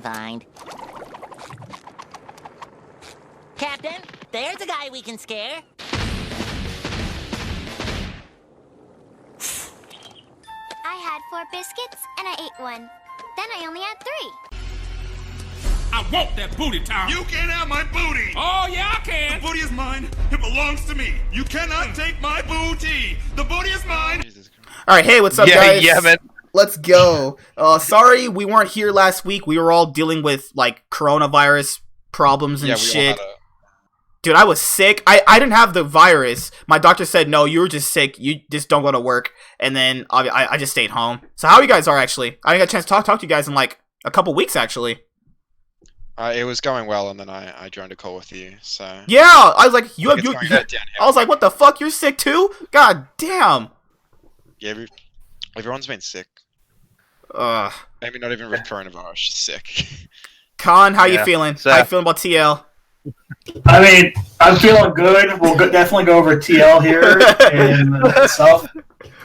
can find. Captain, there's a guy we can scare. I had 4 biscuits, and I ate 1. Then I only had 3. I want that booty, Tom. You can't have my booty. Oh, yeah, I can. The booty is mine. It belongs to me. You cannot take my booty. The booty is mine. All right, hey, what's up, guys? Yeah, man. Let's go. Sorry we weren't here last week. We were all dealing with, like, coronavirus problems and shit. Dude, I was sick. I didn't have the virus. My doctor said, no, you were just sick. You just don't go to work. And then I just stayed home. So how you guys are, actually? I didn't get a chance to talk to you guys in, like, a couple weeks, actually. It was going well, and then I joined a call with you, so... Yeah! I was like, I was like, what the fuck? You're sick, too? God damn! Yeah, everyone's been sick. Maybe not even with coronavirus, just sick. Khan, how you feeling? How you feeling about TL? I mean, I'm feeling good. We'll definitely go over TL here and stuff.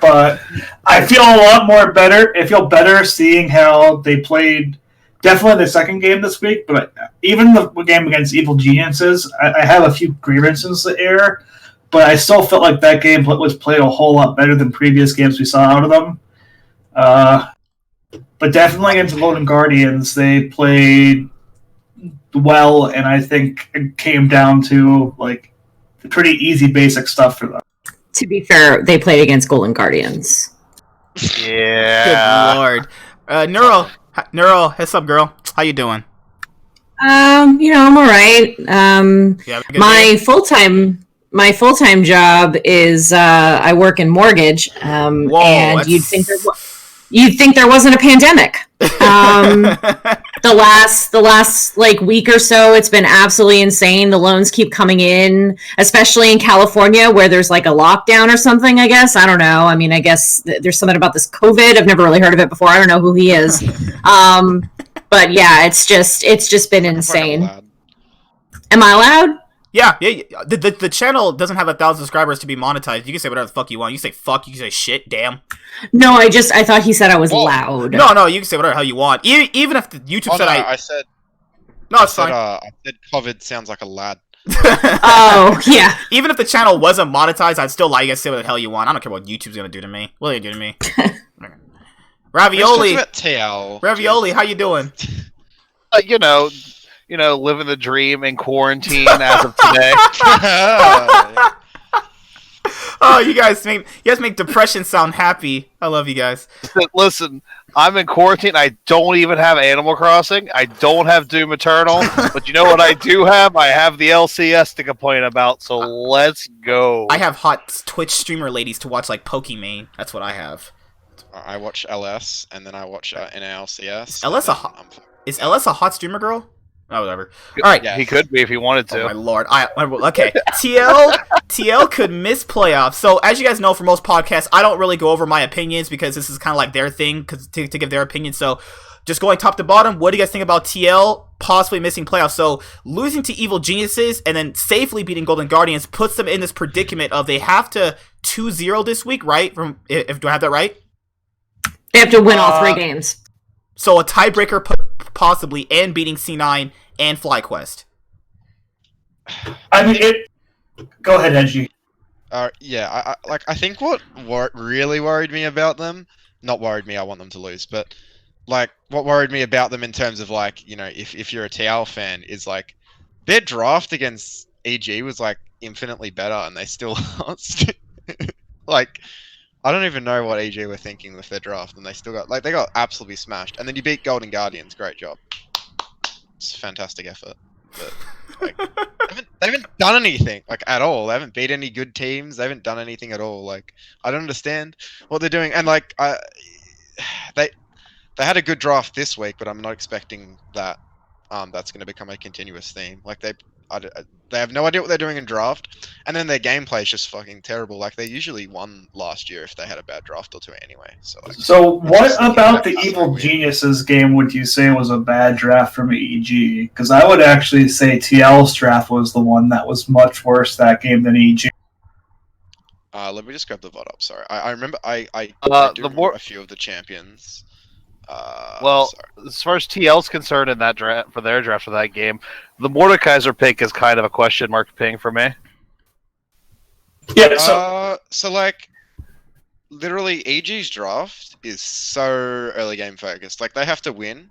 But I feel a lot more better. I feel better seeing how they played definitely the second game this week. But even the game against Evil Geniuses, I have a few grievances to air. But I still felt like that game was played a whole lot better than previous games we saw out of them. But definitely against Golden Guardians, they played well, and I think it came down to like pretty easy basic stuff for them. To be fair, they played against Golden Guardians. Yeah. Good lord. Neuro, what's up, girl? How you doing? I'm alright. My full-time job is I work in mortgage. Whoa, and you'd think there wasn't a pandemic. The last like week or so, it's been absolutely insane. The loans keep coming in, especially in California, where there's like a lockdown or something. I guess I don't know. I mean, I guess there's something about this COVID. I've never really heard of it before. I don't know who he is. But yeah, it's just been insane. Am I allowed? Yeah. The channel doesn't have 1,000 subscribers to be monetized. You can say whatever the fuck you want. You can say fuck. You can say shit. Damn. No, I thought he said I was loud. No. You can say whatever the hell you want. Even if the YouTube said I said. No, it's fine. I said COVID sounds like a lad. Oh yeah. Even if the channel wasn't monetized, I'd still like you to say what the hell you want. I don't care what YouTube's gonna do to me. What are they gonna do to me? Ravioli. TL. Ravioli, how you doing? Living the dream in quarantine as of today. Oh, you guys make depression sound happy. I love you guys. Listen, I'm in quarantine. I don't even have Animal Crossing. I don't have Doom Eternal. But you know what I do have? I have the LCS to complain about. So let's go. I have hot Twitch streamer ladies to watch like Pokimane. That's what I have. I watch LS, and then I watch NALCS. Is LS a hot streamer girl? Oh, whatever. All right. Yeah, he could be if he wanted to. Oh, my lord. Okay. TL could miss playoffs. So, as you guys know, for most podcasts, I don't really go over my opinions because this is kind of like their thing to give their opinion. So, just going top to bottom, what do you guys think about TL possibly missing playoffs? So, losing to Evil Geniuses and then safely beating Golden Guardians puts them in this predicament of they have to 2-0 this week, right? Do I have that right? They have to win all 3 games. So, a tiebreaker possibly, and beating C9 and FlyQuest. I mean, go ahead, Edgy. Yeah, I think what really worried me about them, not worried me, I want them to lose, but like what worried me about them in terms of like, if you're a TL fan, is like their draft against EG was like infinitely better and they still lost. Like, I don't even know what EG were thinking with their draft, and they still got absolutely smashed. And then you beat Golden Guardians, great job. It's a fantastic effort. But like, they haven't done anything like at all. They haven't beat any good teams. They haven't done anything at all. Like, I don't understand what they're doing. And like, they had a good draft this week, but I'm not expecting that that's going to become a continuous theme. Like they have no idea what they're doing in draft, and then their gameplay is just fucking terrible. Like they usually won last year if they had a bad draft or two anyway. So what about the Evil Geniuses game would you say was a bad draft from EG? Because I would actually say TL's draft was the one that was much worse that game than EG. Let me just grab the VOD up. Sorry, I remember I do the remember a few of the champions. Well, sorry. as far as TL's concerned in that draft for their draft for that game, the Mordekaiser pick is kind of a question mark ping for me. Yeah, so So like, literally, EG's draft is so early game focused. Like, they have to win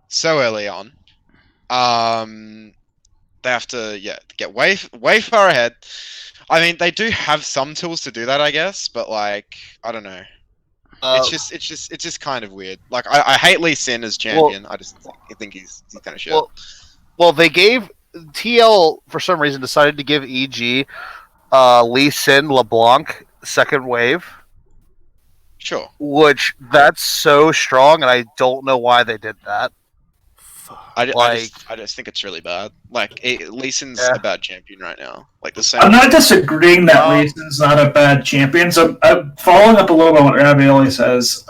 so early on. They have to get way far ahead. I mean, they do have some tools to do that, I guess, but like, I don't know. It's just kind of weird. Like, I hate Lee Sin as champion. I think he's kind of shit. Well, they gave TL for some reason decided to give EG Lee Sin LeBlanc second wave. Sure. Which that's so strong, and I don't know why they did that. I just think it's really bad. Like, Lee Sin's a bad champion right now. Like the same. I'm not disagreeing that Lee Sin's not a bad champion. So following up a little bit on what Ravioli says,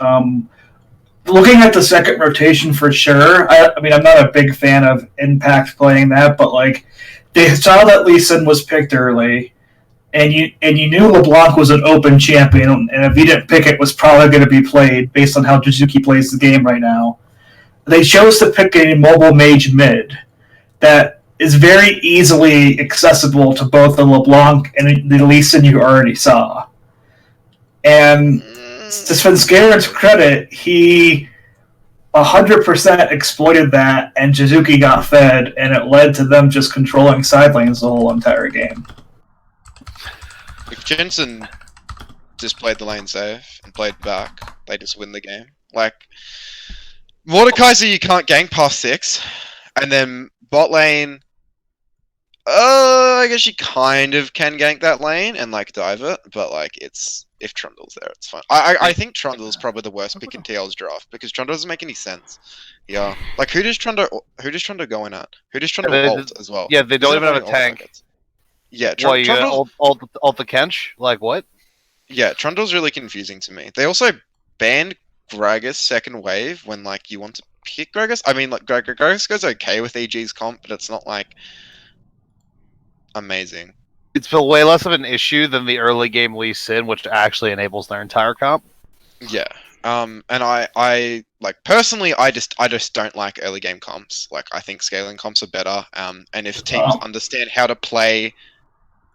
looking at the second rotation for sure. I mean, I'm not a big fan of Impact playing that, but like they saw that Lee Sin was picked early. And you knew LeBlanc was an open champion, and if you didn't pick it, was probably going to be played based on how Jizuki plays the game right now. They chose to pick a mobile mage mid that is very easily accessible to both the LeBlanc and the Lee Sin you already saw. And to Svenskaren's credit, he 100% exploited that, and Jizuki got fed, and it led to them just controlling side lanes the whole entire game. If Jensen just played the lane safe and played back, they just win the game. Like, Mordekaiser, you can't gank past 6, and then bot lane, I guess you kind of can gank that lane and like dive it, but like if Trundle's there, it's fine. I think Trundle's probably the worst pick in TL's draft because Trundle doesn't make any sense. Yeah, like who does Trundle go in at? Who does Trundle ult as well? Yeah, they don't even have a tank. Yeah, Trundle ult the Kench? Like what? Yeah, Trundle's really confusing to me. They also banned Gragas second wave when like you want to pick Gragas. I mean, like Gragas goes okay with EG's comp, but it's not like amazing. It's way less of an issue than the early game Lee Sin, which actually enables their entire comp. Yeah. And I like personally, I just don't like early game comps. Like I think scaling comps are better. And if teams understand how to play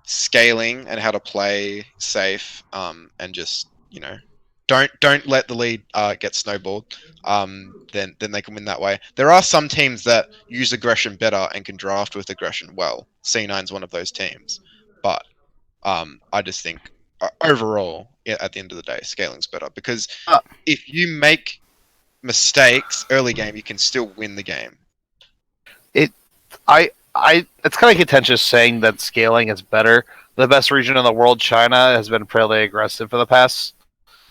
scaling and how to play safe, and just don't let the lead get snowballed, then they can win that way. There are some teams that use aggression better and can draft with aggression well. C9's one of those teams, but I just think overall, at the end of the day, scaling's better because if you make mistakes early game, you can still win the game. It's kind of contentious saying that scaling is better. The best region in the world, China, has been fairly aggressive for their past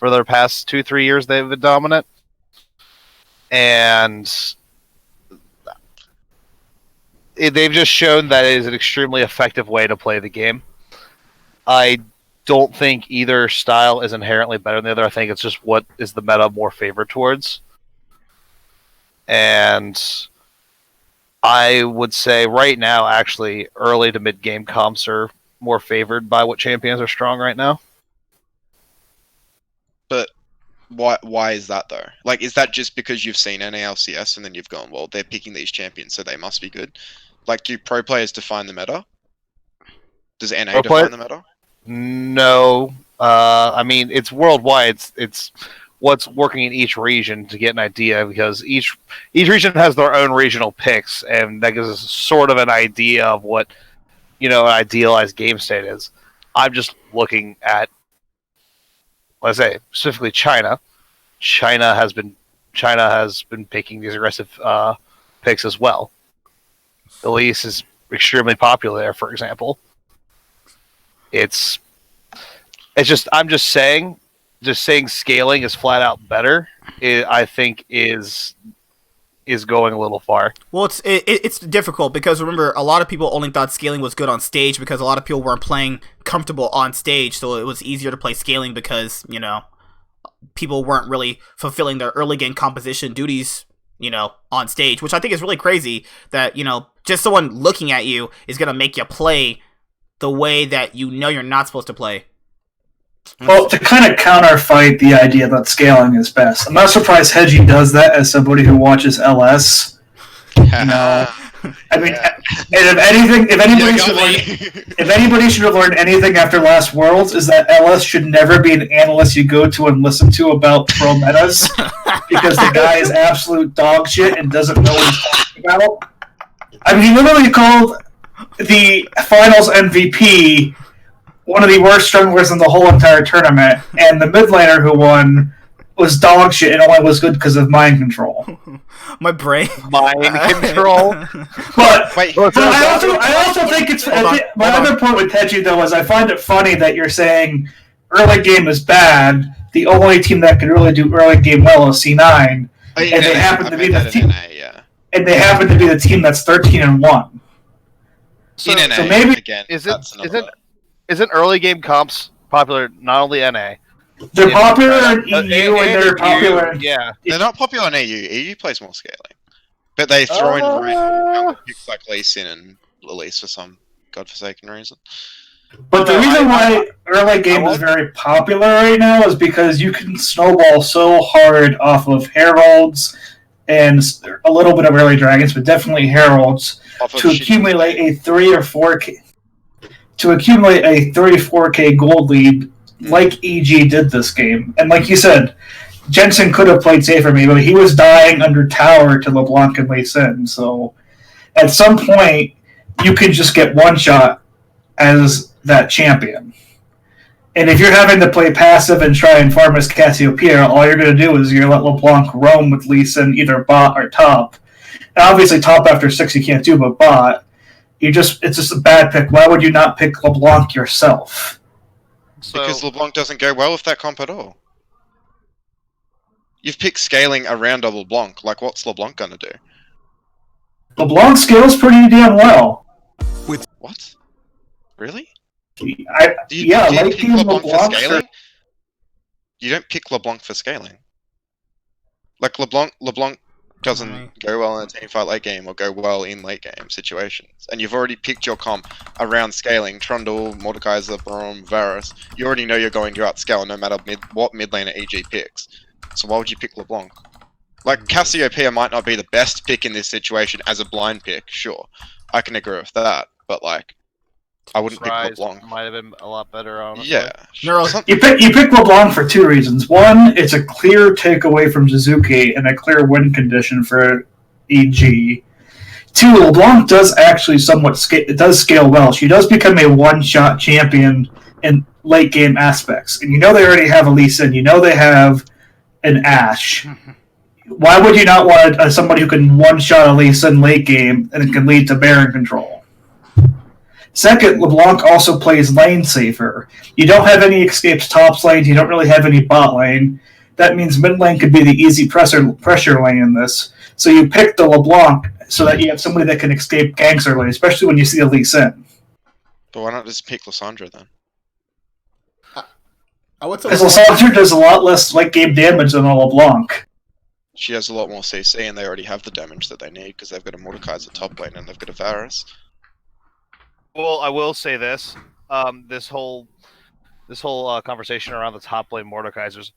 2-3 years. They've been dominant, and they've just shown that it is an extremely effective way to play the game. I don't think either style is inherently better than the other. I think it's just what is the meta more favored towards. And I would say right now, actually, early to mid game comps are more favored by what champions are strong right now. But why is that though? Like, is that just because you've seen NALCS and then you've gone, well, they're picking these champions, so they must be good? Like, do pro players define the meta? Does NA define the meta? No. I mean, it's worldwide. It's what's working in each region to get an idea, because each region has their own regional picks, and that gives us sort of an idea of what an idealized game state is. I'm just looking at, let's say, specifically China. China has been picking these aggressive picks as well. Elise is extremely popular there, for example. I'm just saying scaling is flat out better. I think is going a little far. Well, it's difficult because remember, a lot of people only thought scaling was good on stage because a lot of people weren't playing comfortable on stage, so it was easier to play scaling because people weren't really fulfilling their early game composition duties on stage, which I think is really crazy that just someone looking at you is gonna make you play the way that you're not supposed to play. Well, to kind of counterfight the idea that scaling is best, I'm not surprised Hedgie does that as somebody who watches LS. I mean, and if anybody should have learned anything after Last Worlds, is that LS should never be an analyst you go to and listen to about pro metas, because the guy is absolute dog shit and doesn't know what he's talking about. I mean, he literally called the finals MVP one of the worst junglers in the whole entire tournament, and the mid laner who won was dog shit and only was good because of mind control. My brain. Mind control. But Wait, I also think it's my other point with Hedgie though is I find it funny that you're saying early game is bad. The only team that can really do early game well is C9, and they happen to be the team. And they happen to be the team that's 13-1. So maybe again, isn't early game comps popular not only NA? They're popular in EU and they're popular in... Yeah. They're not popular in EU. EU plays more scaling. But they throw in random picks like Lee Sin and Elise for some godforsaken reason. But the reason why early game is very popular right now is because you can snowball so hard off of Heralds and a little bit of early Dragons, but definitely Heralds, to accumulate a 3 or 4K... To accumulate a 34K gold lead like EG did this game. And like you said, Jensen could have played safer maybe, but he was dying under tower to LeBlanc and Lee Sin. So at some point, you can just get one shot as that champion. And if you're having to play passive and try and farm as Cassiopeia, all you're going to do is you're going to let LeBlanc roam with Lee Sin either bot or top. And obviously top after 6 you can't do, but bot, it's just a bad pick. Why would you not pick LeBlanc yourself? Because LeBlanc doesn't go well with that comp at all. You've picked scaling around a LeBlanc. Like, what's LeBlanc gonna do? LeBlanc scales pretty damn well. What? Really? Do you pick LeBlanc for scaling? You don't pick LeBlanc for scaling. Like, LeBlanc doesn't go well in a teamfight late game or go well in late game situations. And you've already picked your comp around scaling. Trundle, Mordekaiser, Braum, Varus. You already know you're going to outscale no matter what mid laner EG picks. So why would you pick LeBlanc? Like, Cassiopeia might not be the best pick in this situation as a blind pick, sure. I can agree with that. But, like, I wouldn't pick LeBlanc. Might have been a lot better, honestly. Yeah. You pick LeBlanc for 2 reasons. One, it's a clear takeaway from Suzuki and a clear win condition for EG. 2, LeBlanc does actually somewhat scale well. She does become a one-shot champion in late game aspects. And you know they already have a Lee Sin. You know they have an Ashe. Why would you not want somebody who can one-shot a Lee Sin late game and it can lead to Baron control? Second, LeBlanc also plays lane safer. You don't have any escapes top lane. You don't really have any bot lane. That means mid lane could be the easy pressure lane in this. So you pick the LeBlanc so that you have somebody that can escape ganks early, especially when you see a Lee Sin. But why not just pick Lissandra then? Because Lissandra does a lot less late game damage than a LeBlanc. She has a lot more CC and they already have the damage that they need because they've got a Mordekaiser top lane and they've got a Varus. Well, I will say this: this whole conversation around the top lane Mordekaisers,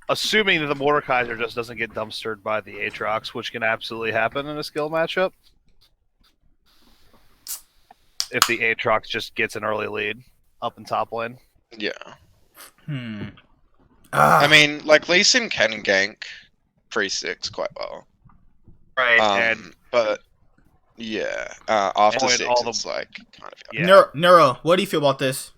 assuming that the Mordekaiser just doesn't get dumpstered by the Aatrox, which can absolutely happen in a skill matchup. If the Aatrox just gets an early lead up in top lane. Yeah. I mean, like, Lee Sin can gank pre-6 quite well. Right, but... Yeah, after 6, it's like kind of... Yeah. Neuro, what do you feel about this?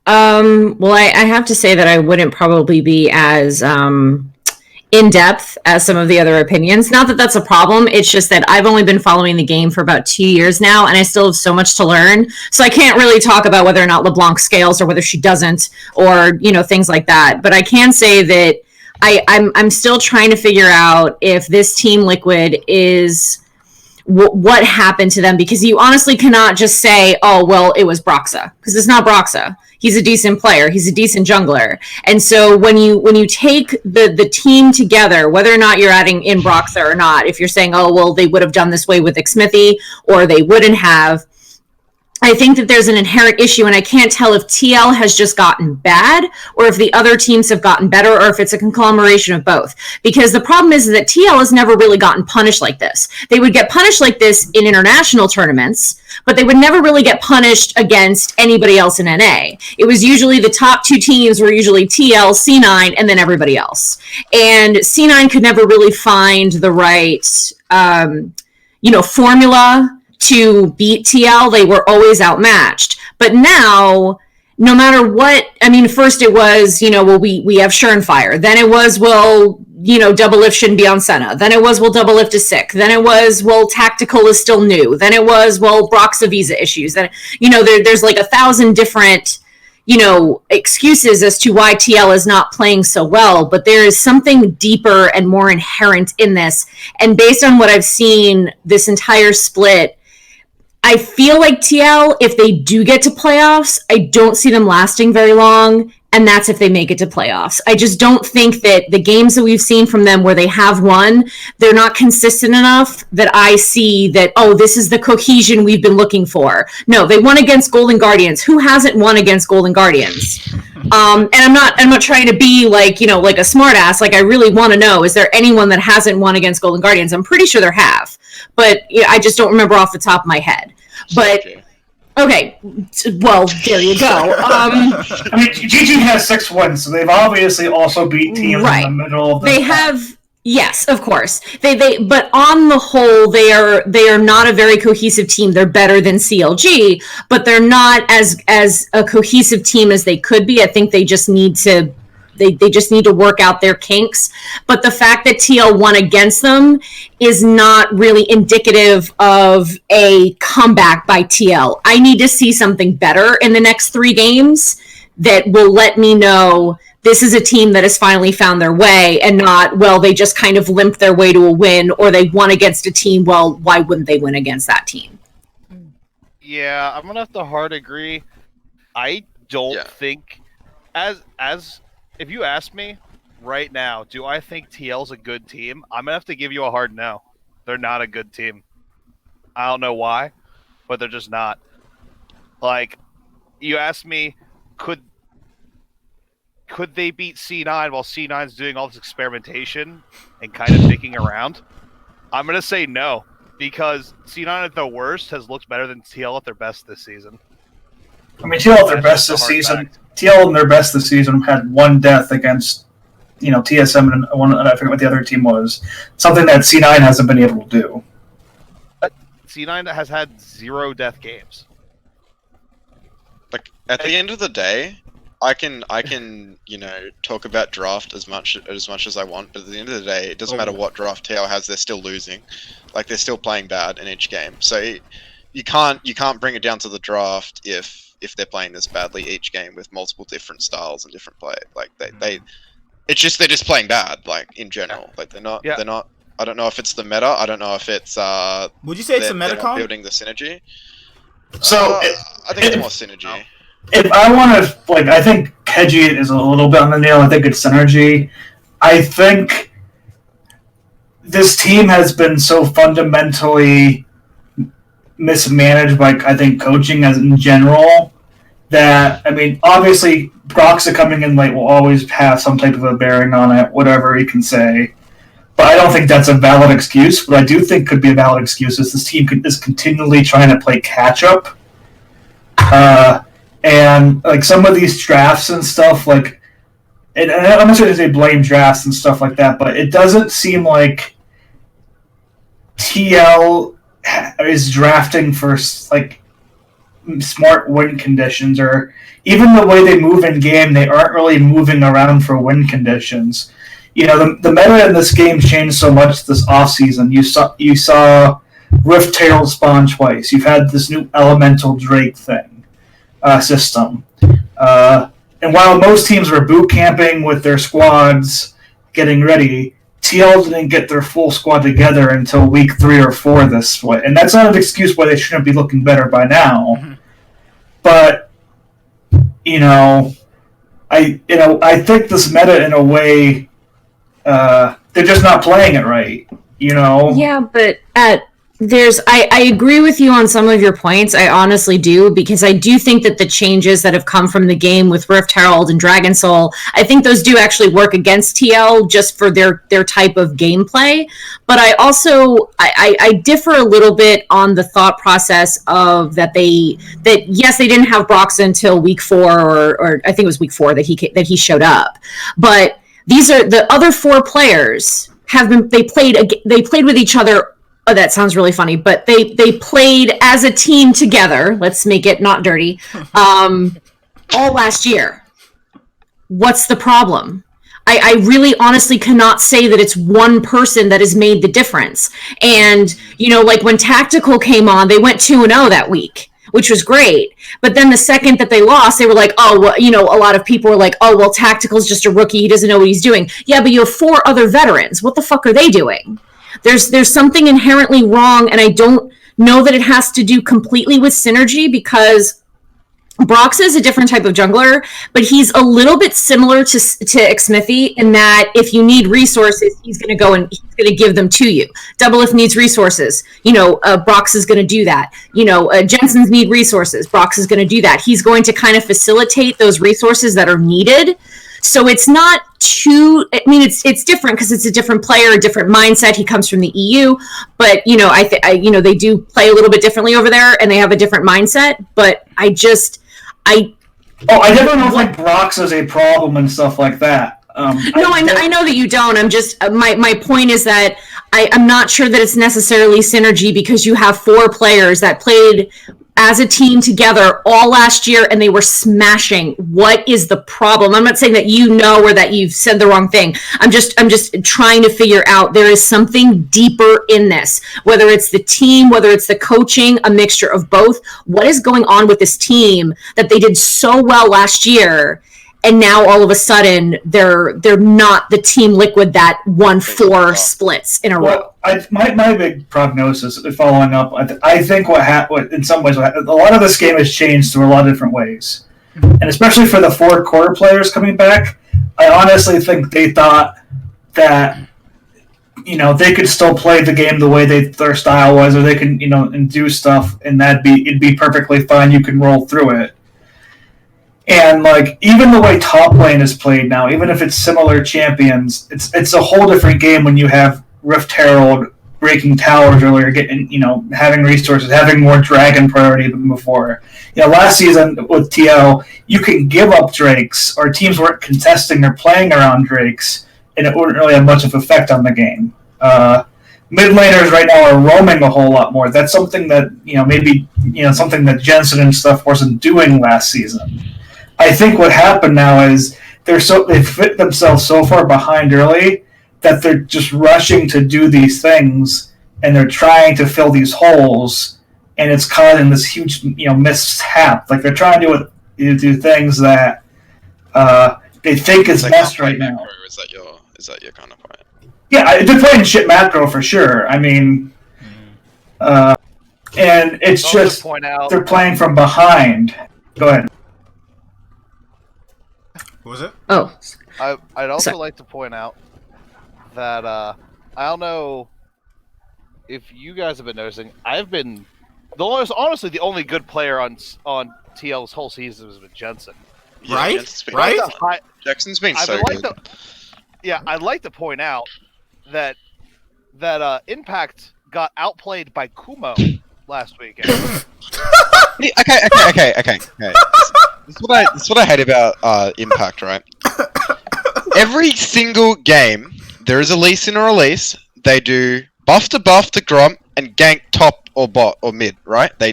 Well, I have to say that I wouldn't probably be as in-depth as some of the other opinions. Not that that's a problem, it's just that I've only been following the game for about 2 years now, and I still have so much to learn, so I can't really talk about whether or not LeBlanc scales or whether she doesn't, or, things like that. But I can say that I'm still trying to figure out if this Team Liquid is... what happened to them, because you honestly cannot just say, oh, well, it was Broxa, because it's not Broxa. He's a decent player. He's a decent jungler. And so when you take the team together, whether or not you're adding in Broxa or not, if you're saying, oh, well, they would have done this way with Xmithie, or they wouldn't have, I think that there's an inherent issue, and I can't tell if TL has just gotten bad or if the other teams have gotten better or if it's a conglomeration of both. Because the problem is that TL has never really gotten punished like this. They would get punished like this in international tournaments, but they would never really get punished against anybody else in NA. It was usually the top two teams were usually TL, C9, and then everybody else. And C9 could never really find the right, formula to beat TL. They were always outmatched. But now, no matter what, I mean, first it was, we have Surenfire. Then it was, Double Lift shouldn't be on Senna. Then it was, Double Lift is sick. Then it was, Tactical is still new. Then it was, Brock's a visa issues. Then, there's like 1,000 different, excuses as to why TL is not playing so well. But there is something deeper and more inherent in this. And based on what I've seen this entire split, I feel like TL, if they do get to playoffs, I don't see them lasting very long, and that's if they make it to playoffs. I just don't think that the games that we've seen from them where they have won, they're not consistent enough that I see that, this is the cohesion we've been looking for. No, they won against Golden Guardians. Who hasn't won against Golden Guardians? And I'm not trying to be like a smart ass. Like, I really want to know, is there anyone that hasn't won against Golden Guardians? I'm pretty sure there have, but I just don't remember off the top of my head. But okay, well, there you go. I mean, GG has 6 wins, so they've obviously also beat teams in the middle of the They have, yes, of course. But on the whole, they are not a very cohesive team. They're better than CLG, but they're not as a cohesive team as they could be. I think they just need to. They just need to work out their kinks. But the fact that TL won against them is not really indicative of a comeback by TL. I need to see something better in the next 3 games that will let me know this is a team that has finally found their way and not, they just kind of limped their way to a win or they won against a team. Well, why wouldn't they win against that team? Yeah, I'm going to have to hard agree. I don't think as if you ask me right now, do I think TL's a good team? I'm going to have to give you a hard no. They're not a good team. I don't know why, but they're just not. Like, you ask me, could they beat C9 while C9's doing all this experimentation and kind of dicking around? I'm going to say no, because C9 at their worst has looked better than TL at their best this season. I mean, TL at their best this season. TL in their best this season had 1 death against, TSM and one. I forget what the other team was. Something that C9 hasn't been able to do. C9 has had 0 death games. Like, at the end of the day, I can talk about draft as much as I want, but at the end of the day, it doesn't matter what draft TL has, they're still losing. Like, they're still playing bad in each game. So you can't bring it down to the draft if they're playing this badly each game with multiple different styles and different play. Like they're just playing bad, like, in general. Like, they're not I don't know if it's the meta. I don't know if it's would you say it's a meta not building the synergy. So I think it's more synergy. If I want to, I think Keji is a little bit on the nail. I think it's synergy. I think this team has been so fundamentally mismanaged by, I think, coaching as in general, that, I mean, obviously Broxa coming in late will always have some type of a bearing on it, whatever he can say. But I don't think that's a valid excuse. What I do think could be a valid excuse is this team is continually trying to play catch-up. And, some of these drafts and stuff, and I'm not sure if they blame drafts and stuff like that, but it doesn't seem like TL is drafting for smart win conditions, or even the way they move in game, they aren't really moving around for win conditions. The meta in this game changed so much this offseason. You saw Rift Tail spawn twice. You've had this new Elemental Drake system. And while most teams were boot camping with their squads getting ready, TL didn't get their full squad together until week 3 or 4 this split. And that's not an excuse why they shouldn't be looking better by now. Mm-hmm. But, I think this meta, in a way, they're just not playing it right, Yeah, but at I agree with you on some of your points. I honestly do, because I do think that the changes that have come from the game with Rift Herald and Dragon Soul, I think those do actually work against TL just for their type of gameplay. But I also I differ a little bit on the thought process of that yes, they didn't have Brox until week 4 or I think it was week 4 that he showed up. But these are the other 4 players they played with each other. Oh, that sounds really funny, but they played as a team together. Let's make it not dirty. All last year. What's the problem? I really honestly cannot say that it's one person that has made the difference. And, like when Tactical came on, they went 2-0 that week, which was great. But then the second that they lost, they were like, oh, well, a lot of people were like, oh, well, Tactical's just a rookie. He doesn't know what he's doing. Yeah, but you have 4 other veterans. What the fuck are they doing? There's something inherently wrong, and I don't know that it has to do completely with synergy, because Brox is a different type of jungler, but he's a little bit similar to Xmithie in that if you need resources, he's going to go and he's going to give them to you. Doublelift needs resources. Brox is going to do that. Jensen's need resources. Brox is going to do that. He's going to kind of facilitate those resources that are needed. So it's not it's different because it's a different player, a different mindset. He comes from the EU, but they do play a little bit differently over there, and they have a different mindset. But I definitely don't think Brox is a problem and stuff like that. I know that you don't. I'm just my point is that I'm not sure that it's necessarily synergy, because you have 4 players that played as a team together all last year and they were smashing. What is the problem? I'm not saying that or that you've said the wrong thing. I'm just trying to figure out there is something deeper in this, whether it's the team, whether it's the coaching, a mixture of both. What is going on with this team that they did so well last year, and now all of a sudden they're not the Team Liquid that won 4 splits in a row? My big prognosis, following up, I think what in some ways, a lot of this game has changed through a lot of different ways. And especially for the 4 core players coming back, I honestly think they thought that, they could still play the game the way their style was, or they can, and do stuff, and it'd be perfectly fine. You can roll through it. And even the way top lane is played now, even if it's similar champions, it's a whole different game when you have Rift Herald breaking towers earlier, getting having resources, having more dragon priority than before. Last season with TL, you can give up drakes, or teams weren't contesting or playing around drakes, and it wouldn't really have much of an effect on the game. Mid laners right now are roaming a whole lot more. That's something that maybe something that Jensen and stuff wasn't doing last season. I think what happened now is they fit themselves so far behind early that they're just rushing to do these things, and they're trying to fill these holes, and it's causing this huge mishap. They're trying to do things that they think is best right now. Macro, is that your kind of point? Yeah, they're playing shit macro for sure. I mean, and it's just they're playing from behind. Go ahead. What was it? Oh. I'd also like to point out that I don't know if you guys have been noticing. I've been honestly the only good player on TL's whole season has been Jensen. Yeah, right? Right? Jackson's been so good. I'd like to point out that Impact got outplayed by Kumo last weekend. Okay. This is what I hate about Impact, right? Every single game, there is a Lee Sin or a Elise. They do buff to Gromp and gank top or bot or mid, right? They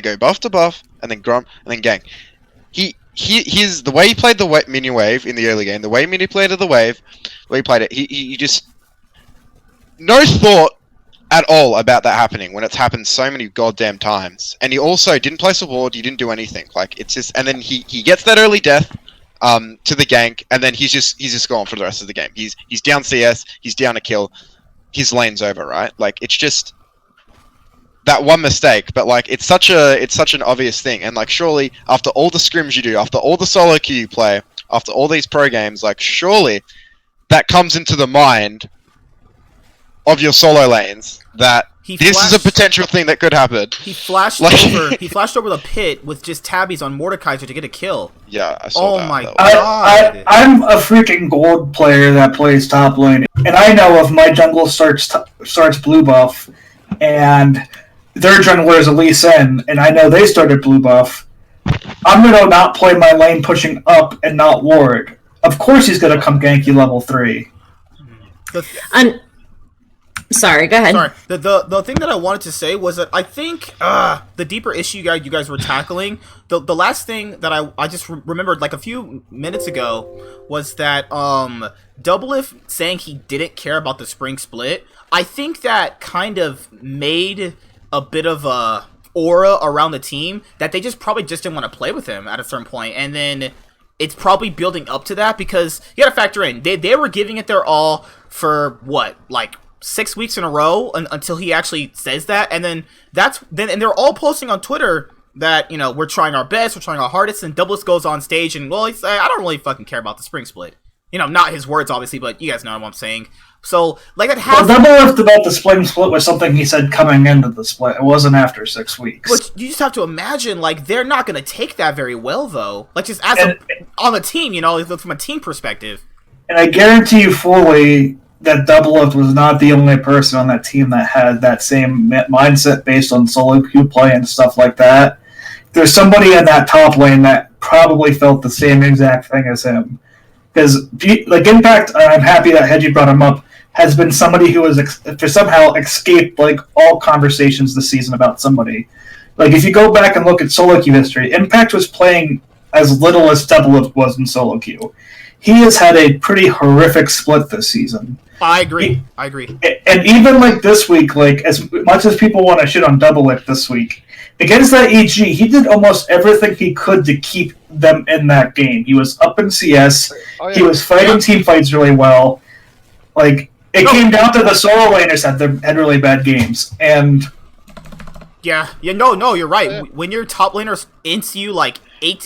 go buff to buff and then Gromp and then gank. He's the way he played the mini wave in the early game. The way he manipulated the wave, the way he played it, he just no thought at all about that happening when it's happened so many goddamn times. And he also didn't place a ward, he didn't do anything. It's just, and then he gets that early death to the gank, and then he's just gone for the rest of the game. He's down CS, he's down a kill, his lane's over, right? It's just that one mistake, but it's such an obvious thing. And surely after all the scrims you do, after all the solo queue you play, after all these pro games, surely that comes into the mind of your solo lanes that This is a potential thing that could happen. He flashed Like- over. He flashed over the pit with just tabbies on Mordekaiser to get a kill. Yeah, I saw that. Oh my That god! I'm a freaking gold player that plays top lane, and I know if my jungle starts blue buff, and their jungler is a Lee Sin, and I know they started blue buff, I'm gonna not play my lane pushing up and not ward. Of course he's gonna come gank you level 3. Sorry, go ahead. Sorry. The thing that I wanted to say was that I think the deeper issue you guys were tackling, the last thing that I just remembered like a few minutes ago was that Doublelift saying he didn't care about the spring split. I think that kind of made a bit of a aura around the team that they probably didn't want to play with him at a certain point, and then it's probably building up to that because you got to factor in they were giving it their all for what, like 6 weeks in a row until he actually says that, and then and they're all posting on Twitter that, you know, we're trying our best, we're trying our hardest, and Doublelift goes on stage and, well, he's like, I don't really fucking care about the spring split. You know, not his words obviously, but you guys know what I'm saying. So like that has. Well, Doublelift about the spring split was something he said coming into the split. It wasn't after 6 weeks. But you just have to imagine, like, they're not going to take that very well, though. Like, just as on the team, you know, from a team perspective. And I guarantee you fully that Doublelift was not the only person on that team that had that same mindset based on solo queue play and stuff like that. There's somebody in that top lane that probably felt the same exact thing as him. Because, like, Impact, I'm happy that Hedgie brought him up, has been somebody who has somehow escaped, like, all conversations this season about somebody. Like, if you go back and look at solo queue history, Impact was playing as little as Doublelift was in solo queue. He has had a pretty horrific split this season. I agree. And even, like, this week, like, as much as people want to shit on Doublelift this week, against that EG, he did almost everything he could to keep them in that game. He was up in CS. Oh, yeah. He was fighting team fights really well. Like, it came down to the solo laners had really bad games. And yeah, no, you're right. Yeah. When your top laners into you like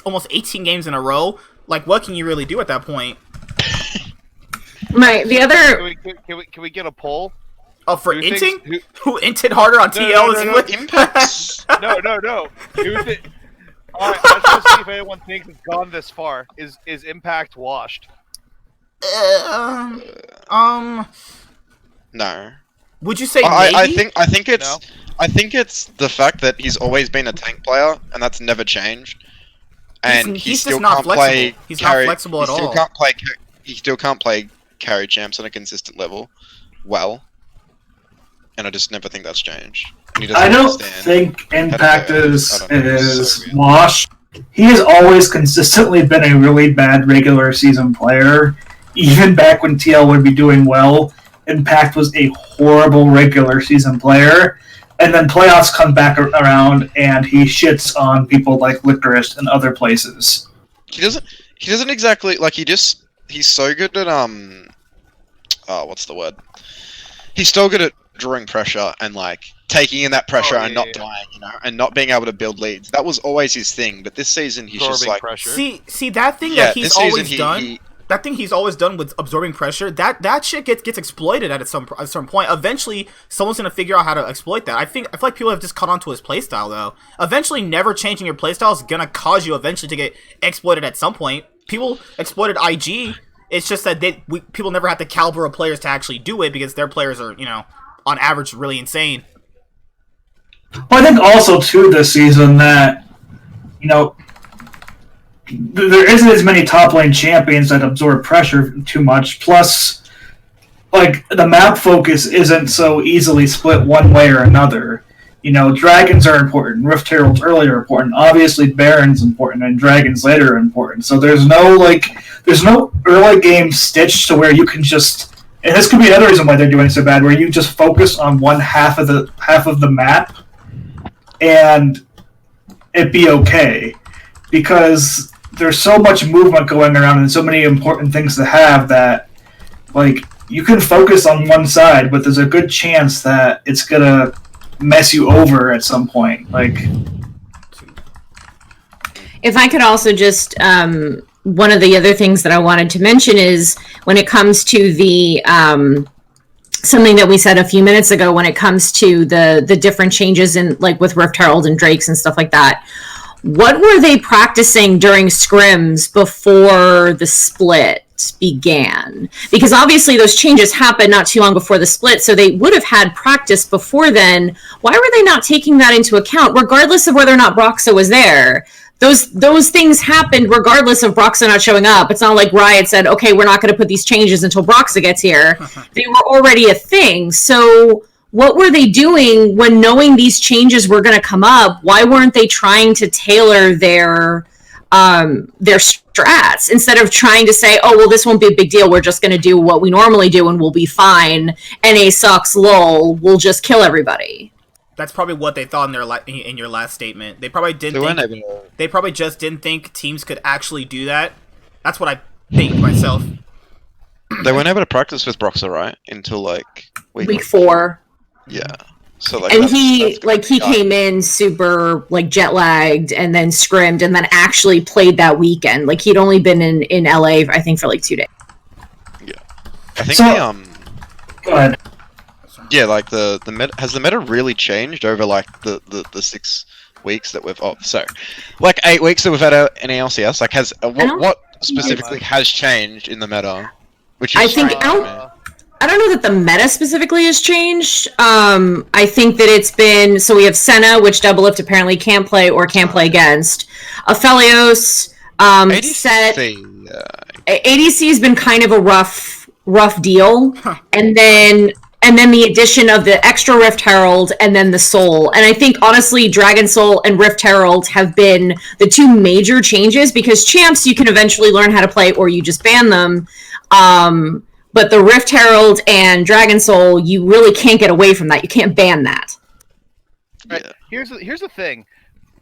almost 18 games in a row, like, what can you really do at that point? The other. Can we get a poll? Oh, for inting? Who inted harder on TL? No. Alright, let's just see if anyone thinks it's gone this far. Is Impact washed? No. Would you say I think it's the fact that he's always been a tank player, and that's never changed. And he still can't play. He's not flexible at all. He still can't play carry champs on a consistent level well. And I just never think that's changed. I don't think Impact is washed. He has always consistently been a really bad regular season player. Even back when TL would be doing well, Impact was a horrible regular season player. And then playoffs come back around, and he shits on people like Licorice and other places. He doesn't exactly, like, he's so good at what's the word? He's so good at drawing pressure and, like, taking in that pressure and not dying, you know, and not being able to build leads. That was always his thing, but this season he's just like pressure. See that thing that he's always done. That thing he's always done with absorbing pressure, that shit gets exploited at a certain point. Eventually, someone's gonna figure out how to exploit that. I feel like people have just caught on to his playstyle though. Eventually, never changing your playstyle is gonna cause you eventually to get exploited at some point. People exploited IG. It's just that people never had the caliber of players to actually do it because their players are, you know, on average, really insane. Well, I think also too this season that, you know, there isn't as many top lane champions that absorb pressure too much. Plus, like, the map focus isn't so easily split one way or another. You know, dragons are important, Rift Herald's earlier important, obviously Baron's important, and dragons later are important. So there's no early game stitch to where you can just, and this could be another reason why they're doing so bad, where you just focus on one half of the map and it be okay. Because there's so much movement going around and so many important things to have that, like, you can focus on one side, but there's a good chance that it's gonna mess you over at some point. Like, if I could also just one of the other things that I wanted to mention is when it comes to the something that we said a few minutes ago when it comes to the different changes in like with Rift Herald and Drakes and stuff like that. What were they practicing during scrims before the split began? Because obviously those changes happened not too long before the split, so they would have had practice before then. Why were they not taking that into account, regardless of whether or not Broxah was there? Those things happened regardless of Broxah not showing up. It's not like Riot said, okay, we're not going to put these changes until Broxah gets here. They were already a thing. So what were they doing when knowing these changes were going to come up? Why weren't they trying to tailor their strats instead of trying to say, oh, well, this won't be a big deal. We're just going to do what we normally do and we'll be fine. NA sucks, lol. We'll just kill everybody. That's probably what they thought in their in your last statement. They probably didn't. They probably just didn't think teams could actually do that. That's what I think myself. They weren't able to practice with Broxah, right? Until like week 4. Yeah. So like, and he came in super like jet lagged and then scrimmed and then actually played that weekend. Like he'd only been in LA I think for like 2 days. Yeah. I think Go ahead. Yeah, like the meta, has the meta really changed over like the 6 weeks that we've like 8 weeks that we've had an LCS? Like has what specifically has changed in the meta? Which is I don't know that the meta specifically has changed. I think that it's been so we have Senna, which Double Lift apparently can't play or can't play against. Aphelios, Set. ADC has been kind of a rough deal, and then the addition of the extra Rift Herald and then the Soul. And I think, honestly, Dragon Soul and Rift Herald have been the 2 major changes because champs you can eventually learn how to play or you just ban them. But the Rift Herald and Dragon Soul, you really can't get away from that. You can't ban that. Right. Here's the thing.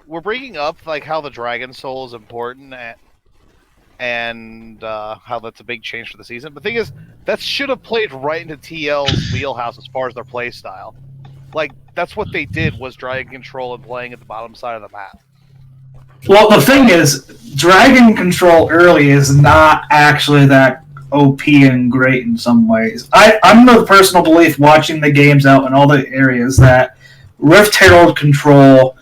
We're bringing up like how the Dragon Soul is important and how that's a big change for the season. But the thing is, that should have played right into TL's wheelhouse as far as their play style. Like, that's what they did, was Dragon Control and playing at the bottom side of the map. Well, the thing is, Dragon Control early is not actually that OP and great in some ways. I'm of the personal belief, watching the games out in all the areas, that Rift Herald Control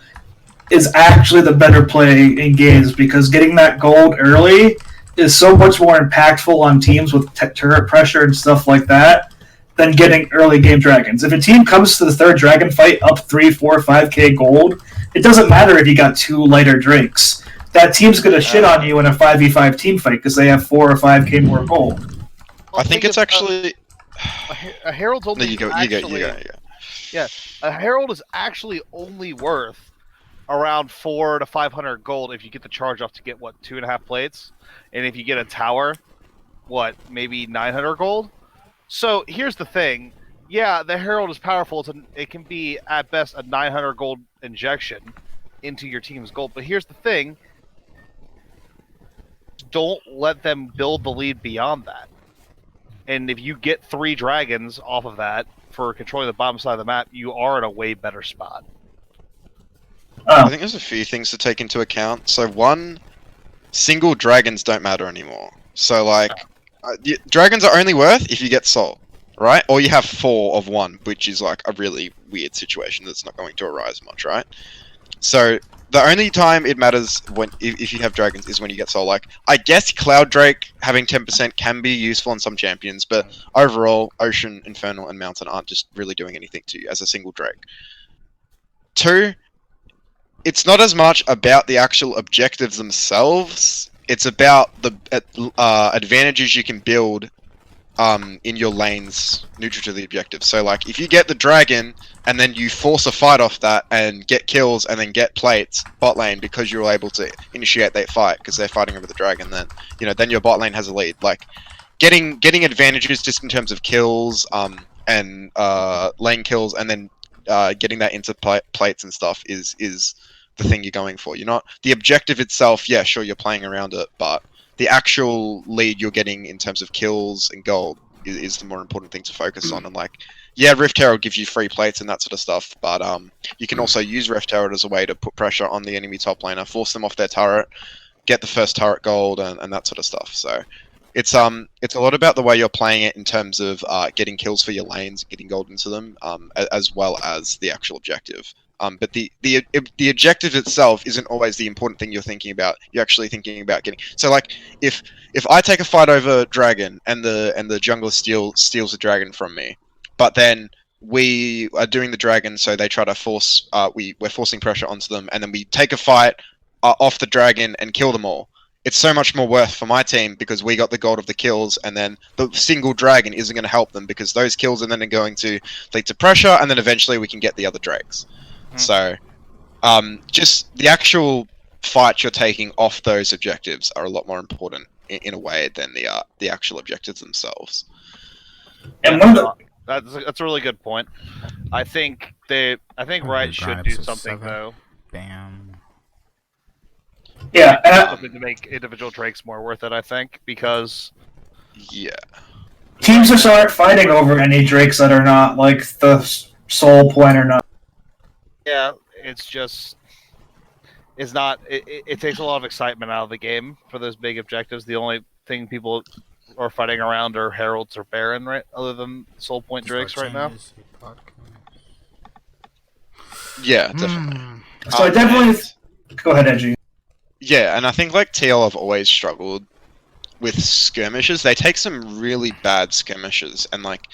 is actually the better play in games because getting that gold early is so much more impactful on teams with turret pressure and stuff like that than getting early game dragons. If a team comes to the 3rd dragon fight up 3, 4, 5k gold, it doesn't matter if you got 2 lighter drakes. That team's going to shit on you in a 5v5 team fight because they have 4 or 5k more gold. I think it's actually a Herald's only. No, you go. Yeah, a Herald is actually only worth around 400 to 500 gold if you get the charge off to get 2.5 plates, and if you get a tower, maybe 900 gold. So here's the thing. Yeah, the Herald is powerful. It can be at best a 900 gold injection into your team's gold. But here's the thing. Don't let them build the lead beyond that. And if you get 3 dragons off of that for controlling the bottom side of the map, you are in a way better spot. I think there's a few things to take into account. So one, single dragons don't matter anymore. So like, dragons are only worth if you get soul, right? Or you have 4 of 1, which is like a really weird situation that's not going to arise much, right? So the only time it matters if you have dragons is when you get soul. Like, I guess Cloud Drake having 10% can be useful on some champions, but overall, Ocean, Infernal, and Mountain aren't just really doing anything to you as a single Drake. 2, it's not as much about the actual objectives themselves. It's about the advantages you can build in your lanes neutral to the objective. So like, if you get the dragon and then you force a fight off that and get kills and then get plates bot lane because you're able to initiate that fight because they're fighting over the dragon, then then your bot lane has a lead. Like, getting advantages just in terms of kills and lane kills and then getting that into plates and stuff is the thing you're going for. You're not the objective itself. Yeah, sure, you're playing around it, but the actual lead you're getting in terms of kills and gold is the more important thing to focus on. And like, yeah, Rift Herald gives you free plates and that sort of stuff, but you can also use Rift Herald as a way to put pressure on the enemy top laner, force them off their turret, get the first turret gold, and that sort of stuff. So It's a lot about the way you're playing it in terms of getting kills for your lanes, getting gold into them, as well as the actual objective. But the objective itself isn't always the important thing you're thinking about. You're actually thinking about getting. So like if I take a fight over dragon and the jungler steals the dragon from me, but then we are doing the dragon, so they try to force. We're forcing pressure onto them, and then we take a fight off the dragon and kill them all. It's so much more worth for my team because we got the gold of the kills, and then the single dragon isn't going to help them because those kills are then going to lead to pressure, and then eventually we can get the other drakes. So, just the actual fights you're taking off those objectives are a lot more important in a way than the actual objectives themselves. And one of the That's a really good point. I think Riot should do something though. Bam. yeah, Something to make individual drakes more worth it. I think because Yeah. teams just aren't fighting over any drakes that are not like the soul point or not. yeah, it's not. It takes a lot of excitement out of the game for those big objectives. The only thing people are fighting around are heralds or baron, right? Other than soul point drakes right now. Yeah, definitely. So I definitely go ahead, Edgy. Yeah, and I think like TL have always struggled with skirmishes. They take some really bad skirmishes, and like,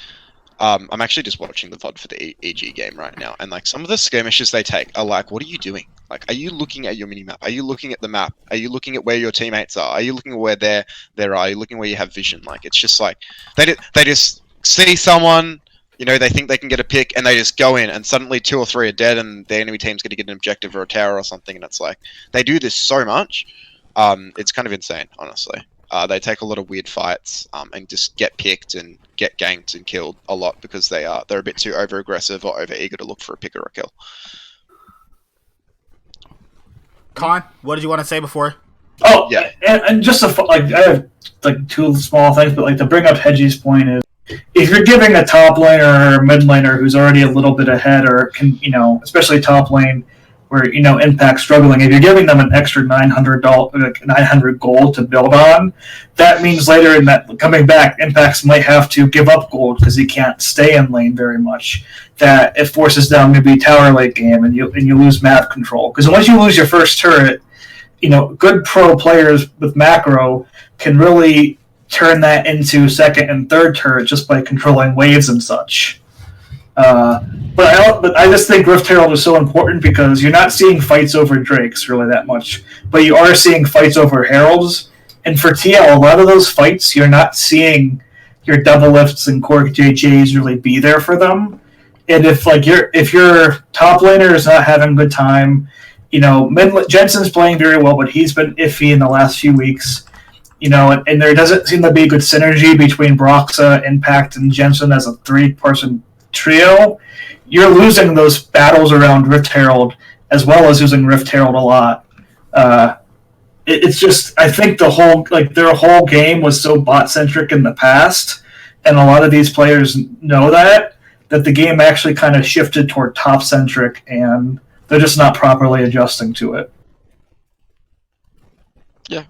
I'm actually just watching the VOD for the EG game right now, and like some of the skirmishes they take are like, what are you doing? Like, are you looking at your minimap? Are you looking at the map? Are you looking at where your teammates are? Are you looking at where they are? Are you looking where you have vision? Like, it's just like they just see someone. You know, they think they can get a pick, and they just go in, and suddenly 2 or 3 are dead, and the enemy team's going to get an objective or a tower or something, and it's like, they do this so much, it's kind of insane, honestly. They take a lot of weird fights, and just get picked and get ganked and killed a lot because they're a bit too over-aggressive or over-eager to look for a pick or a kill. Con, what did you want to say before? Oh, Yeah. and just I have like 2 small things, but like to bring up Hedgie's point is, if you're giving a top laner or a mid laner who's already a little bit ahead, or can, especially top lane where Impact's struggling, if you're giving them an extra $900 gold to build on, that means later in that coming back, Impacts might have to give up gold because he can't stay in lane very much. That it forces down maybe tower late game, and you lose map control, because once you lose your first turret, good pro players with macro can really turn that into second and third turret just by controlling waves and such. But I just think Rift Herald is so important because you're not seeing fights over Drakes really that much, but you are seeing fights over Heralds. And for TL, a lot of those fights, you're not seeing your double lifts and Cork JJs really be there for them. And if your top laner is not having a good time, Jensen's playing very well, but he's been iffy in the last few weeks. And there doesn't seem to be good synergy between Broxa, Impact, and Jensen as a 3-person trio. You're losing those battles around Rift Herald, as well as using Rift Herald a lot. It's just, I think their whole game was so bot-centric in the past, and a lot of these players know that the game actually kind of shifted toward top-centric, and they're just not properly adjusting to it. Yeah.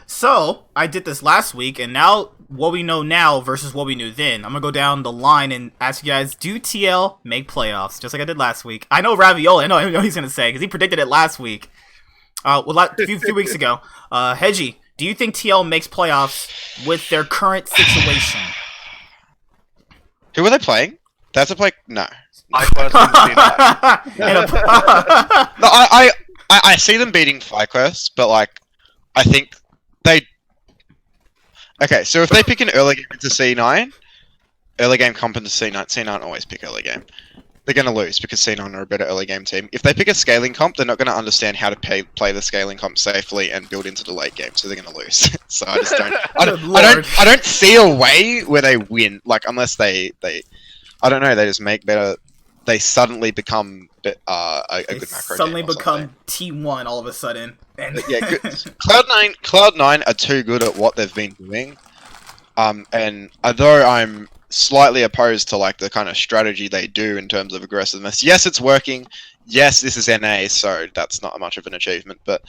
So, I did this last week, and now what we know now versus what we knew then. I'm going to go down the line and ask you guys, do TL make playoffs? Just like I did last week. I know Ravioli, I know what he's going to say, because he predicted it last week. A few weeks ago. Hedgie, do you think TL makes playoffs with their current situation? Who are they playing? They have to play... No. My question would be No, I see them beating FlyQuest, but like, I think they... Okay, so if they pick an early game into C9, early game comp into C9, C9 always pick early game. They're going to lose because C9 are a better early game team. If they pick a scaling comp, they're not going to understand how to play the scaling comp safely and build into the late game, so they're going to lose. So I just don't... I don't see a way where they win, like, unless they I don't know, they just make better... They suddenly become a good macro suddenly team or become something. T1 all of a sudden. And Yeah, good. Cloud9 are too good at what they've been doing. And although I'm slightly opposed to like the kind of strategy they do in terms of aggressiveness, yes, it's working. Yes, this is NA, so that's not much of an achievement. But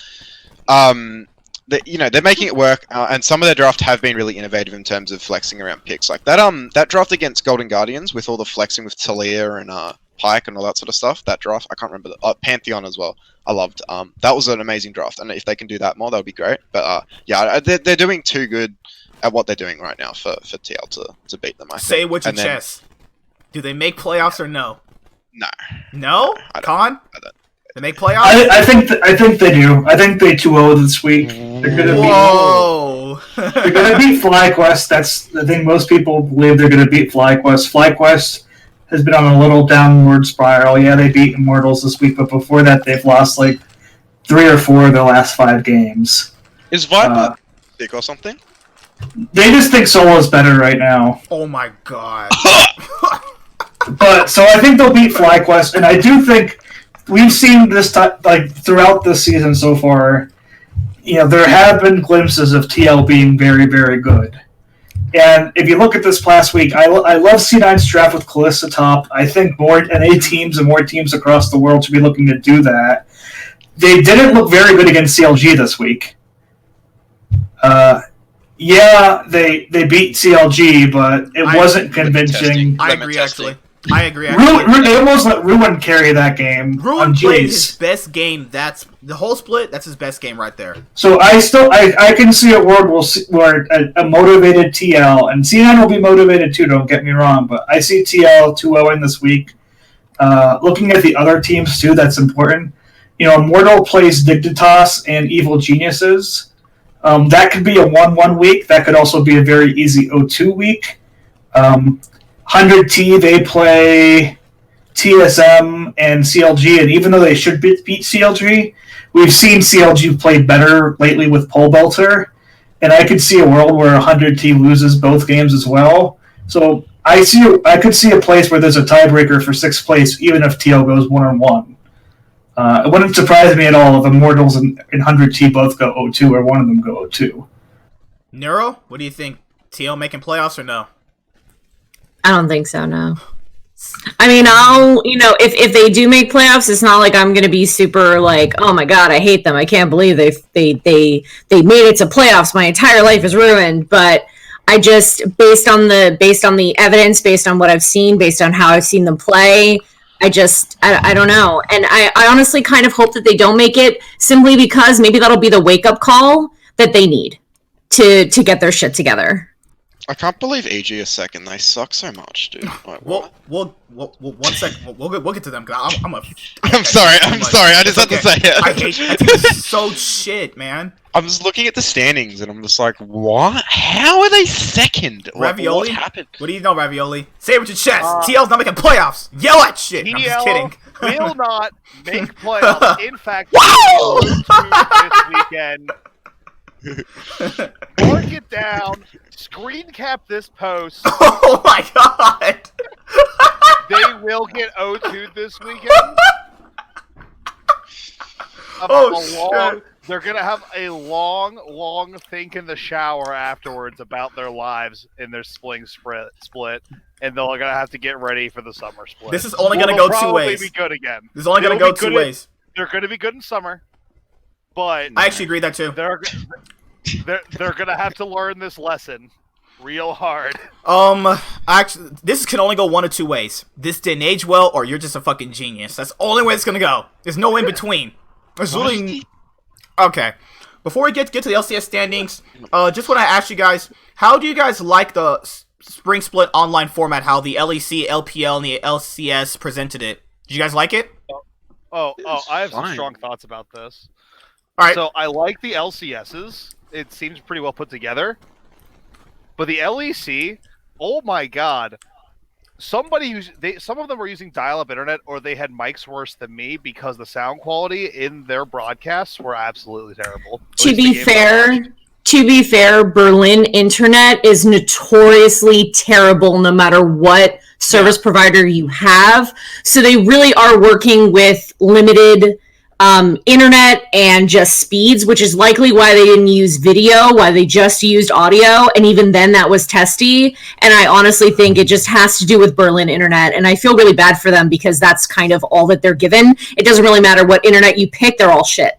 they're making it work, and some of their draft have been really innovative in terms of flexing around picks. Like that draft against Golden Guardians with all the flexing with Talia and Pike and all that sort of stuff. That draft, I can't remember Pantheon as well. I loved. That was an amazing draft, and if they can do that more, that would be great. But yeah, they're doing too good at what they're doing right now for TL to beat them. Say it with your chest. Do they make playoffs or no? No. No? Con? I don't. They make playoffs? I think they do. I think they 2-0 this week. They're gonna Whoa! they're gonna beat FlyQuest. That's the thing. Most people believe they're gonna beat FlyQuest. FlyQuest has been on a little downward spiral. Yeah, they beat Immortals this week, but before that, they've lost like 3 or 4 of their last 5 games. Is Viper sick or something? They just think Solo's better right now. Oh my god. But so I think they'll beat FlyQuest, and I do think we've seen this throughout this season so far. You know, there have been glimpses of TL being very, very good. And if you look at this past week, I love C9's draft with Kalista top. I think more NA teams and more teams across the world should be looking to do that. They didn't look very good against CLG this week. Yeah, they beat CLG, but it wasn't convincing. I agree, actually. They almost let Ruin carry that game. Ruin played his best game. That's the whole split. That's his best game right there. So I can see a world where a motivated TL, and C9 will be motivated too, don't get me wrong, but I see TL 2-0 this week. Looking at the other teams too, that's important. You know, Immortal plays Dignitas and Evil Geniuses. That could be a 1-1 week. That could also be a very easy 0-2 week. 100T, they play TSM and CLG, and even though they should beat CLG, we've seen CLG play better lately with Pole Belter, and I could see a world where 100T loses both games as well. So I could see a place where there's a tiebreaker for 6th place, even if TL goes 1-1. It wouldn't surprise me at all if Immortals and 100T both go 0-2 or one of them go 0-2. Neuro, what do you think? TL making playoffs or no? I don't think so, no. I mean, if they do make playoffs, it's not like I'm gonna be super like, oh my god, I hate them. I can't believe they made it to playoffs. My entire life is ruined. But I just based on the evidence, based on what I've seen, based on how I've seen them play, I don't know. And I honestly kind of hope that they don't make it, simply because maybe that'll be the wake up call that they need to get their shit together. I can't believe EG is second. They suck so much, dude. Like, we'll 1 second. We'll get to them. Cause I'm sorry. I just had to say it. I hate that team is so shit, man. I'm just looking at the standings and I'm just like, what? How are they second? Ravioli? What happened? What do you know, Ravioli? Say it with your chest. TL's not making playoffs. Yell at shit. I'm just kidding. Will not make playoffs. In fact, wow! this weekend. Mark it down. Screen cap this post. Oh my god! They will get 0-2 this weekend. They're gonna have a long think in the shower afterwards about their lives in their split, and they're gonna have to get ready for the summer split. This is only gonna go 2 ways. Be good again. This is only gonna go 2 ways. They're gonna be good in summer, but I actually agree with that too. They're gonna have to learn this lesson real hard. Actually, this can only go 1 of 2 ways. This didn't age well, or you're just a fucking genius. That's the only way it's gonna go. There's no in between. There's really... Okay. Before we get to the LCS standings, just want to ask you guys, how do you guys like the spring split online format? How the LEC, LPL, and the LCS presented it? Did you guys like it? I have some strong thoughts about this. All right. So I like the LCSs. It seems pretty well put together. But the LEC, oh my god. Some of them were using dial-up internet, or they had mics worse than me, because the sound quality in their broadcasts were absolutely terrible. To be fair, Berlin internet is notoriously terrible no matter what service provider you have. So they really are working with limited internet and just speeds, which is likely why they didn't use video, why they just used audio, and even then that was testy. And I honestly think it just has to do with Berlin internet, and I feel really bad for them because that's kind of all that they're given. It doesn't really matter what internet you pick, they're all shit.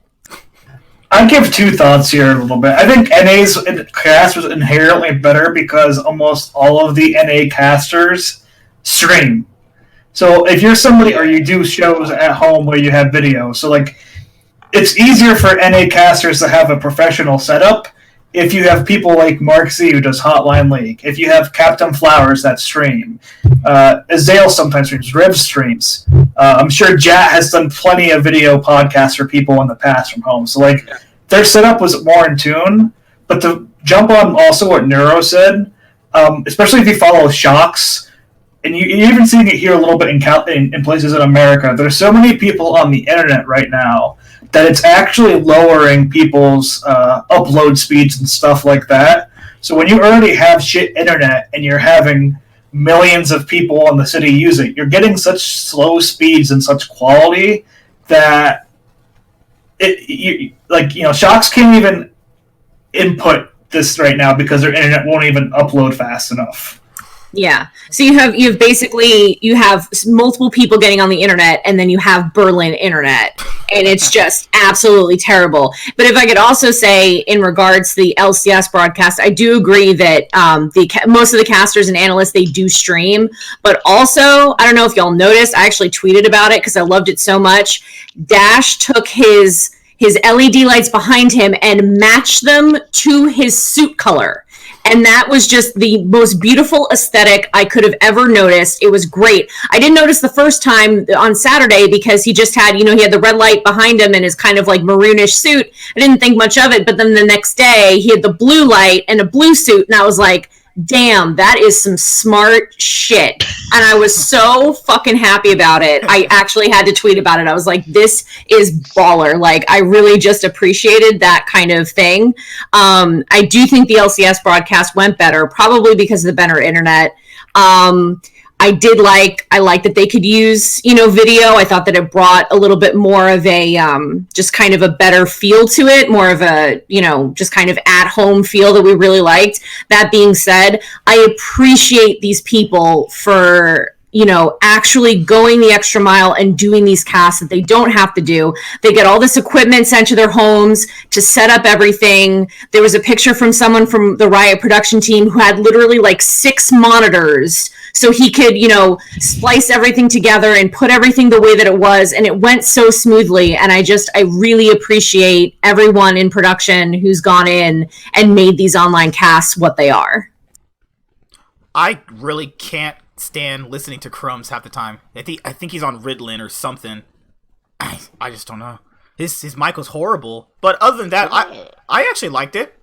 I give two thoughts here a little bit. I think NA's cast was inherently better because almost all of the NA casters stream. So if you're somebody or you do shows at home where you have video, so like it's easier for NA casters to have a professional setup if you have people like Mark Z who does Hotline League, if you have Captain Flowers that stream, Azale sometimes streams, Rev streams. I'm sure Jat has done plenty of video podcasts for people in the past from home. So like their setup was more in tune. But to jump on also what Neuro said, especially if you follow Shocks, and you're even seeing it here a little bit in places in America, there's so many people on the internet right now that it's actually lowering people's upload speeds and stuff like that. So when you already have shit internet and you're having millions of people in the city use it, you're getting such slow speeds and such quality that Shocks can't even input this right now because their internet won't even upload fast enough. Yeah. So you have multiple people getting on the internet, and then you have Berlin internet, and it's just absolutely terrible. But if I could also say, in regards to the LCS broadcast, I do agree that most of the casters and analysts, they do stream. But also, I don't know if y'all noticed, I actually tweeted about it because I loved it so much. Dash took his LED lights behind him and matched them to his suit color. And that was just the most beautiful aesthetic I could have ever noticed. It was great. I didn't notice the first time on Saturday because he just had, he had the red light behind him and his kind of like maroonish suit. I didn't think much of it. But then the next day he had the blue light and a blue suit. And I was like, damn, that is some smart shit. And I was so fucking happy about it. I actually had to tweet about it. I was like, this is baller. Like, I really just appreciated that kind of thing. I do think the LCS broadcast went better, probably because of the better internet. I like that they could use, video. I thought that it brought a little bit more of a, just kind of a better feel to it, more of a, just kind of at home feel that we really liked. That being said, I appreciate these people for, actually going the extra mile and doing these casts that they don't have to do. They get all this equipment sent to their homes to set up everything. There was a picture from someone from the Riot production team who had literally like 6 monitors so he could, splice everything together and put everything the way that it was. And it went so smoothly. And I really appreciate everyone in production who's gone in and made these online casts what they are. I really can't stand listening to Crumbs half the time. I think he's on Ritalin or something. I just don't know. His mic was horrible. But other than that, I actually liked it.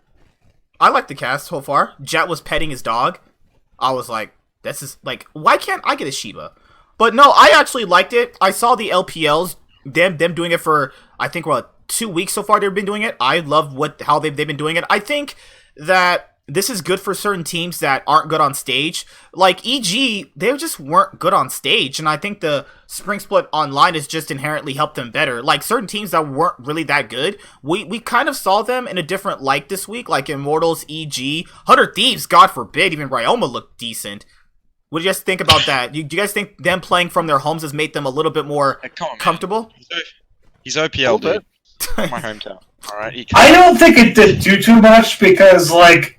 I liked the cast so far. Jet was petting his dog. I was like, this is like, why can't I get a Shiba? But no, I actually liked it. I saw the LPLs, them doing it for, I think, 2 weeks so far they've been doing it. I love how they've been doing it. I think that this is good for certain teams that aren't good on stage. Like EG, they just weren't good on stage, and I think the Spring Split Online has just inherently helped them better. Like certain teams that weren't really that good, we kind of saw them in a different light this week, like Immortals, EG, 100 Thieves, God forbid, even Ryoma looked decent. What do you guys think about that? Do you guys think them playing from their homes has made them a little bit more comfortable? He's OPL, dude. My hometown. All right. I don't think it did do too much because, like,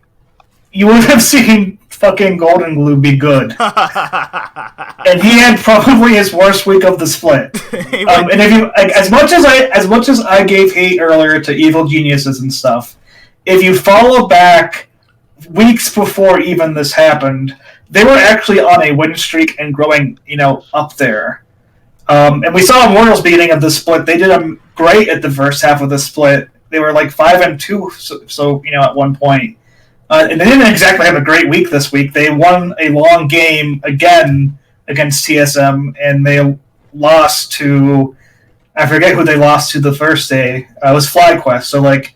you would have seen fucking Golden Glue be good, and he had probably his worst week of the split. And if you, like, as much as I gave hate earlier to Evil Geniuses and stuff, if you follow back weeks before even this happened, they were actually on a win streak and growing, up there. And we saw Immortals beginning of the split. They did great at the first half of the split. They were like 5-2, so at one point. And they didn't exactly have a great week this week. They won a long game again against TSM, and they lost to, I forget who they lost to the first day. It was FlyQuest. So, like,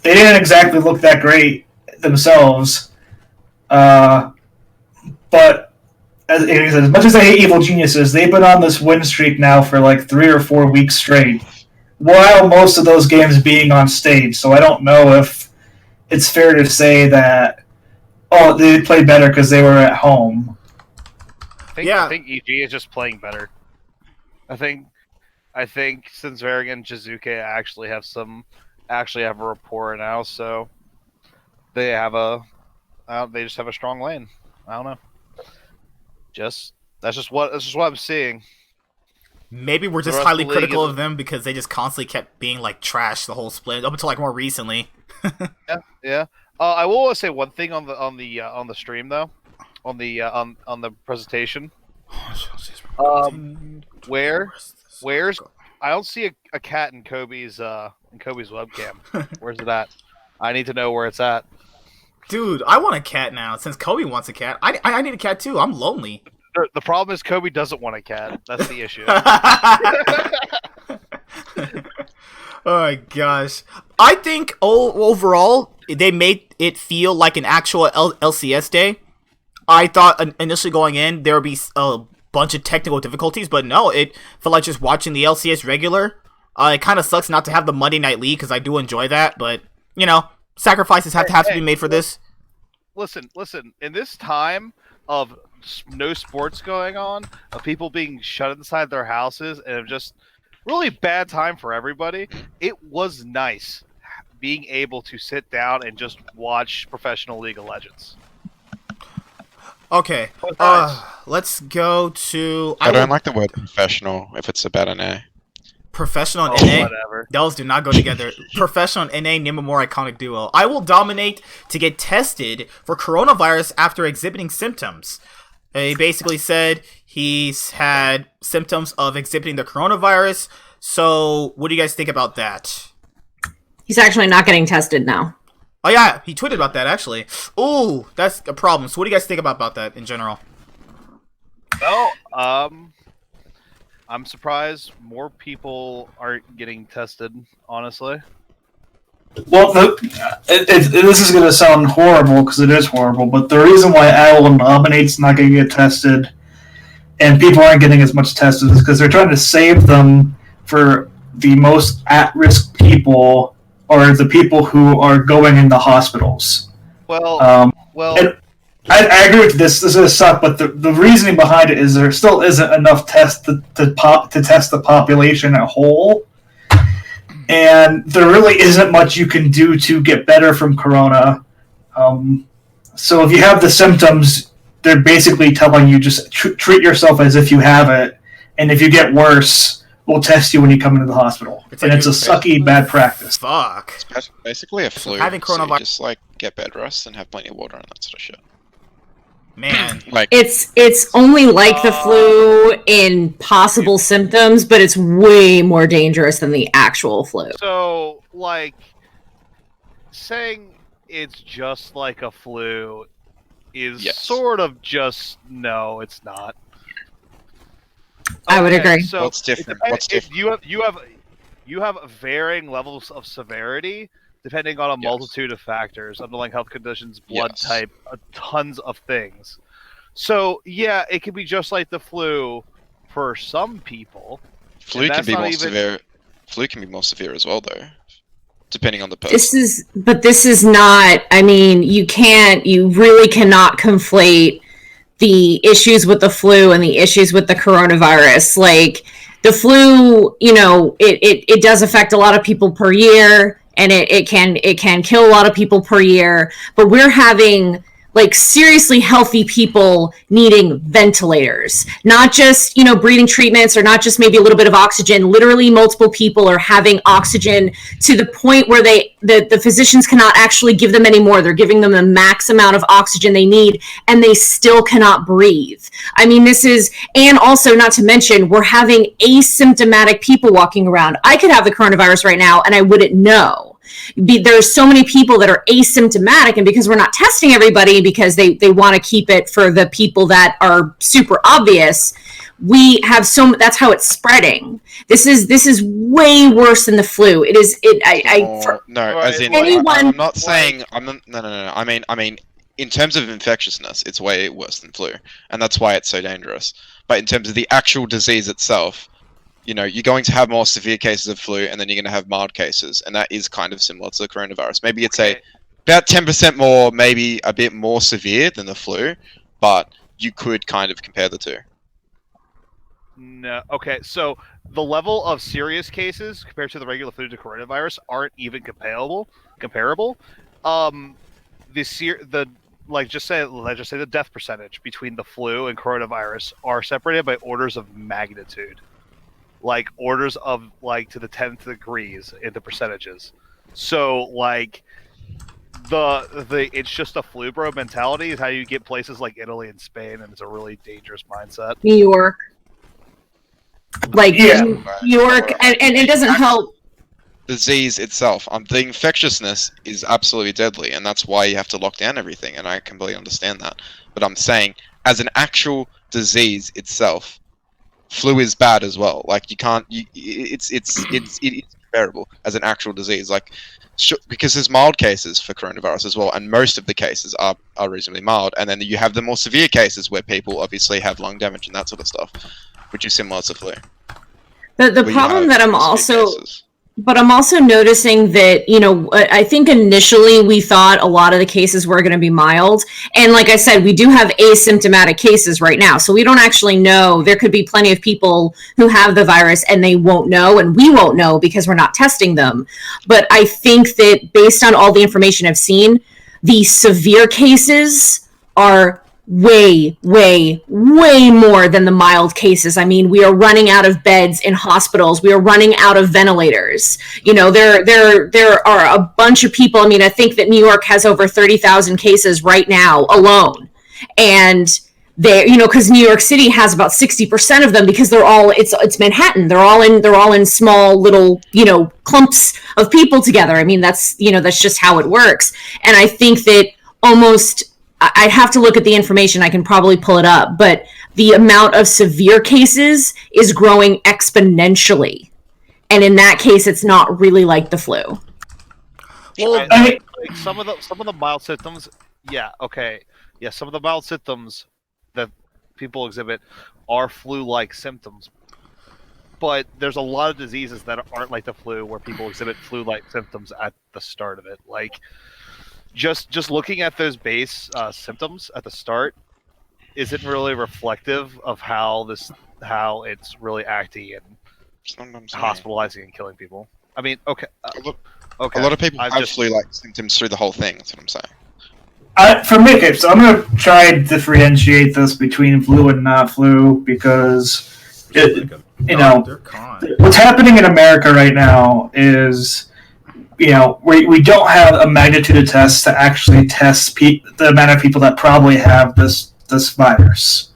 they didn't exactly look that great themselves. But as much as I hate Evil Geniuses, they've been on this win streak now for like 3 or 4 weeks straight, while most of those games being on stage. So I don't know if it's fair to say that, they played better because they were at home. I think EG is just playing better. I think since Varigan and Jizuke actually have some actually have a rapport now, so they have they just have a strong lane. I don't know. That's just what I'm seeing. Maybe we're The just rest highly of the league critical is- of them because they just constantly kept being like trash the whole split up until like more recently. Yeah. I will say one thing on the stream though, on the presentation. Where's I don't see a cat in Kobe's webcam. Where's it at? I need to know where it's at. Dude, I want a cat now. Since Kobe wants a cat, I need a cat too. I'm lonely. The problem is Kobe doesn't want a cat. That's the issue. Oh my gosh. I think overall they made it feel like an actual LCS day. I thought initially going in there would be a bunch of technical difficulties, but no, it felt like just watching the LCS regular. It kind of sucks not to have the Monday Night League because I do enjoy that, but you know, sacrifices have to be made for this. Listen. In this time of no sports going on, of people being shut inside their houses, and of just really bad time for everybody, it was nice being able to sit down and just watch professional League of Legends. Okay, let's go to. I don't like the word professional if it's about an A. Professional and Oh, NA. whatever. Those do not go together. Professional and NA name a more iconic duo. I will dominate to get tested for coronavirus after exhibiting symptoms. He basically said he's had symptoms of exhibiting the coronavirus. So, what do you guys think about that? He's actually not getting tested now. Oh yeah, he tweeted about that actually. Ooh, that's a problem. So, what do you guys think about that in general? Well, I'm surprised more people aren't getting tested, honestly. Well, this is going to sound horrible because it is horrible, but the reason why Owl nominates not going to get tested and people aren't getting as much tested is because they're trying to save them for the most at-risk people or the people who are going into hospitals. Well, And I agree with this. This is going to suck, but the reasoning behind it is there still isn't enough tests to test the population at whole. And there really isn't much you can do to get better from corona. So if you have the symptoms, they're basically telling you just treat yourself as if you have it, and if you get worse, we'll test you when you come into the hospital. It's a sucky, bad practice. Fuck. It's basically a flu. Having so you coronavirus- just like get bed rest and have plenty of water and that sort of shit. Man. Like It's only like the flu in possible symptoms, but it's way more dangerous than the actual flu. so like saying it's just like a flu is Yes. sort of just no, it's not. I would agree. So What's different? it depends- What's different? You have varying levels of severity depending on a multitude of factors, underlying health conditions, blood Yes. type, tons of things. So yeah, it can be just like the flu for some people. Flu and can that's be not more even- severe. Flu can be more severe as well, though, depending on the person. This is not, I mean, you really cannot conflate the issues with the flu and the issues with the coronavirus. Like, the flu, you know, it does affect a lot of people per year, and it can kill a lot of people per year, but we're having like seriously healthy people needing ventilators, not just, you know, breathing treatments or not just maybe a little bit of oxygen. Literally multiple people are having oxygen to the point where the physicians cannot actually give them any more. They're giving them the max amount of oxygen they need, and they still cannot breathe. I mean, this is, and also not to mention, we're having asymptomatic people walking around. I could have the coronavirus right now and I wouldn't know. There's so many people that are asymptomatic, and because we're not testing everybody because they want to keep it for the people that are super obvious, we have that's how it's spreading. This is way worse than the flu. It is No, as in, anyone. I'm not saying. No. I mean, in terms of infectiousness, it's way worse than flu, and that's why it's so dangerous. But in terms of the actual disease itself, you know, you're going to have more severe cases of flu, and then you're going to have mild cases, and that is kind of similar to the coronavirus. Maybe it's about 10% more, maybe a bit more severe than the flu, but you could kind of compare the two. No. Okay, so the level of serious cases compared to the regular flu to coronavirus aren't even comparable. Let's just say the death percentage between the flu and coronavirus are separated by orders of magnitude, like orders of like to the 10th degrees in the percentages. So like the it's just a flu bro mentality is how you get places like Italy and Spain, and it's a really dangerous mindset. New York. Like Yeah. New York, and it doesn't help. Disease itself, the infectiousness is absolutely deadly, and that's why you have to lock down everything. And I completely understand that. But I'm saying, as an actual disease itself, flu is bad as well. Like you can't, it's comparable as an actual disease. Like because there's mild cases for coronavirus as well, and most of the cases are reasonably mild. And then you have the more severe cases where people obviously have lung damage and that sort of stuff, which is similar to flu. The problem that I'm also noticing that, you know, I think initially we thought a lot of the cases were going to be mild. And like I said, we do have asymptomatic cases right now. So we don't actually know. There could be plenty of people who have the virus and they won't know, and we won't know because we're not testing them. But I think that based on all the information I've seen, the severe cases are way more than the mild cases. I mean, we are running out of beds in hospitals. We are running out of ventilators. You know, there are a bunch of people. I mean, I think that New York has over 30,000 cases right now alone. And they, you know, because New York City has about 60% of them because they're all, it's Manhattan. They're all in small little, you know, clumps of people together. I mean, that's just how it works. And I think that I'd have to look at the information. I can probably pull it up, but the amount of severe cases is growing exponentially. And in that case, it's not really like the flu. Well, like some of the mild symptoms, some of the mild symptoms that people exhibit are flu-like symptoms. But there's a lot of diseases that aren't like the flu where people exhibit flu-like symptoms at the start of it. Like, just looking at those base symptoms at the start isn't really reflective of how it's really acting and hospitalizing and killing people. I mean, okay. A lot of people have flu-like symptoms through the whole thing. That's what I'm saying. For me, so I'm going to try and differentiate this between flu and not flu because, what's happening in America right now is, you know, we don't have a magnitude of tests to actually test the amount of people that probably have this virus.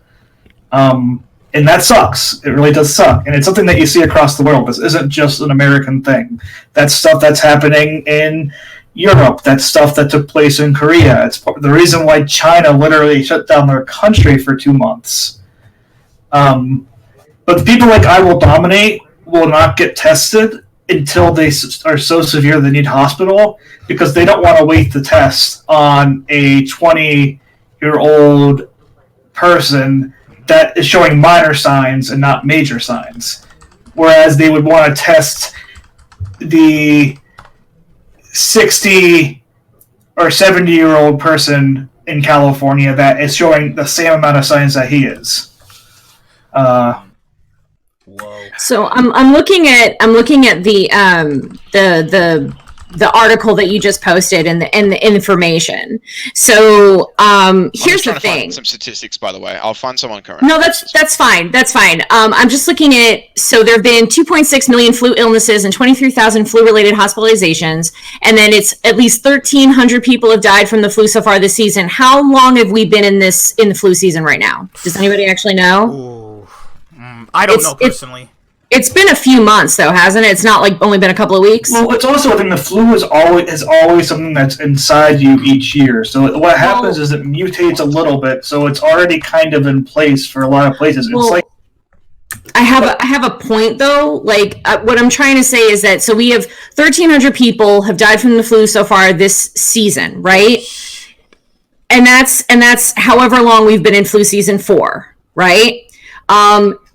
And that sucks. It really does suck. And it's something that you see across the world. This isn't just an American thing. That's stuff that's happening in Europe. That's stuff that took place in Korea. It's the reason why China literally shut down their country for 2 months. But the people like I Will Dominate will not get tested until they are so severe they need hospital because they don't want to wait the test on a 20-year-old person that is showing minor signs and not major signs. Whereas they would want to test the 60 or 70-year-old person in California that is showing the same amount of signs that he is. So I'm looking at the article that you just posted and the information. So here's the thing. Find some statistics, by the way. I'll find someone current. No, that's fine. That's fine. I'm just looking at. So there have been 2.6 million flu illnesses and 23,000 flu-related hospitalizations, and then it's at least 1,300 people have died from the flu so far this season. How long have we been in the flu season right now? Does anybody actually know? I don't know personally. It's been a few months, though, hasn't it? It's not like only been a couple of weeks. Well, it's also, I think the flu is always something that's inside you each year. So what happens is it mutates a little bit, so it's already kind of in place for a lot of places. It's like I have a point though. Like what I'm trying to say is that so we have 1,300 people have died from the flu so far this season, right? And that's however long we've been in flu season for, right?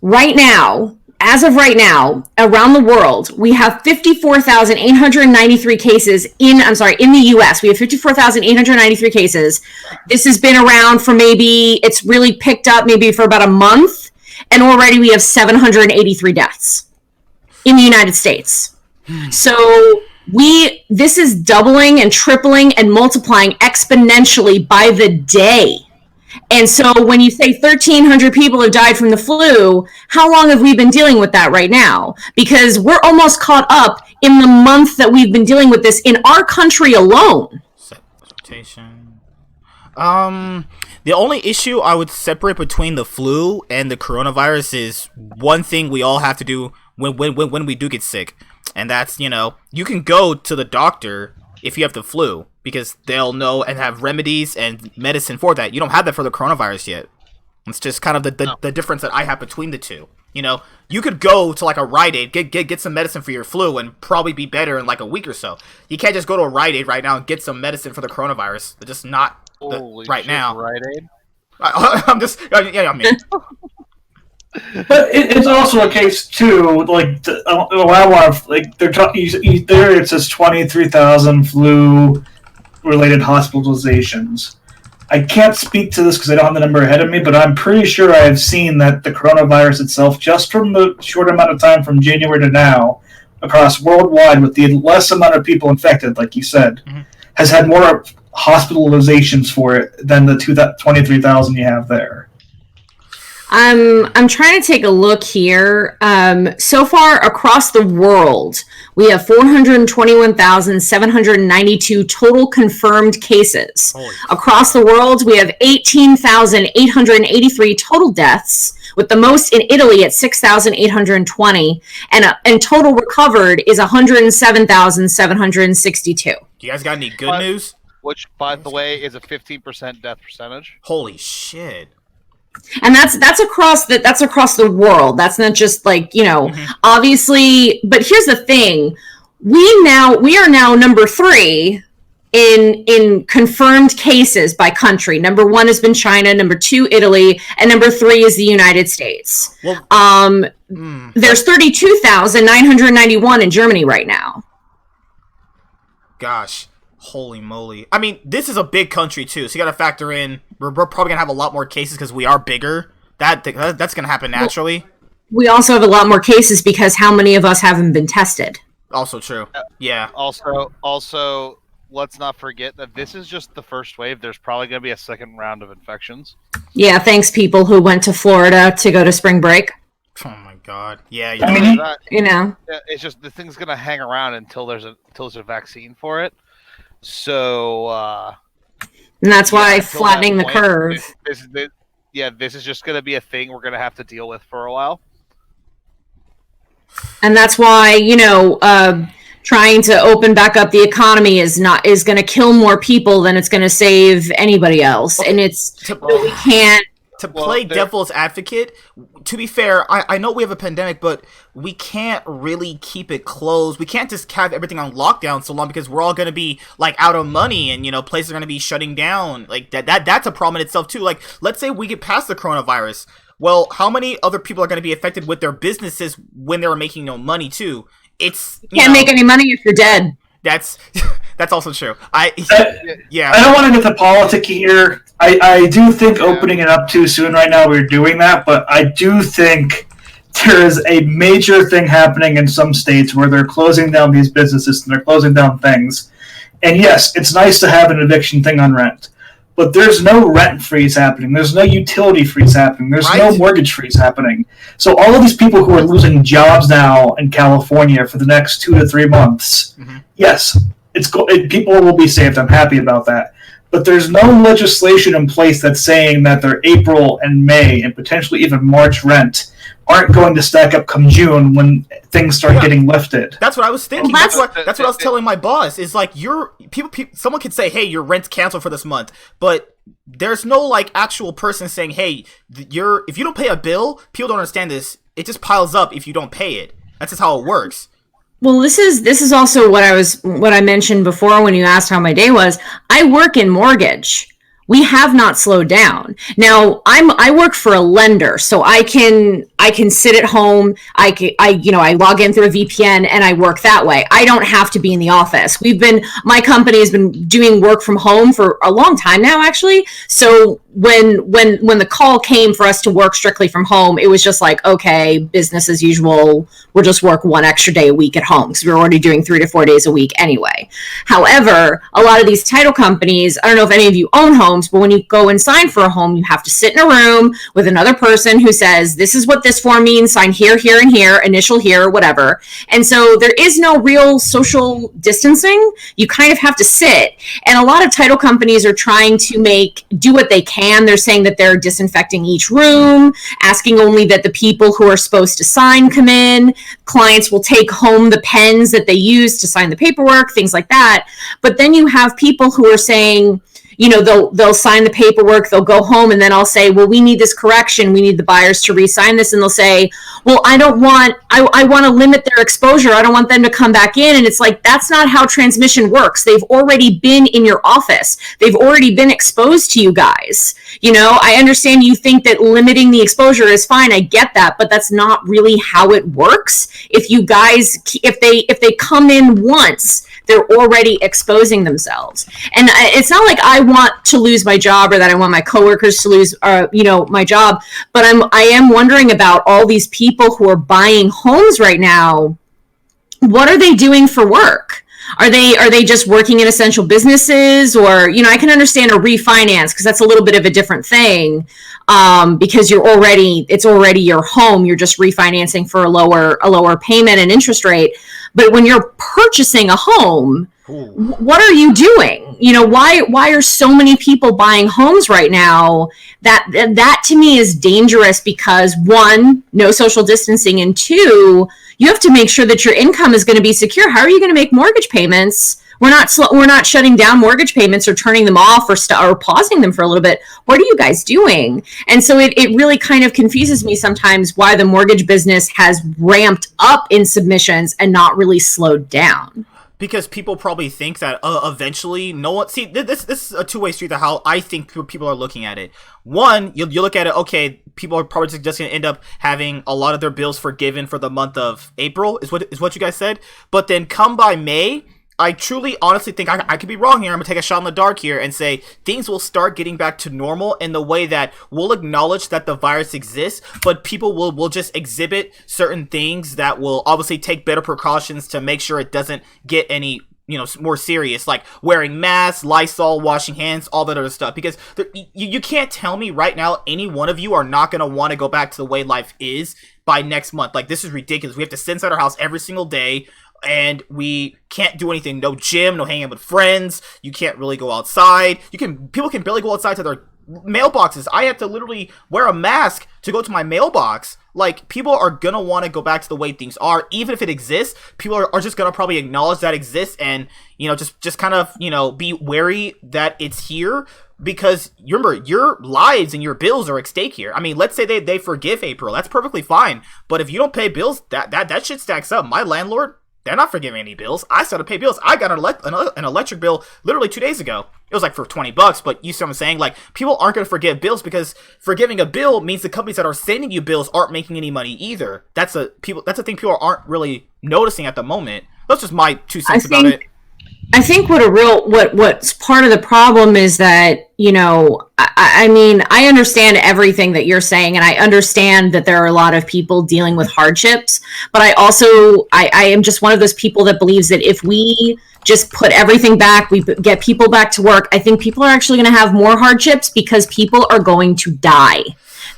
Right now, as of right now, around the world, we have 54,893 cases in the U.S. We have 54,893 cases. This has been around for it's really picked up maybe for about a month. and already we have 783 deaths in the United States. So this is doubling and tripling and multiplying exponentially by the day. And so when you say 1,300 people have died from the flu, how long have we been dealing with that right now? Because we're almost caught up in the month that we've been dealing with this in our country alone. The only issue I would separate between the flu and the coronavirus is one thing we all have to do when we do get sick. And that's, you can go to the doctor if you have the flu, because they'll know and have remedies and medicine for that. You don't have that for the coronavirus yet. It's just kind of the difference that I have between the two. You could go to like a Rite Aid, get some medicine for your flu, and probably be better in like a week or so. You can't just go to a Rite Aid right now and get some medicine for the coronavirus. They're just not now. Rite Aid. I'm just, yeah, I mean. But it's also a case too. Like what I want, like they're talking there. It says 23,000 flu-related hospitalizations. I can't speak to this because I don't have the number ahead of me, but I'm pretty sure I've seen that the coronavirus itself, just from the short amount of time from January to now, across worldwide, with the less amount of people infected, like you said, has had more hospitalizations for it than the 23,000 you have there. I'm trying to take a look here. So far across the world, we have 421,792 total confirmed cases. Across the world, we have 18,883 total deaths, with the most in Italy at 6,820, and total recovered is 107,762. Do you guys got any good news? Which, by the way, is a 15% death percentage. Holy shit. And that's across the world. That's not just like, obviously, but here's the thing. We are now number 3 in confirmed cases by country. Number 1 has been China, number 2 Italy, and number 3 is the United States. Well, there's 32,991 in Germany right now. Gosh. Holy moly. I mean, this is a big country, too, so you gotta factor in, we're probably gonna have a lot more cases because we are bigger. That's gonna happen naturally. We also have a lot more cases because how many of us haven't been tested? Also true. Yeah. Also, let's not forget that this is just the first wave. There's probably gonna be a second round of infections. Yeah, thanks people who went to Florida to go to spring break. Oh my god. Yeah, Yeah, it's just the thing's gonna hang around until there's a vaccine for it. So, and that's why flattening the curve. This is just going to be a thing we're going to have to deal with for a while. And that's why, trying to open back up the economy is going to kill more people than it's going to save anybody else. And we can't. To play devil's advocate, to be fair, I know we have a pandemic, but we can't really keep it closed. We can't just have everything on lockdown so long because we're all going to be, like, out of money and, places are going to be shutting down. Like, that's a problem in itself, too. Like, let's say we get past the coronavirus. Well, how many other people are going to be affected with their businesses when they were making no money, too? You can't make any money if you're dead. That's also true. I don't want to get the politics here. I do think opening it up too soon right now, we're doing that, but I do think there is a major thing happening in some states where they're closing down these businesses and they're closing down things. And yes, it's nice to have an eviction thing on rent, but there's no rent freeze happening. There's no utility freeze happening. There's no mortgage freeze happening. So all of these people who are losing jobs now in California for the next 2 to 3 months, yes, people will be saved. I'm happy about that. But there's no legislation in place that's saying that their April and May and potentially even March rent aren't going to stack up come June when things start getting lifted. That's what I was thinking. That's what I was telling my boss. Is like someone could say, "Hey, your rent's canceled for this month," but there's no like actual person saying, "Hey, if you don't pay a bill, people don't understand this. It just piles up if you don't pay it." That's just how it works. Well, this is also what I mentioned before when you asked how my day was. I work in mortgage. we have not slowed down. Now, I work for a lender, so I can sit at home. I log in through a VPN and I work that way. I don't have to be in the office. My company has been doing work from home for a long time now, actually. So when the call came for us to work strictly from home, it was just like, okay, business as usual. We'll just work one extra day a week at home because we're already doing 3 to 4 days a week anyway. However, a lot of these title companies, I don't know if any of you own homes, but when you go and sign for a home, you have to sit in a room with another person who says, this is what this form means, sign here, here, and here, initial here, whatever. And so there is no real social distancing. You kind of have to sit. And a lot of title companies are trying to do what they can. They're saying that they're disinfecting each room, asking only that the people who are supposed to sign come in. Clients will take home the pens that they use to sign the paperwork, things like that. But then you have people who are saying, they'll sign the paperwork, they'll go home, and then I'll say, well, we need this correction. We need the buyers to re-sign this. And they'll say, well, I want to limit their exposure. I don't want them to come back in. And it's like, that's not how transmission works. They've already been in your office. They've already been exposed to you guys. I understand you think that limiting the exposure is fine. I get that, but that's not really how it works. If you guys, if they come in once, they're already exposing themselves. And it's not like I want to lose my job or that I want my coworkers to lose, my job. But I am wondering about all these people who are buying homes right now. What are they doing for work? Are they just working in essential businesses, or I can understand a refinance because that's a little bit of a different thing, because it's already your home. You're just refinancing for a lower payment and interest rate. But when you're purchasing a home, what are you doing? Why are so many people buying homes right now? That to me is dangerous because, one, no social distancing, and two, you have to make sure that your income is going to be secure. How are you going to make mortgage payments? We're not shutting down mortgage payments or turning them off or pausing them for a little bit. What are you guys doing? And so it really kind of confuses me sometimes why the mortgage business has ramped up in submissions and not really slowed down. Because people probably think that eventually no one... See, this is a two-way street to how I think people are looking at it. One, you look at it, okay, people are probably just going to end up having a lot of their bills forgiven for the month of April, is what you guys said. But then come by May, I truly, honestly think I could be wrong here. I'm going to take a shot in the dark here and say things will start getting back to normal in the way that we'll acknowledge that the virus exists, but people will just exhibit certain things that will obviously take better precautions to make sure it doesn't get any, more serious, like wearing masks, Lysol, washing hands, all that other stuff. Because you can't tell me right now any one of you are not going to want to go back to the way life is by next month. Like, this is ridiculous. We have to sit inside our house every single day. And we can't do anything. No gym, no hanging out with friends. You can't really go outside. People can barely go outside to their mailboxes. I have to literally wear a mask to go to my mailbox. Like, people are gonna want to go back to the way things are. Even if it exists, people are just gonna probably acknowledge that it exists and, just kind of, be wary that it's here. Because remember, your lives and your bills are at stake here. I mean, let's say they forgive April. That's perfectly fine. But if you don't pay bills, that shit stacks up. My landlord, they're not forgiving any bills. I still have to pay bills. I got an electric bill literally 2 days ago. It was like for $20, but you see what I'm saying? Like, people aren't going to forgive bills because forgiving a bill means the companies that are sending you bills aren't making any money either. That's a thing people aren't really noticing at the moment. That's just my 2 cents about it. I think what's part of the problem is that, I mean, I understand everything that you're saying, and I understand that there are a lot of people dealing with hardships, but I am just one of those people that believes that if we just put everything back, we get people back to work, I think people are actually going to have more hardships because people are going to die.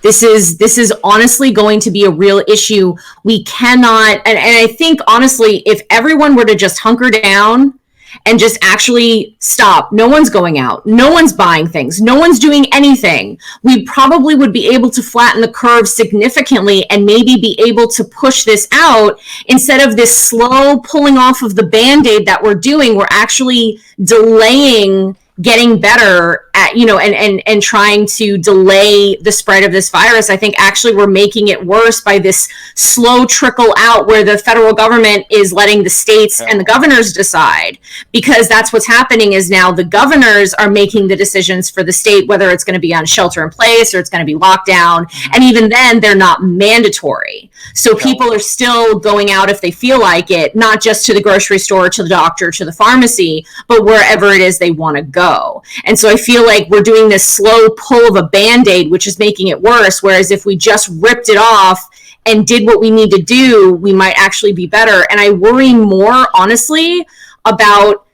This is honestly going to be a real issue. We cannot, and I think honestly, if everyone were to just hunker down and just actually stop. No one's going out. No one's buying things. No one's doing anything. We probably would be able to flatten the curve significantly and maybe be able to push this out instead of this slow pulling off of the Band-Aid that we're doing. We're actually delaying getting better and trying to delay the spread of this virus, I think actually we're making it worse by this slow trickle out where the federal government is letting the states and the governors decide, because that's what's happening is now the governors are making the decisions for the state, whether it's going to be on shelter in place or it's going to be lockdown. And even then they're not mandatory. So people are still going out if they feel like it, not just to the grocery store, to the doctor, to the pharmacy, but wherever it is they want to go. And so I feel like we're doing this slow pull of a Band-Aid, which is making it worse. Whereas if we just ripped it off and did what we need to do, we might actually be better. And I worry more, honestly, about,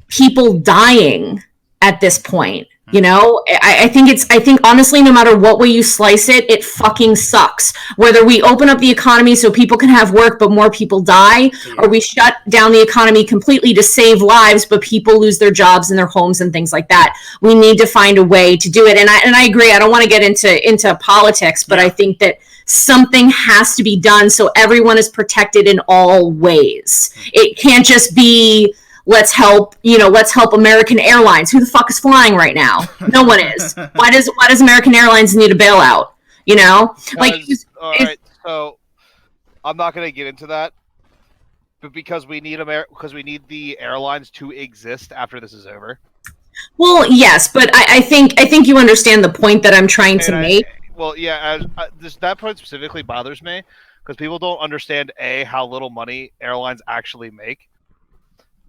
people dying at this point. I think honestly, no matter what way you slice it, it fucking sucks. Whether we open up the economy so people can have work, but more people die, or we shut down the economy completely to save lives, but people lose their jobs and their homes and things like that. We need to find a way to do it. And I agree. I don't want to get into politics, but I think that something has to be done so everyone is protected in all ways. It can't just be, let's help American Airlines. Who the fuck is flying right now? No one is. Why does American Airlines need a bailout? All right, so I'm not going to get into that, but because we need the airlines to exist after this is over. Well, yes, but I think you understand the point that I'm trying to make. Well, yeah, that point specifically bothers me because people don't understand A, how little money airlines actually make,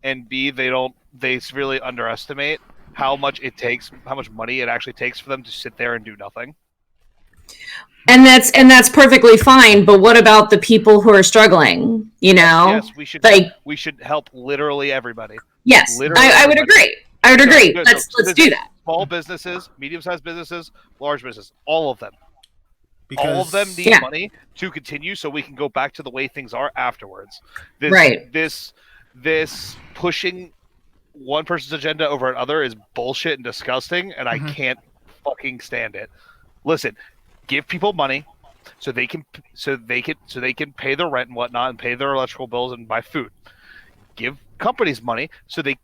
and B, they severely underestimate how much money it actually takes for them to sit there and do nothing. And that's perfectly fine, but what about the people who are struggling? Yes, we should help literally everybody. Yes, I would agree. Let's do that. Small businesses, medium-sized businesses, large businesses, all of them. All of them need money to continue so we can go back to the way things are afterwards. This pushing one person's agenda over another is bullshit and disgusting, and I can't fucking stand it. Listen, give people money so they can pay their rent and whatnot and pay their electrical bills and buy food. Give companies money so they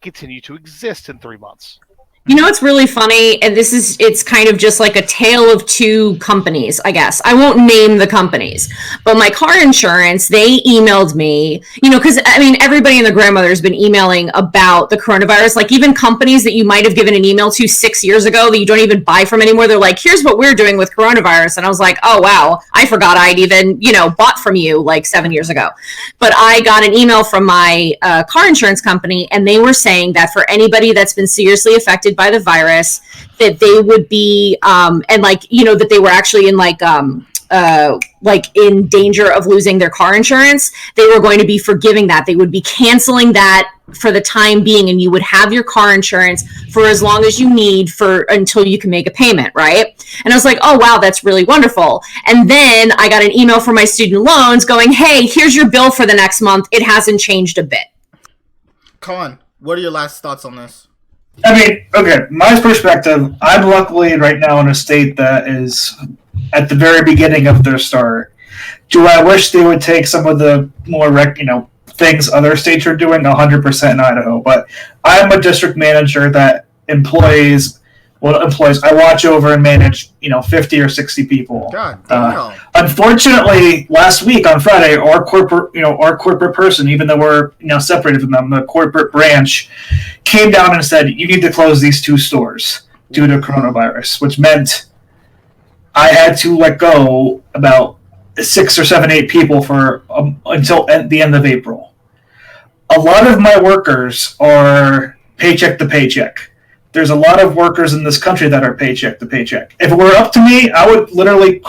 continue to exist in 3 months. It's really funny, and it's kind of just like a tale of two companies, I guess. I won't name the companies, but my car insurance, they emailed me, because, everybody and their grandmother has been emailing about the coronavirus. Like, even companies that you might have given an email to 6 years ago that you don't even buy from anymore, they're like, here's what we're doing with coronavirus. And I was like, oh, wow, I forgot I'd even, bought from you like 7 years ago. But I got an email from my car insurance company, and they were saying that for anybody that's been seriously affected by the virus, that they would be that they were actually in in danger of losing their car insurance, they were going to be forgiving that. They would be canceling that for the time being, and you would have your car insurance for as long as you need until you can make a payment, right? And I was like, oh wow, that's really wonderful. And then I got an email from my student loans going, hey, here's your bill for the next month. It hasn't changed a bit. Con, what are your last thoughts on this? My perspective, I'm luckily right now in a state that is at the very beginning of their start. Do I wish they would take some of the more, things other states are doing? 100% in Idaho. But I'm a district manager that employs, I watch over and manage, 50 or 60 people. God damn. Unfortunately, last week on Friday, our corporate person, even though we're, separated from them, the corporate branch came down and said, you need to close these 2 stores due to coronavirus, which meant I had to let go about 6 or 7, 8 people for until the end of April. A lot of my workers are paycheck to paycheck. There's a lot of workers in this country that are paycheck to paycheck. If it were up to me, I would literally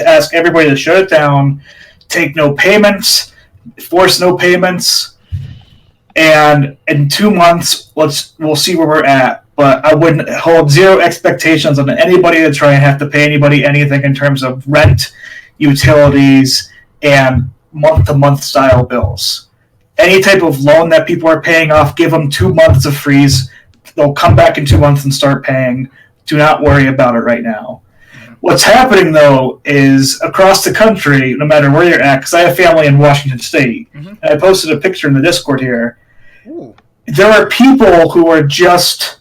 ask everybody to shut it down, take no payments, force no payments, and in 2 months, we'll see where we're at. But I wouldn't hold zero expectations on anybody to try and have to pay anybody anything in terms of rent, utilities, and month-to-month style bills. Any type of loan that people are paying off, give them 2 months of freeze. They'll come back in 2 months and start paying. Do not worry about it right now. What's happening, though, is across the country, no matter where you're at, because I have family in Washington State, and I posted a picture in the Discord here. Ooh. There are people who are just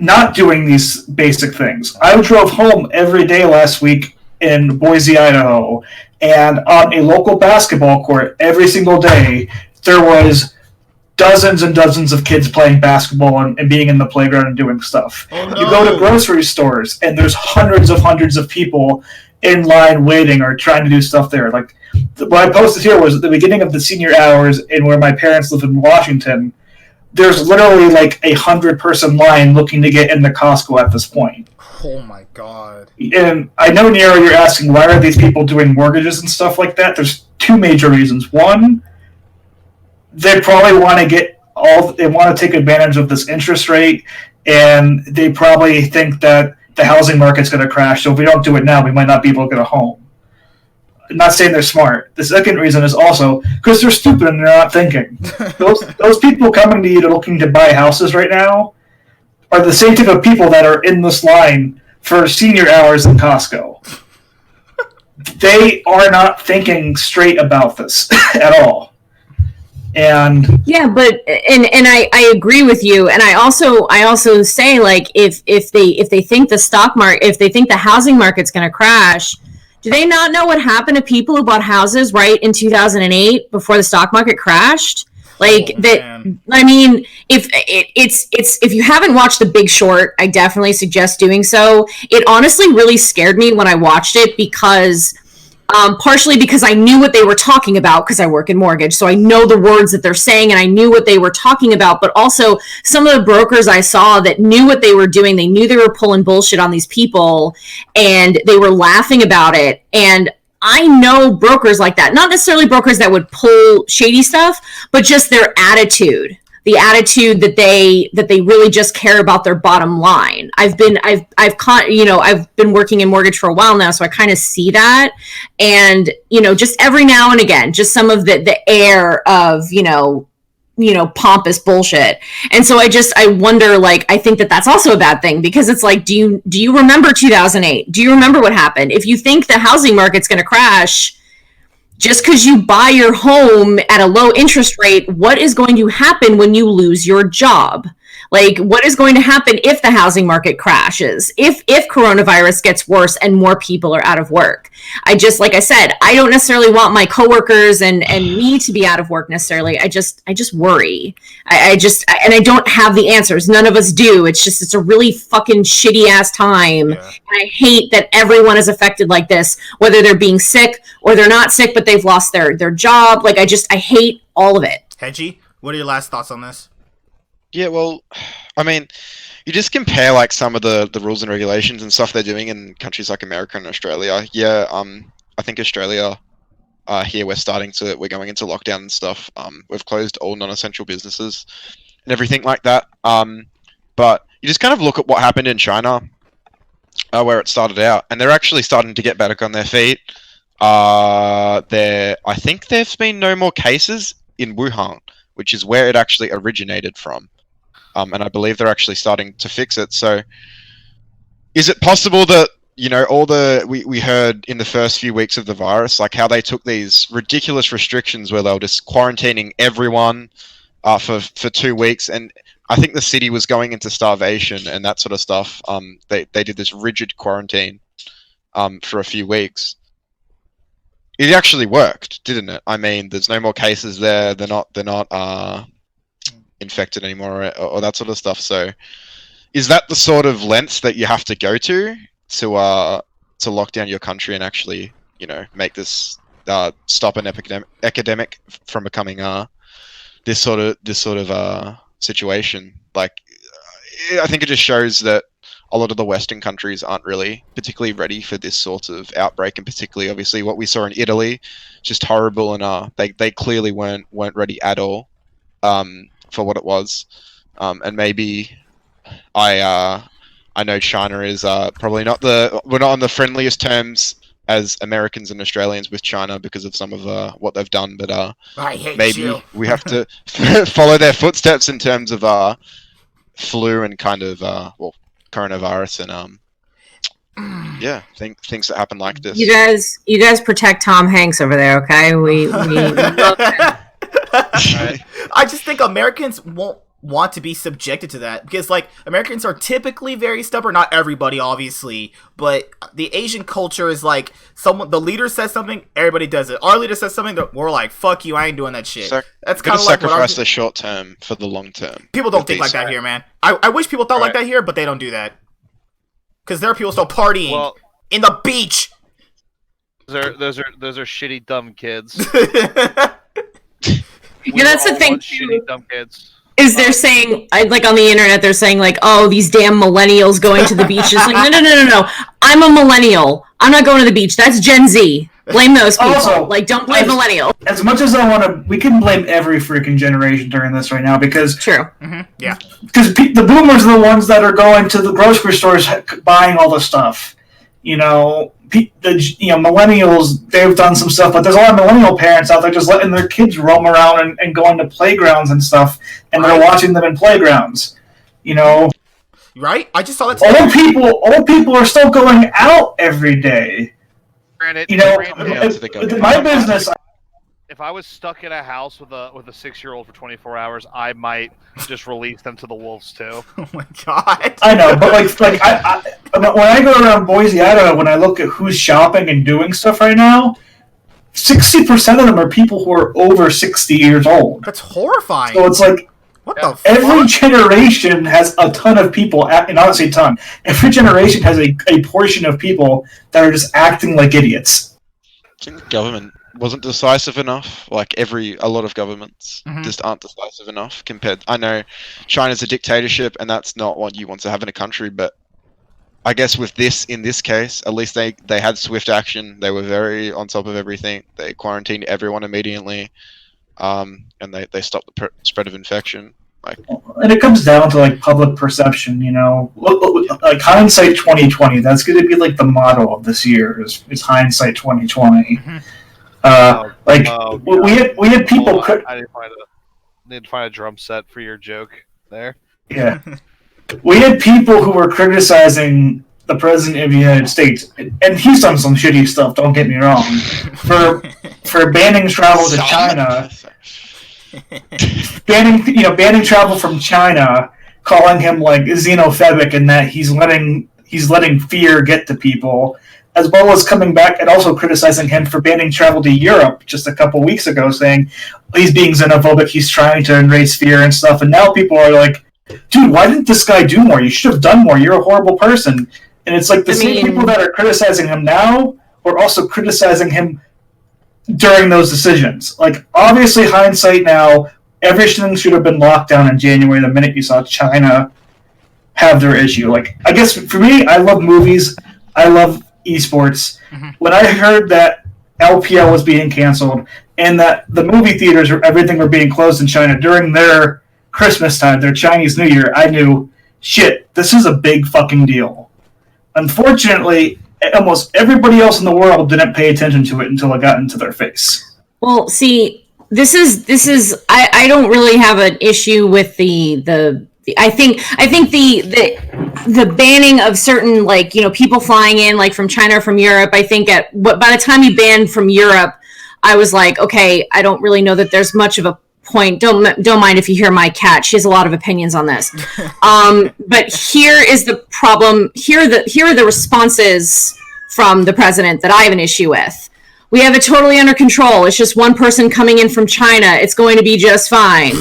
not doing these basic things. I drove home every day last week in Boise, Idaho, and on a local basketball court every single day, there was dozens and dozens of kids playing basketball and being in the playground and doing stuff. Oh, no. You go to grocery stores, and there's hundreds of people in line waiting or trying to do stuff there. Like, what I posted here was at the beginning of the senior hours in where my parents live in Washington. There's literally like 100-person line looking to get into Costco at this point. Oh my god. And I know, Nero, you're asking why are these people doing mortgages and stuff like that. There's two major reasons. One, they probably want to take advantage of this interest rate, and they probably think that the housing market's going to crash, so if we don't do it now, we might not be able to get a home. I'm not saying they're smart. The second reason is also because they're stupid and they're not thinking. Those people coming to you looking to buy houses right now are the same type of people that are in this line for senior hours in Costco. They are not thinking straight about this at all. And yeah, but I agree with you, and I also say, like, if they think the stock market, if they think the housing market's going to crash, do they not know what happened to people who bought houses right in 2008 before the stock market crashed? Like that. Man. I mean, if you haven't watched The Big Short, I definitely suggest doing so. It honestly really scared me when I watched it because. Partially because I knew what they were talking about because I work in mortgage. So I know the words that they're saying and I knew what they were talking about. But also some of the brokers I saw that knew what they were doing, they knew they were pulling bullshit on these people and they were laughing about it. And I know brokers like that, not necessarily brokers that would pull shady stuff, but just their attitude. The attitude that they really just care about their bottom line. I've been working in mortgage for a while now, so I kind of see that, and just every now and again, just some of the air of pompous bullshit. And so I wonder, like, I think that that's also a bad thing because it's like, do you remember 2008? Do you remember what happened? If you think the housing market's going to crash. Just because you buy your home at a low interest rate, what is going to happen when you lose your job? Like, what is going to happen if the housing market crashes? If coronavirus gets worse and more people are out of work? Like I said, I don't necessarily want my coworkers and me to be out of work necessarily. I just worry. I don't have the answers. None of us do. It's a really fucking shitty ass time. Yeah. And I hate that everyone is affected like this, whether they're being sick or they're not sick, but they've lost their job. Like, I hate all of it. Hedgie, what are your last thoughts on this? Yeah, well, I mean, you just compare like some of the rules and regulations and stuff they're doing in countries like America and Australia. Yeah, I think Australia, here we're going into lockdown and stuff. We've closed all non-essential businesses and everything like that. But you just kind of look at what happened in China, where it started out, and they're actually starting to get back on their feet. I think there's been no more cases in Wuhan, which is where it actually originated from. And I believe they're actually starting to fix it. So is it possible that, we heard in the first few weeks of the virus, like how they took these ridiculous restrictions where they were just quarantining everyone for 2 weeks. And I think the city was going into starvation and that sort of stuff. They did this rigid quarantine for a few weeks. It actually worked, didn't it? I mean, there's no more cases there. They're not infected anymore or that sort of stuff. So, is that the sort of lengths that you have to go to lock down your country and actually, make this stop an epidemic from becoming this sort of situation? Like, I think it just shows that a lot of the Western countries aren't really particularly ready for this sort of outbreak, and particularly, obviously, what we saw in Italy, just horrible, and they clearly weren't ready at all for what it was. And maybe I know China is probably we're not on the friendliest terms as Americans and Australians with China because of some of what they've done, but I hate maybe you. we have to follow their footsteps in terms of flu and kind of coronavirus and things that happen like this. You guys protect Tom Hanks over there, okay? We love him. I just think Americans won't want to be subjected to that, because like Americans are typically very stubborn. Not everybody, obviously, but the Asian culture is like the leader says something, everybody does it. Our leader says something, we're like, fuck you, I ain't doing that shit. That's kind of like sacrifice the short term for the long term. People don't think like that here, man. I wish people thought like that here, but they don't do that, because there are people still partying in the beach. Those are shitty dumb kids. Yeah, that's the thing too. Shitty dumb kids. Is they're saying, like on the internet, they're saying like, oh, these damn millennials going to the beach. It's like, no. I'm a millennial. I'm not going to the beach. That's Gen Z. Blame those people. Also, like, don't blame millennials. As much as I want to, we can blame every freaking generation during this right now because true. Yeah. Because the boomers are the ones that are going to the grocery stores buying all the stuff. Millennials, they've done some stuff, but there's a lot of millennial parents out there just letting their kids roam around and going to playgrounds and stuff, and they're watching them in playgrounds. Right? I just saw that. Old people are still going out every day. Granted, my business. If I was stuck in a house with a 6-year-old for 24 hours, I might just release them to the wolves too. Oh my god! I know, but I when I go around Boise, Idaho, when I look at who's shopping and doing stuff right now, 60% of them are people who are over 60 years old. That's horrifying. So it's like, what the fuck? Every generation has a ton of people, and I don't say ton. Every generation has a portion of people that are just acting like idiots. I think the government wasn't decisive enough. Like a lot of governments just aren't decisive enough compared. I know China's a dictatorship, and that's not what you want to have in a country. But I guess in this case, at least they had swift action. They were very on top of everything. They quarantined everyone immediately, and they stopped the spread of infection. And it comes down to like public perception, like hindsight 2020. That's going to be like the motto of this year is hindsight 2020. We had people. I need to find a drum set for your joke there. Yeah, we had people who were criticizing the president of the United States, and he's done some shitty stuff. Don't get me wrong, for banning travel to China. banning travel from China, calling him like xenophobic, and that he's letting fear get to people, as well as coming back and also criticizing him for banning travel to Europe just a couple weeks ago, saying he's being xenophobic, he's trying to raise fear and stuff. And now people are like, dude, why didn't this guy do more? You should have done more. You're a horrible person. And it's like the same people that are criticizing him now were also criticizing him during those decisions. Like, obviously, hindsight now, everything should have been locked down in January the minute you saw China have their issue. Like, I guess for me, I love movies. I love esports. When I heard that LPL was being canceled and that the movie theaters or everything were being closed in China during their Christmas time, their Chinese New Year, I knew, shit, this is a big fucking deal. Unfortunately, almost everybody else in the world didn't pay attention to it until it got into their face. Well, see, this is I don't really have an issue with the I think the banning of certain, like, people flying in like from China or from Europe. I think by the time you banned from Europe, I was like, okay, I don't really know that there's much of a point. Don't mind if you hear my cat. She has a lot of opinions on this. But here is the problem. Here are the responses from the president that I have an issue with. We have it totally under control. It's just one person coming in from China. It's going to be just fine.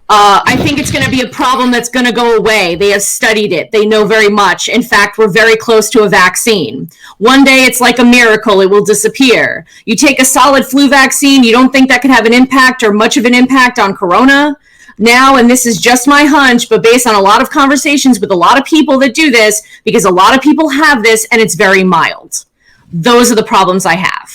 I think it's going to be a problem that's going to go away. They have studied it. They know very much. In fact, we're very close to a vaccine. One day, it's like a miracle. It will disappear. You take a solid flu vaccine, you don't think that could have an impact or much of an impact on corona? Now, and this is just my hunch, but based on a lot of conversations with a lot of people that do this, because a lot of people have this, and it's very mild. Those are the problems I have.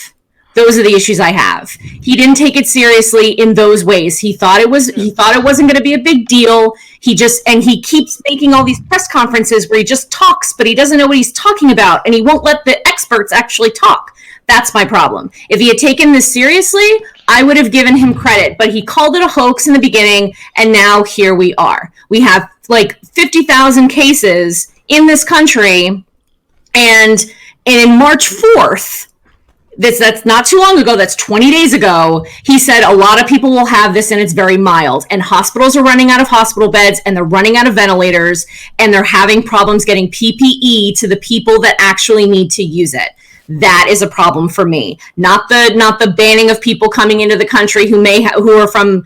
Those are the issues I have. He didn't take it seriously in those ways. He thought it wasn't going to be a big deal. He keeps making all these press conferences where he just talks, but he doesn't know what he's talking about, and he won't let the experts actually talk. That's my problem. If he had taken this seriously, I would have given him credit, but he called it a hoax in the beginning, and now here we are. We have like 50,000 cases in this country, and in March 4th, That's not too long ago. That's 20 days ago. He said a lot of people will have this and it's very mild. And hospitals are running out of hospital beds and they're running out of ventilators and they're having problems getting PPE to the people that actually need to use it. That is a problem for me. Not the banning of people coming into the country who are from,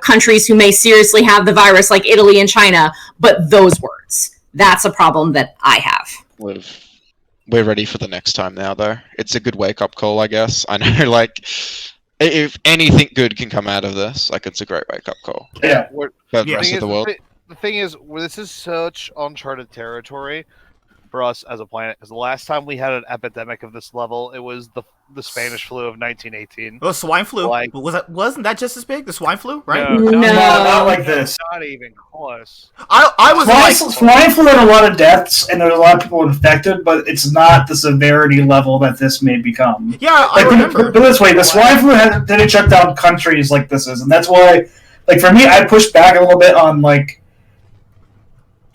countries who may seriously have the virus like Italy and China, but those words. That's a problem that I have. We're ready for the next time now, though. It's a good wake-up call, I guess. I know, like, if anything good can come out of this, like, it's a great wake-up call. Yeah. For the rest of the world. The thing is, this is such uncharted territory for us as a planet. Because the last time we had an epidemic of this level, it was the Spanish flu of 1918. Well, swine flu. Wasn't that just as big? The swine flu, right? No. Not like this. Not even close. I was swine flu had a lot of deaths and there was a lot of people infected, but it's not the severity level that this may become. Yeah, I remember. Put it this way, the swine flu didn't shut down countries like this is, and that's why, like, for me, I pushed back a little bit on, like,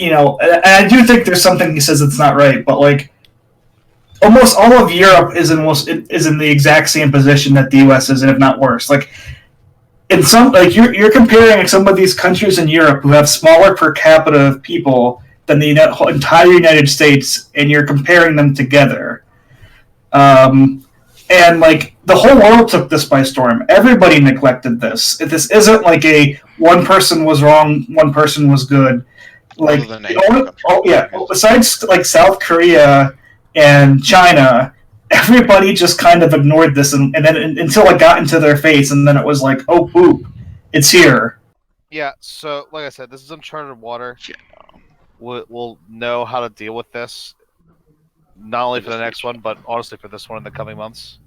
and I do think there's something he says that's not right, but, like, almost all of Europe is in the exact same position that the U.S. is, and if not worse. Like, in some, like, you're comparing some of these countries in Europe who have smaller per capita people than the entire United States, and you're comparing them together. And, like, the whole world took this by storm. Everybody neglected this. This isn't like a one person was wrong, one person was good. Like, besides, like, South Korea and China, everybody just kind of ignored this, and then until it got into their face, and then it was like, oh, boop, it's here. Yeah, so, like I said, this is uncharted water. We'll know how to deal with this, not only for the next one, but honestly for this one in the coming months.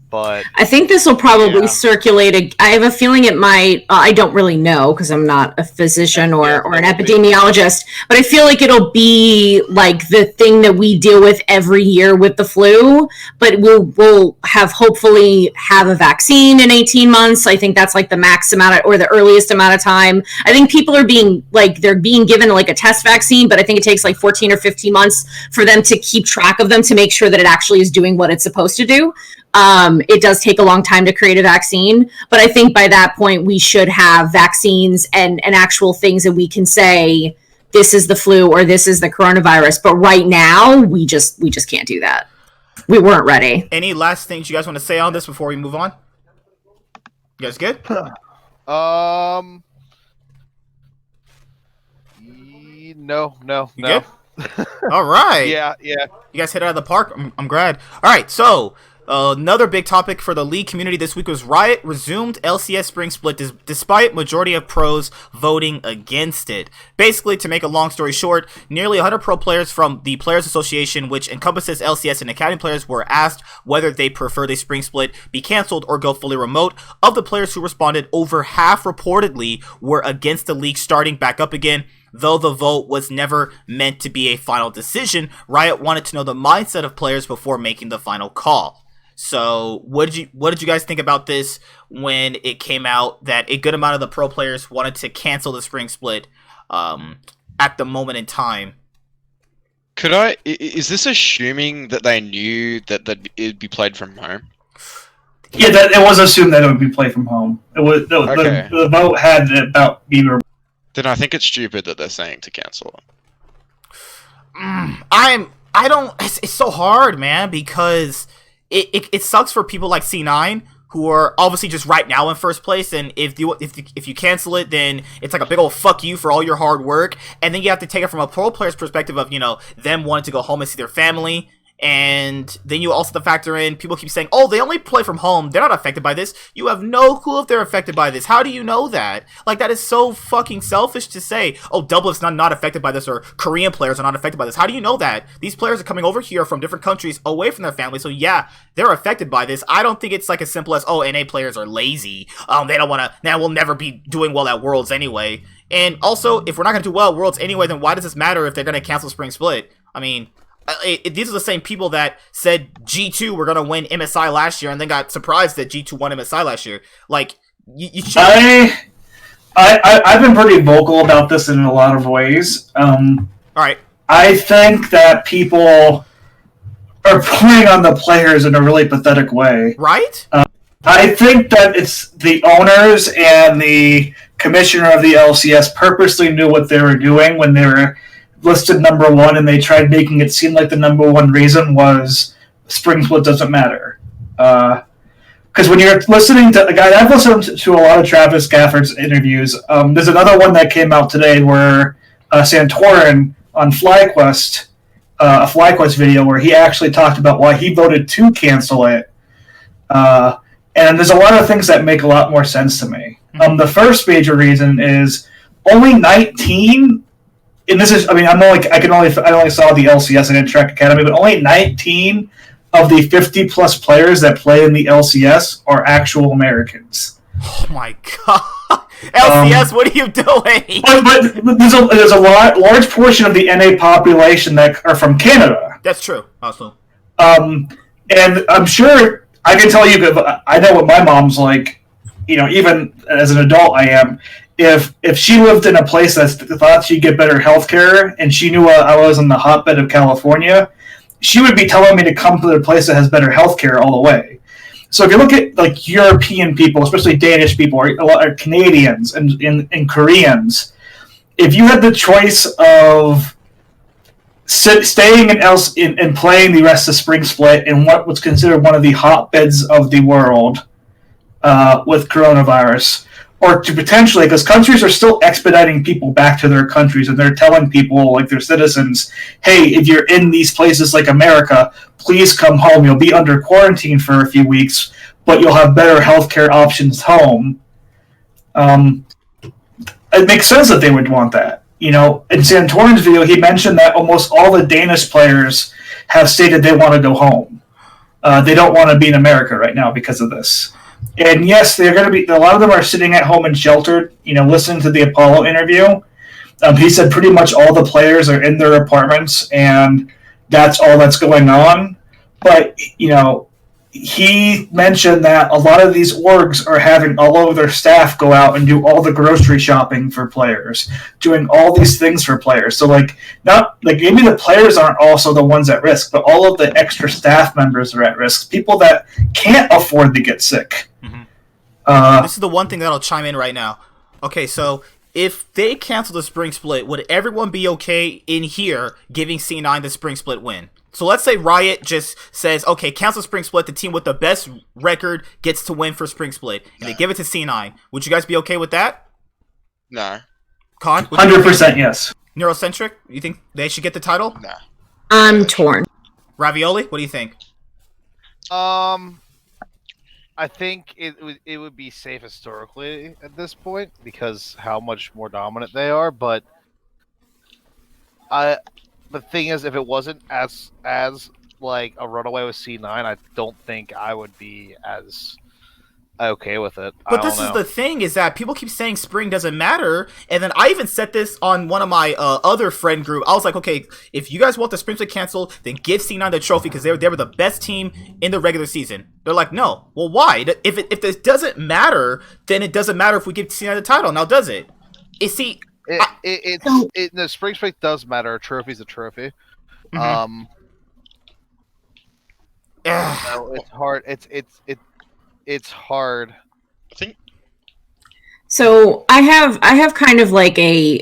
But I think this will probably circulate. I have a feeling it might. I don't really know because I'm not a physician or an epidemiologist, but I feel like it'll be like the thing that we deal with every year with the flu. But we'll hopefully have a vaccine in 18 months. I think that's like the max amount or the earliest amount of time. I think people are being given like a test vaccine, but I think it takes like 14 or 15 months for them to keep track of them to make sure that it actually is doing what it's supposed to do. It does take a long time to create a vaccine, but I think by that point we should have vaccines and actual things that we can say this is the flu or this is the coronavirus. But right now we just can't do that. We weren't ready. Any last things you guys want to say on this before we move on? You guys good? No. You good? All right. Yeah. You guys hit it out of the park. I'm glad. All right, so another big topic for the League community this week was Riot resumed LCS Spring Split despite majority of pros voting against it. Basically, to make a long story short, nearly 100 pro players from the Players Association, which encompasses LCS and Academy players, were asked whether they prefer the Spring Split be cancelled or go fully remote. Of the players who responded, over half reportedly were against the League starting back up again. Though the vote was never meant to be a final decision, Riot wanted to know the mindset of players before making the final call. So, what did you guys think about this when it came out that a good amount of the pro players wanted to cancel the Spring Split at the moment in time? Is this assuming that they knew that it'd be played from home? Yeah, it was assumed that it would be played from home. It was the vote had it about Bieber. Then I think it's stupid that they're saying to cancel it. It's so hard, man, because it sucks for people like C9 who are obviously just right now in first place, and if you cancel it, then it's like a big old fuck you for all your hard work, and then you have to take it from a pro player's perspective of them wanting to go home and see their family. And then you also have to factor in, people keep saying, oh, they only play from home, they're not affected by this. You have no clue if they're affected by this. How do you know that? Like, that is so fucking selfish to say, oh, Doublelift's not affected by this, or Korean players are not affected by this. How do you know that? These players are coming over here from different countries away from their family, so yeah, they're affected by this. I don't think it's like as simple as, oh, NA players are lazy. They don't want to, now we'll never be doing well at Worlds anyway. And also, if we're not going to do well at Worlds anyway, then why does this matter if they're going to cancel Spring Split? I mean, these are the same people that said G2 were going to win MSI last year and then got surprised that G2 won MSI last year. Like, you should... I've been pretty vocal about this in a lot of ways. All right. I think that people are playing on the players in a really pathetic way. Right? I think that it's the owners and the commissioner of the LCS purposely knew what they were doing when they were listed number one, and they tried making it seem like the number one reason was spring split doesn't matter. Because when you're listening to, like, I've listened to a lot of Travis Gafford's interviews. There's another one that came out today where Santorin on FlyQuest, a FlyQuest video where he actually talked about why he voted to cancel it. And there's a lot of things that make a lot more sense to me. The first major reason is only 19, and this is, I mean, I only saw the LCS and Track Academy, but only 19 of the 50 plus players that play in the LCS are actual Americans. Oh my god. LCS, what are you doing? But there's a large portion of the NA population that are from Canada. That's true, also. And I'm sure I can tell you, because I know what my mom's like, you know, even as an adult I am. If she lived in a place that thought she'd get better health care and she knew I was in the hotbed of California, she would be telling me to come to a place that has better health care all the way. So if you look at like European people, especially Danish people or Canadians and Koreans, if you had the choice of staying in playing the rest of Spring Split in what was considered one of the hotbeds of the world with coronavirus, or to potentially, because countries are still expediting people back to their countries, and they're telling people, like their citizens, hey, if you're in these places like America, please come home. You'll be under quarantine for a few weeks, but you'll have better healthcare options home. It makes sense that they would want that. You know, in Santorin's video, he mentioned that almost all the Danish players have stated they want to go home. They don't want to be in America right now because of this. And yes, they're going to be. A lot of them are sitting at home and sheltered. You know, listening to the Apollo interview, he said pretty much all the players are in their apartments, and that's all that's going on. But you know, he mentioned that a lot of these orgs are having all of their staff go out and do all the grocery shopping for players, doing all these things for players. So like, not like maybe the players aren't also the ones at risk, but all of the extra staff members are at risk. People that can't afford to get sick. This is the one thing that'll chime in right now. Okay, so if they cancel the Spring Split, would everyone be okay in here giving C9 the Spring Split win? So let's say Riot just says, okay, cancel Spring Split, the team with the best record gets to win for Spring Split, and they give it to C9. Would you guys be okay with that? No. Con? 100% yes. Neurocentric, you think they should get the title? No. I'm torn. Ravioli, what do you think? I think it would be safe historically at this point because how much more dominant they are. But the thing is, if it wasn't as like a runaway with C9, I don't think I would be as okay with it. But this is the thing, is that people keep saying spring doesn't matter, and then I even said this on one of my other friend group. I was like, okay, if you guys want the spring to cancel, then give C9 the trophy because they were the best team in the regular season. They're like, no. Well, why? If this doesn't matter, then it doesn't matter if we give C9 the title. Now, does it? The spring split does matter. A trophy's a trophy. Mm-hmm. So it's hard. It's hard. I think. So I have kind of like a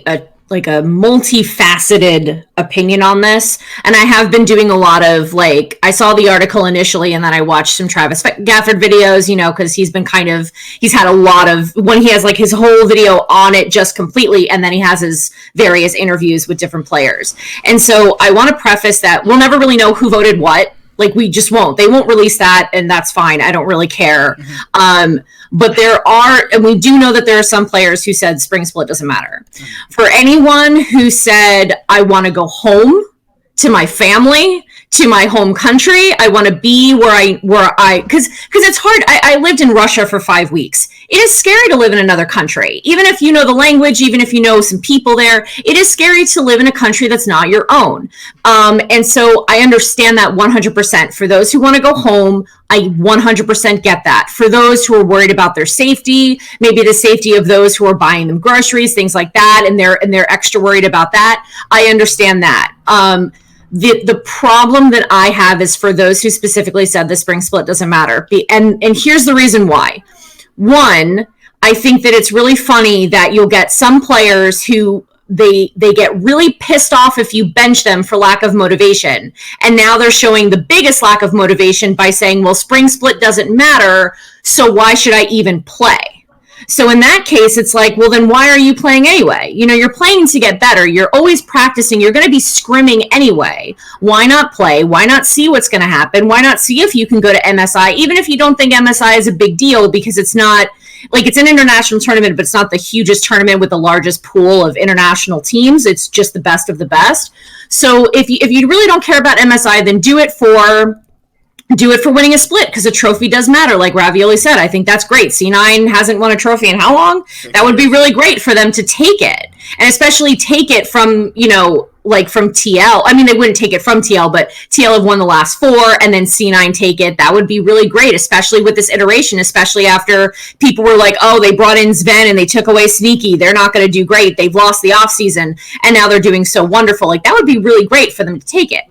multifaceted opinion on this, and I have been doing a lot of like, I saw the article initially and then I watched some Travis Gafford videos, you know, because he's had a lot of, when he has like his whole video on it just completely, and then he has his various interviews with different players. And so I want to preface that we'll never really know who voted what. Like, we just won't. They won't release that, and that's fine. I don't really care. Mm-hmm. But there are, and we do know that there are some players who said spring split doesn't matter. Mm-hmm. For anyone who said, I want to go home to my family, to my home country, I want to be where I, because it's hard. I lived in Russia for 5 weeks. It is scary to live in another country. Even if you know the language, even if you know some people there, it is scary to live in a country that's not your own. And so I understand that 100%. For those who want to go home, I 100% get that. For those who are worried about their safety, maybe the safety of those who are buying them groceries, things like that, and they're extra worried about that, I understand that. The problem that I have is for those who specifically said the spring split doesn't matter. And here's the reason why. One, I think that it's really funny that you'll get some players who they get really pissed off if you bench them for lack of motivation. And now they're showing the biggest lack of motivation by saying, well, spring split doesn't matter, so why should I even play? So in that case, it's like, well, then why are you playing anyway? You know, you're playing to get better. You're always practicing. You're going to be scrimming anyway. Why not play? Why not see what's going to happen? Why not see if you can go to MSI, even if you don't think MSI is a big deal, because it's not, like, it's an international tournament, but it's not the hugest tournament with the largest pool of international teams. It's just the best of the best. So if you really don't care about MSI, then do it for winning a split, because a trophy does matter. Like Ravioli said, I think that's great. C9 hasn't won a trophy in how long? That would be really great for them to take it, and especially take it from, you know, like from TL. I mean, they wouldn't take it from TL, but TL have won the last 4, and then C9 take it. That would be really great, especially with this iteration, especially after people were like, oh, they brought in Sven and they took away Sneaky. They're not going to do great. They've lost the offseason, and now they're doing so wonderful. Like, that would be really great for them to take it.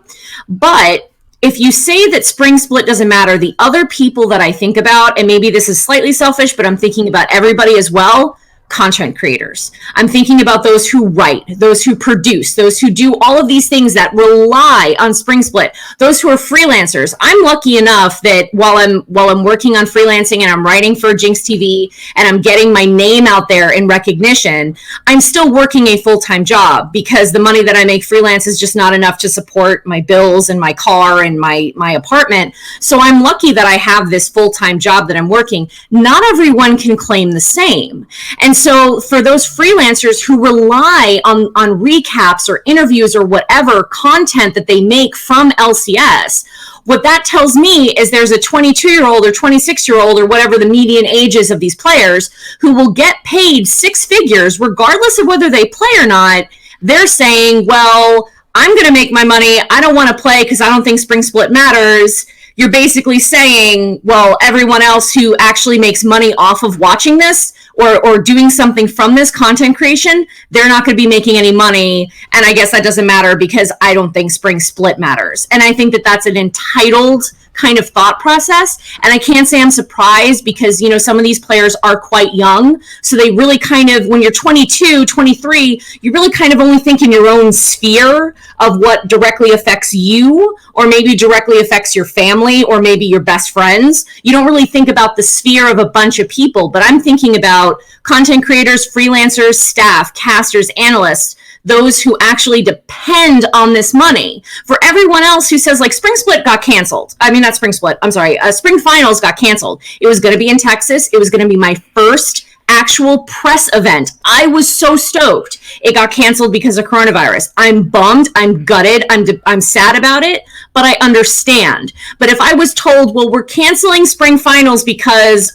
But if you say that spring split doesn't matter, the other people that I think about, and maybe this is slightly selfish, but I'm thinking about everybody as well, content creators. I'm thinking about those who write, those who produce, those who do all of these things that rely on spring split, those who are freelancers. I'm lucky enough that while I'm working on freelancing and I'm writing for Jinx TV and I'm getting my name out there in recognition, I'm still working a full-time job, because the money that I make freelance is just not enough to support my bills and my car and my apartment. So I'm lucky that I have this full-time job that I'm working. Not everyone can claim the same. And so for those freelancers who rely on recaps or interviews or whatever content that they make from LCS, what that tells me is there's a 22-year-old or 26-year-old or whatever the median age is of these players who will get paid 6 figures regardless of whether they play or not. They're saying, well, I'm going to make my money. I don't want to play because I don't think spring split matters. You're basically saying, well, everyone else who actually makes money off of watching this or doing something from this content creation, they're not going to be making any money. And I guess that doesn't matter because I don't think spring split matters. And I think that that's an entitled kind of thought process. And I can't say I'm surprised because, you know, some of these players are quite young. So they really kind of, when you're 22, 23, you really kind of only think in your own sphere of what directly affects you, or maybe directly affects your family, or maybe your best friends. You don't really think about the sphere of a bunch of people, but I'm thinking about content creators, freelancers, staff, casters, analysts, those who actually depend on this money. For everyone else who says, like, spring split got canceled. I mean, not spring split. I'm sorry. Spring finals got canceled. It was going to be in Texas. It was going to be my first actual press event. I was so stoked. It got canceled because of coronavirus. I'm bummed. I'm gutted. I'm sad about it, but I understand. But if I was told, well, we're canceling spring finals because,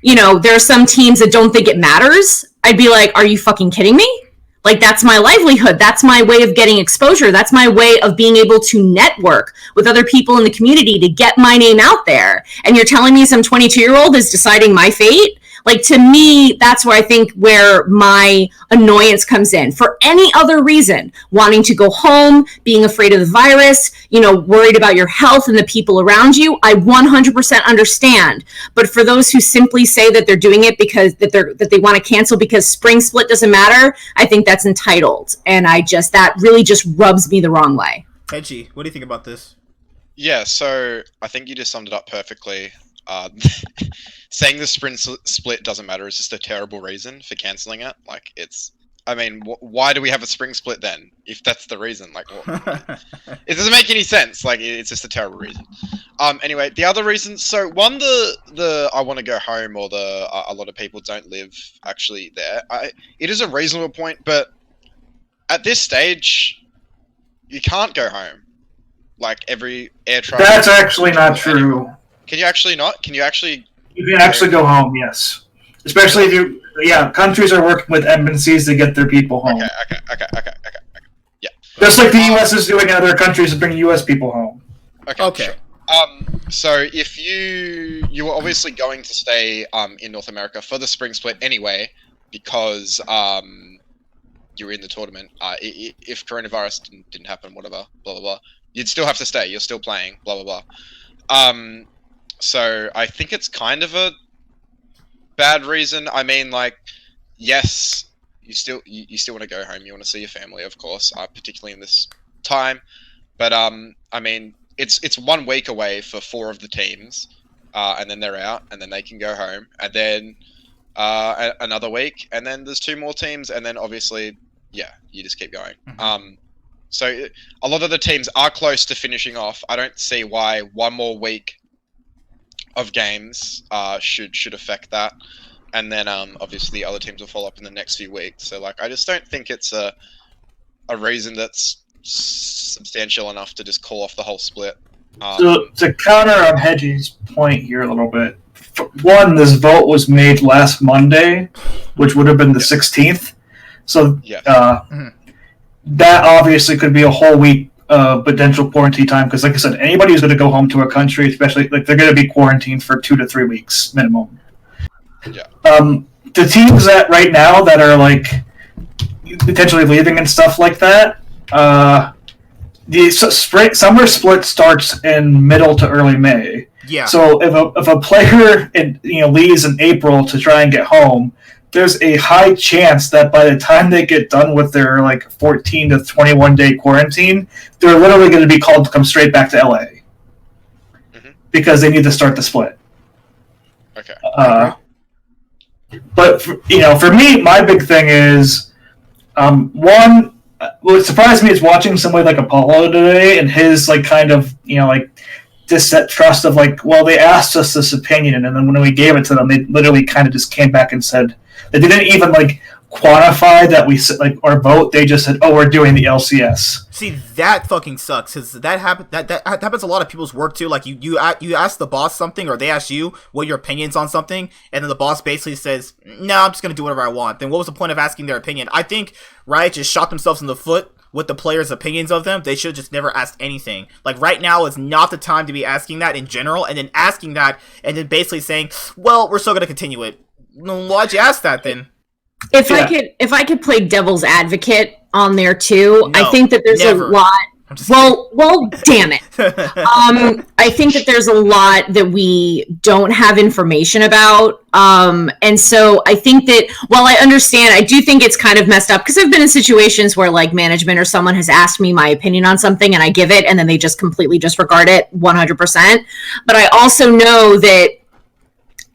you know, there are some teams that don't think it matters, I'd be like, are you fucking kidding me? Like, that's my livelihood. That's my way of getting exposure. That's my way of being able to network with other people in the community to get my name out there. And you're telling me some 22-year-old is deciding my fate? Like, to me, that's where I think where my annoyance comes in. For any other reason, wanting to go home, being afraid of the virus, you know, worried about your health and the people around you, I 100% understand. But for those who simply say that they're doing it because that they want to cancel because spring split doesn't matter, I think that's entitled. And that really just rubs me the wrong way. Edgy, what do you think about this? Yeah, so I think you just summed it up perfectly. Saying the sprint split doesn't matter is just a terrible reason for canceling it. Like, it's, I mean, why do we have a spring split then? If that's the reason, like, it doesn't make any sense. Like, it's just a terrible reason. Anyway, the other reason, so one, the I want to go home, or a lot of people don't live actually there. It is a reasonable point, but at this stage, you can't go home. Like, every air travel. That's actually not true. Can you actually not? Can you actually? You can actually go home, yes. Especially if countries are working with embassies to get their people home. Okay. Yeah. Just like the U.S. is doing in other countries to bring U.S. people home. Okay. Sure. So if you were obviously going to stay in North America for the spring split anyway, because you're in the tournament. If coronavirus didn't happen, whatever, blah blah blah, you'd still have to stay. You're still playing, blah blah blah. So I think it's kind of a bad reason. I mean, like, yes, you still want to go home. You want to see your family, of course, particularly in this time. But I mean, it's 1 week away for 4 of the teams, and then they're out, and then they can go home, and then another week, and then there's 2 more teams, and then obviously, yeah, you just keep going. So a lot of the teams are close to finishing off. I don't see why 1 more week of games should affect that, and then obviously the other teams will follow up in the next few weeks. So like, I just don't think it's a reason that's substantial enough to just call off the whole split. So to counter on Hedgie's point here a little bit, one, this vote was made last Monday, which would have been the 16th. So that obviously could be a whole week potential quarantine time, because like I said, anybody who's going to go home to a country, especially, like, they're going to be quarantined for 2 to 3 weeks minimum. Yeah. The teams that right now that are like potentially leaving and stuff like that, the summer split starts in middle to early May. Yeah. So if a player leaves in April to try and get home, there's a high chance that by the time they get done with their like 14 to 21 day quarantine, they're literally going to be called to come straight back to LA because they need to start the split. Okay. But for me, my big thing is one. What surprised me is watching somebody like Apollo today and his like kind of distrust of like, well, they asked us this opinion, and then when we gave it to them, they literally kind of just came back and said that they didn't even like quantify that we like our vote. They just said, "Oh, we're doing the LCS." See, that fucking sucks, because that happens a lot of people's work too. Like you ask the boss something, or they ask you what your opinion's on something, and then the boss basically says, "No, I'm just gonna do whatever I want." Then what was the point of asking their opinion? I think Riot just shot themselves in the foot with the players' opinions of them. They should have just never asked anything. Like, right now is not the time to be asking that in general, and then asking that, and then basically saying, "Well, we're still gonna continue it." Why'd you ask that then? If I could play devil's advocate on there too, No, I think that there's never. a lot. Well, damn it. I think that there's a lot that we don't have information about. And so I think that while I understand, I do think it's kind of messed up, because I've been in situations where like management or someone has asked me my opinion on something and I give it, and then they just completely disregard it 100%. But I also know that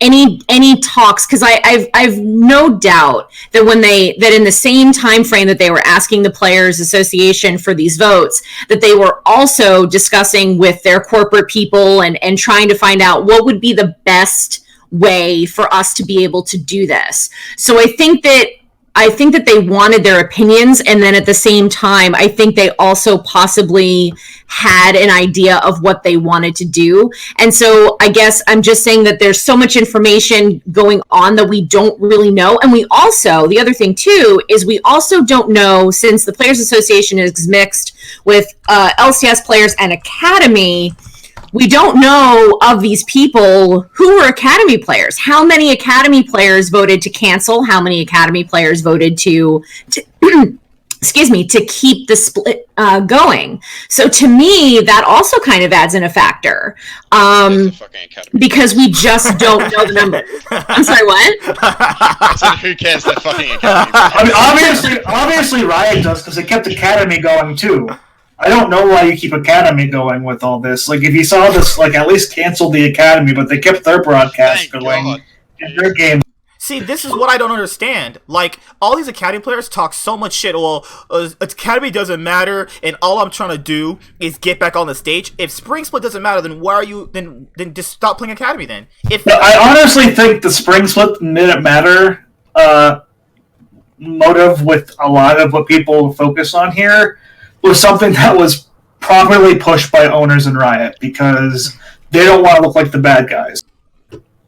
any talks, because I've no doubt that that in the same time frame that they were asking the Players Association for these votes, that they were also discussing with their corporate people and trying to find out what would be the best way for us to be able to do this. So I think that they wanted their opinions, and then at the same time, I think they also possibly had an idea of what they wanted to do. And so I guess I'm just saying that there's so much information going on that we don't really know. And we also, the other thing too, is we also don't know, since the Players Association is mixed with LCS players and Academy, we don't know of these people who were Academy players. How many Academy players voted to cancel? How many Academy players voted to keep the split going? So to me, that also kind of adds in a factor. Because we just don't know the number. I'm sorry, what? I said, who cares that fucking Academy? I mean, obviously Riot does, because they kept Academy going too. I don't know why you keep Academy going with all this. Like, if you saw this, like, at least cancel the Academy, but they kept their broadcast going in their game. See, this is what I don't understand. Like, all these Academy players talk so much shit. Well, Academy doesn't matter, and all I'm trying to do is get back on the stage. If Spring Split doesn't matter, then why are you? Then just stop playing Academy. Then. I honestly think the Spring Split didn't matter motive with a lot of what people focus on here was something that was properly pushed by owners in Riot, because they don't want to look like the bad guys.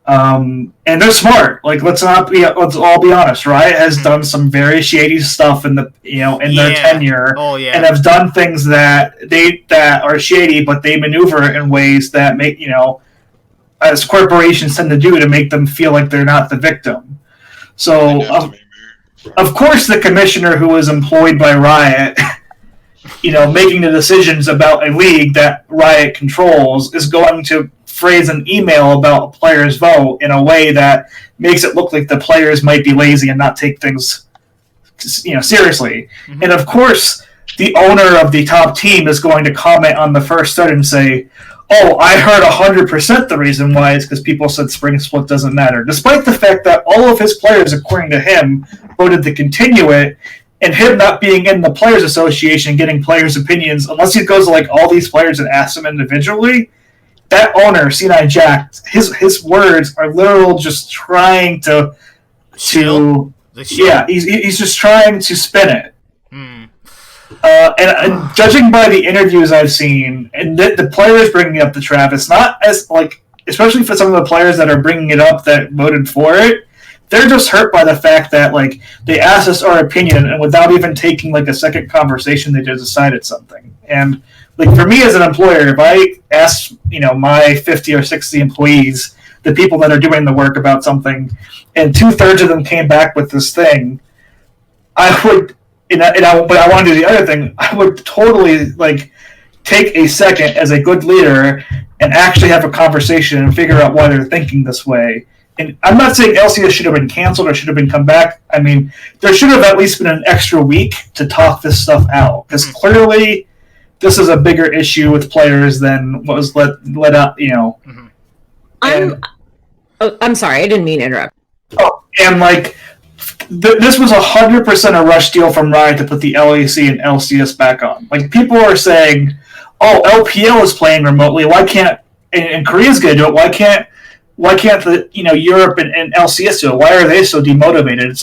And they're smart. Like, let's all be honest. Riot has done some very shady stuff in their tenure, and have done things that are shady, but they maneuver in ways that make, as corporations tend to do, to make them feel like they're not the victim. So of course, the commissioner who was employed by Riot, making the decisions about a league that Riot controls, is going to phrase an email about a player's vote in a way that makes it look like the players might be lazy and not take things, seriously. Mm-hmm. And of course, the owner of the top team is going to comment on the first thread and say, "Oh, I heard 100% the reason why is because people said spring split doesn't matter," despite the fact that all of his players, according to him, voted to continue it, and him not being in the Players Association getting players' opinions, unless he goes to all these players and asks them individually, that owner, C9 Jack, his words are literal just trying to he's just trying to spin it. And judging by the interviews I've seen, and the players bringing up the trap, it's not as especially for some of the players that are bringing it up that voted for it, they're just hurt by the fact that they asked us our opinion, and without even taking a second conversation, they just decided something. And for me as an employer, if I ask my 50 or 60 employees, the people that are doing the work about something, and 2/3 of them came back with this thing, I would. But I want to do the other thing. I would totally take a second as a good leader and actually have a conversation and figure out why they're thinking this way. And I'm not saying LCS should have been canceled or should have been come back. I mean, there should have at least been an extra week to talk this stuff out, because clearly this is a bigger issue with players than what was let out. I'm sorry, I didn't mean to interrupt. Oh, and this was 100% a rush deal from Riot to put the LEC and LCS back on. People are saying, "Oh, LPL is playing remotely. Why can't?" And Korea's going to do it. Why can't the Europe and LCS do it? Why are they so demotivated? It's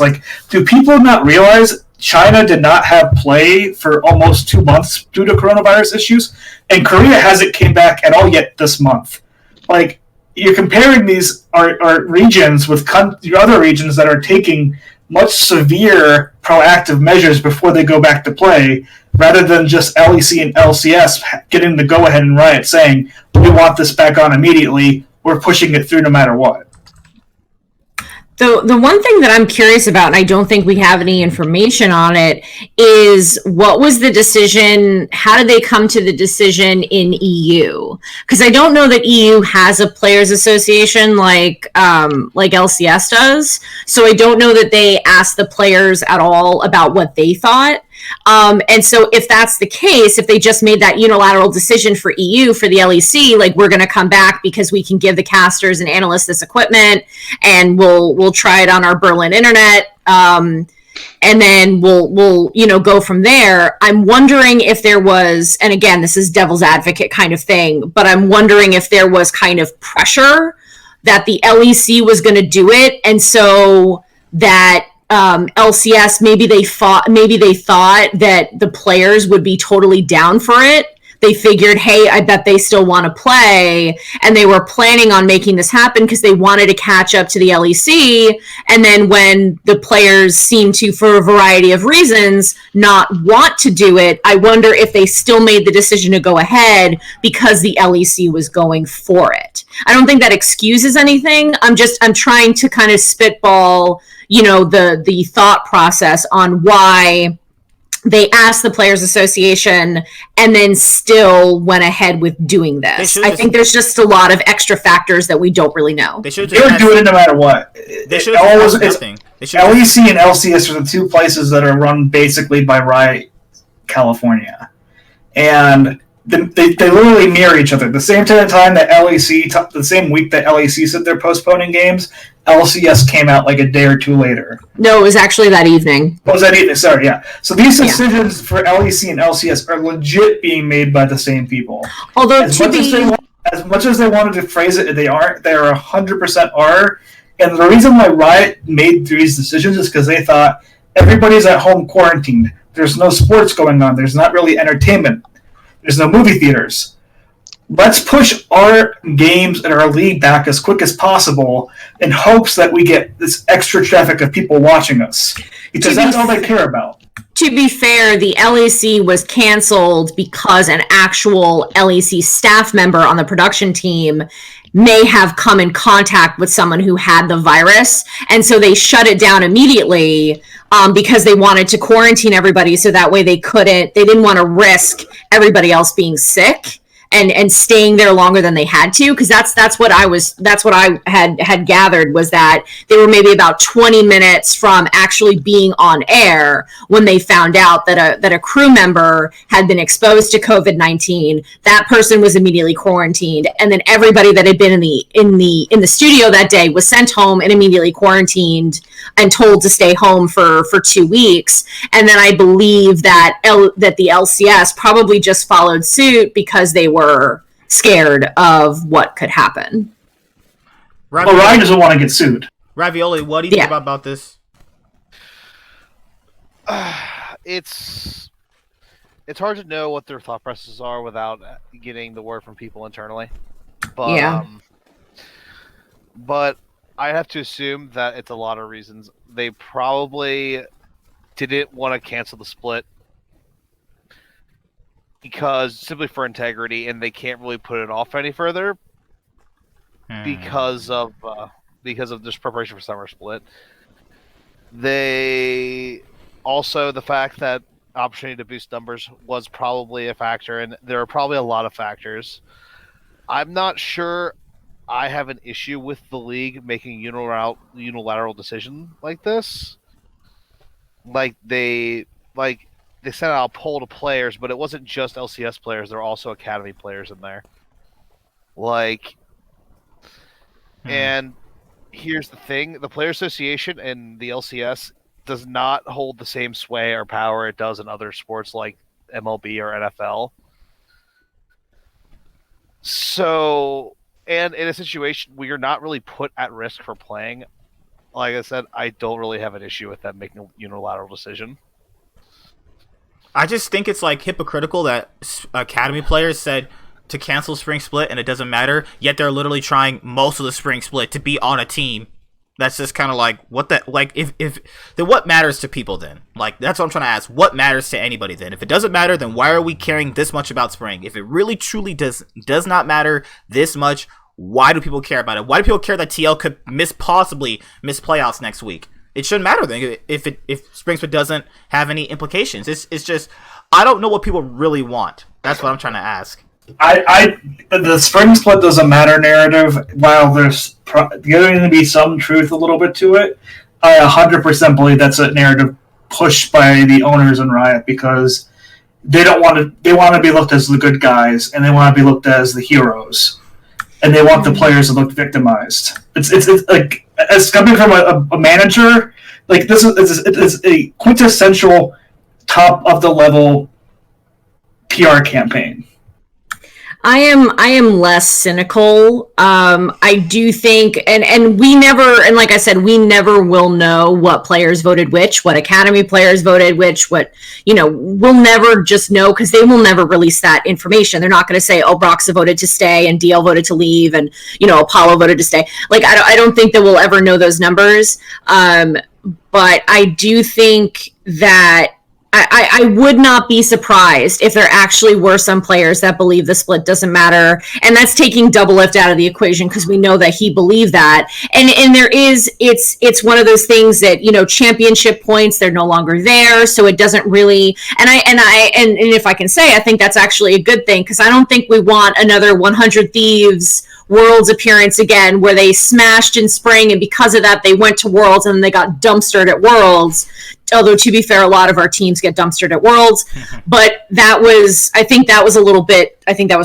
do people not realize China did not have play for almost 2 months due to coronavirus issues, and Korea hasn't came back at all yet this month? You're comparing these our regions with other regions that are taking much severe proactive measures before they go back to play, rather than just LEC and LCS getting the go-ahead in Riot saying, "We want this back on immediately. We're pushing it through no matter what." The one thing that I'm curious about, and I don't think we have any information on it, is what was the decision? How did they come to the decision in EU? Because I don't know that EU has a players association like LCS does. So I don't know that they asked the players at all about what they thought. And so if that's the case, if they just made that unilateral decision for EU, for the LEC, we're going to come back because we can give the casters and analysts this equipment, and we'll try it on our Berlin internet, and then we'll go from there. I'm wondering if there was, and again, this is devil's advocate kind of thing, but I'm wondering if there was kind of pressure that the LEC was going to do it, and so that LCS, maybe they thought that the players would be totally down for it. They figured, hey, I bet they still want to play, and they were planning on making this happen because they wanted to catch up to the LEC. And then when the players seem to, for a variety of reasons, not want to do it, I wonder if they still made the decision to go ahead because the LEC was going for it. I don't think that excuses anything. I'm trying to kind of spitball the thought process on why they asked the Players Association and then still went ahead with doing this. I think there's just a lot of extra factors that we don't really know. They would do it no matter what. LEC and LCS are the two places that are run basically by Riot California. And they literally mirror each other. The same time that LEC, the same week that LEC said they're postponing games, LCS came out a day or two later. No, it was actually that evening. Oh, it was that evening? Sorry, yeah. So these decisions for LEC and LCS are legit being made by the same people. Although as much as they wanted to phrase it, they are 100% are. And the reason why Riot made these decisions is because they thought everybody's at home quarantined. There's no sports going on. There's not really entertainment. There's no movie theaters. Let's push our games and our league back as quick as possible in hopes that we get this extra traffic of people watching us. Because that's all they care about. To be fair, the LEC was canceled because an actual LEC staff member on the production team may have come in contact with someone who had the virus. And so they shut it down immediately because they wanted to quarantine everybody so that way they didn't want to risk everybody else being sick and staying there longer than they had to, because that's what I had gathered, was that they were maybe about 20 minutes from actually being on air when they found out that a crew member had been exposed to COVID-19. That person was immediately quarantined, and then everybody that had been in the studio that day was sent home and immediately quarantined and told to stay home for 2 weeks. And then I believe that the LCS probably just followed suit because they were scared of what could happen. Well, Ryan doesn't want to get sued. Ravioli, what do you think about this? It's hard to know what their thought processes are without getting the word from people internally. But, but I have to assume that it's a lot of reasons. They probably didn't want to cancel the split because simply for integrity, and they can't really put it off any further because of this preparation for summer split. They also, the fact that opportunity to boost numbers was probably a factor, and there are probably a lot of factors. I'm not sure I have an issue with the league making unilateral decision like this. They sent out a poll to players, but it wasn't just LCS players. There were also Academy players in there. And here's the thing. The Player Association and the LCS does not hold the same sway or power it does in other sports like MLB or NFL. So, and in a situation where you're not really put at risk for playing, like I said, I don't really have an issue with them making a unilateral decision. I just think it's hypocritical that Academy players said to cancel Spring Split and it doesn't matter, yet they're literally trying most of the Spring Split to be on a team. That's just kind of if then what matters to people then? That's what I'm trying to ask. What matters to anybody then? If it doesn't matter, then why are we caring this much about Spring? If it really truly does not matter this much, why do people care about it? Why do people care that TL could possibly miss playoffs next week? It shouldn't matter then if Spring Split doesn't have any implications. It's just, I don't know what people really want. That's what I'm trying to ask. The Spring Split doesn't matter narrative, while there's going to be some truth a little bit to it, I 100% believe that's a narrative pushed by the owners in Riot, because they want to be looked as the good guys, and they want to be looked as the heroes, and they want the players to look victimized. It's like, as coming from a manager, this is a quintessential top of the level PR campaign. I am less cynical. I do think, and we never, and like I said, we never will know what players voted which, what Academy players voted which, we'll never just know, because they will never release that information. They're not going to say, oh, Broxa voted to stay and DL voted to leave and, Apollo voted to stay. I don't think that we'll ever know those numbers. But I do think that I would not be surprised if there actually were some players that believe the split doesn't matter, and that's taking Doublelift out of the equation, because we know that he believed that, and there is, it's one of those things that, championship points, they're no longer there, so it doesn't really, and if I can say, I think that's actually a good thing, because I don't think we want another 100 Thieves Worlds appearance again, where they smashed in Spring, and because of that they went to Worlds and they got dumpstered at Worlds. Although, to be fair, a lot of our teams get dumpstered at Worlds, but I think that was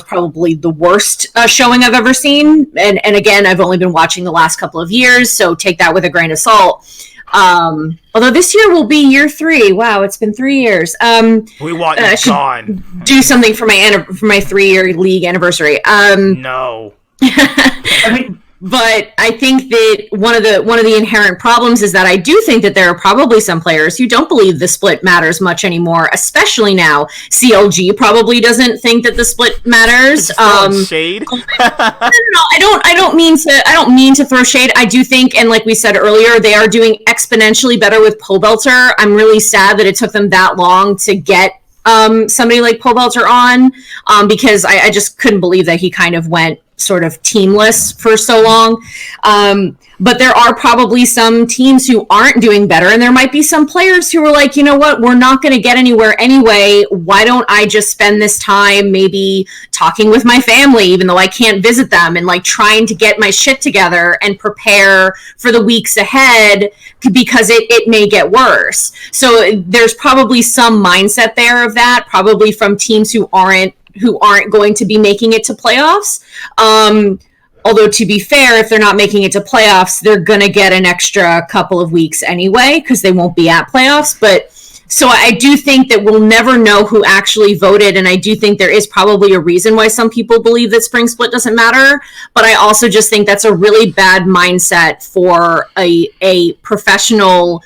probably the worst showing I've ever seen, and again, I've only been watching the last couple of years, so take that with a grain of salt. Although this year will be year 3. Wow, it's been 3 years. We want you gone. Do something for my 3-year league anniversary. No. But I think that one of the inherent problems is that I do think that there are probably some players who don't believe the split matters much anymore, especially now. CLG probably doesn't think that the split matters. Shade. No, I don't mean to throw shade. I do think, and like we said earlier, they are doing exponentially better with Pobelter. I'm really sad that it took them that long to get somebody like Pobelter on, because I just couldn't believe that he kind of went sort of teamless for so long. But there are probably some teams who aren't doing better, and there might be some players who are like, you know what, we're not going to get anywhere anyway. Why don't I just spend this time maybe talking with my family, even though I can't visit them, and like trying to get my shit together and prepare for the weeks ahead, because it may get worse. So there's probably some mindset there of that, probably from teams who aren't going to be making it to playoffs. Although, to be fair, if they're not making it to playoffs, they're going to get an extra couple of weeks anyway, because they won't be at playoffs. But so I do think that we'll never know who actually voted, and I do think there is probably a reason why some people believe that spring split doesn't matter. But I also just think that's a really bad mindset for a professional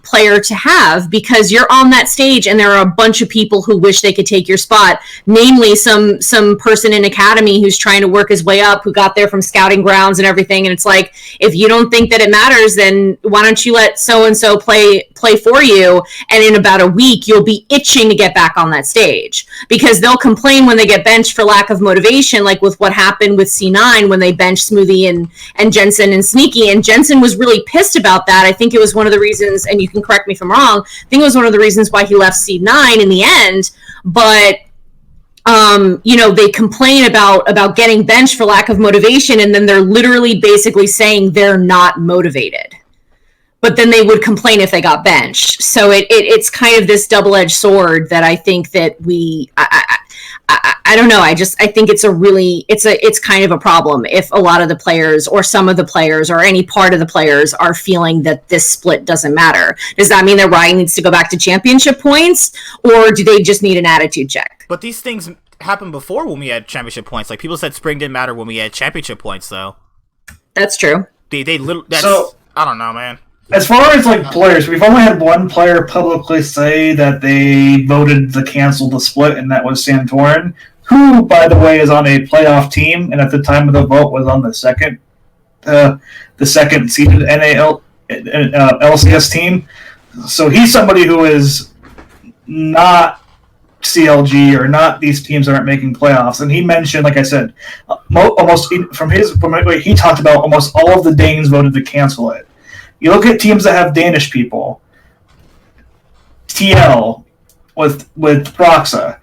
player to have, because you're on that stage and there are a bunch of people who wish they could take your spot, namely some person in academy who's trying to work his way up, who got there from scouting grounds and everything. And it's like, if you don't think that it matters, then why don't you let so-and-so play for you, and in about a week you'll be itching to get back on that stage, because they'll complain when they get benched for lack of motivation, like with what happened with C9 when they benched Smoothie and Jensen and Sneaky, and Jensen was really pissed about that. I think it was one of the reasons, and you can correct me if I'm wrong, I think it was one of the reasons why he left C9 in the end. But they complain about getting benched for lack of motivation, and then they're literally basically saying they're not motivated. But then they would complain if they got benched. So it's kind of this double-edged sword that I think that I don't know. I think it's kind of a problem if a lot of the players, or some of the players, or any part of the players are feeling that this split doesn't matter. Does that mean that Riot needs to go back to championship points, or do they just need an attitude check? But these things happened before when we had championship points. Like, people said spring didn't matter when we had championship points, though. That's true. I don't know, man. As far as like players, we've only had one player publicly say that they voted to cancel the split, and that was Santorin, who, by the way, is on a playoff team, and at the time of the vote was on the second seeded NAL LCS team. So he's somebody who is not CLG, or not these teams that aren't making playoffs. And he mentioned, like I said, he talked about almost all of the Danes voted to cancel it. You look at teams that have Danish people, TL with Proxa,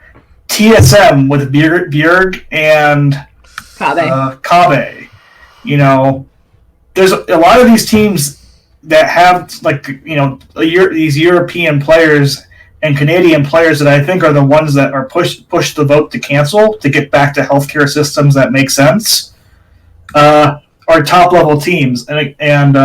TSM with Bjerg and Kabe. There's a lot of these teams that have these European players and Canadian players that I think are the ones that are push the vote to cancel to get back to healthcare systems that make sense. Are top level teams and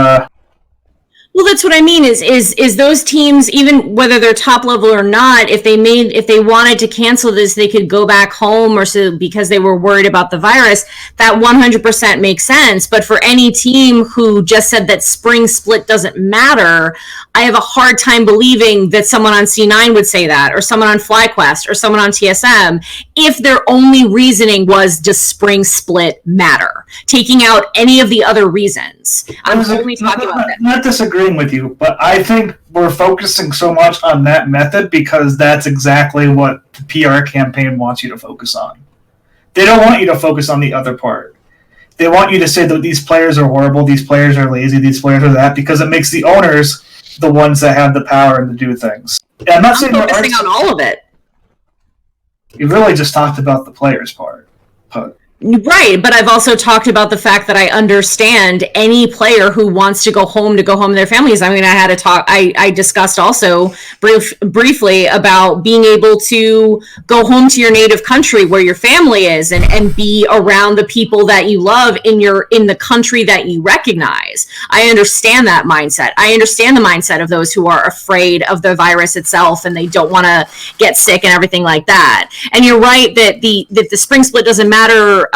Well, that's what I mean. Is those teams, even whether they're top level or not, if they wanted to cancel this, they could go back home, or so because they were worried about the virus. That 100% makes sense. But for any team who just said that spring split doesn't matter, I have a hard time believing that someone on C9 would say that, or someone on FlyQuest, or someone on TSM, if their only reasoning was, does spring split matter? Taking out any of the other reasons. I'm only talking about that. Not disagreeing with you, but I think we're focusing so much on that method because that's exactly what the PR campaign wants you to focus on. They don't want you to focus on the other part. They want you to say that these players are horrible, these players are lazy, these players are that, because it makes the owners the ones that have the power to do things. And I'm not saying focusing on all of it. You really just talked about the players part. Right, but I've also talked about the fact that I understand any player who wants to go home to their families. I mean, I discussed also briefly about being able to go home to your native country where your family is and be around the people that you love in the country that you recognize. I understand that mindset. I understand the mindset of those who are afraid of the virus itself and they don't want to get sick and everything like that. And you're right that the spring split doesn't matter.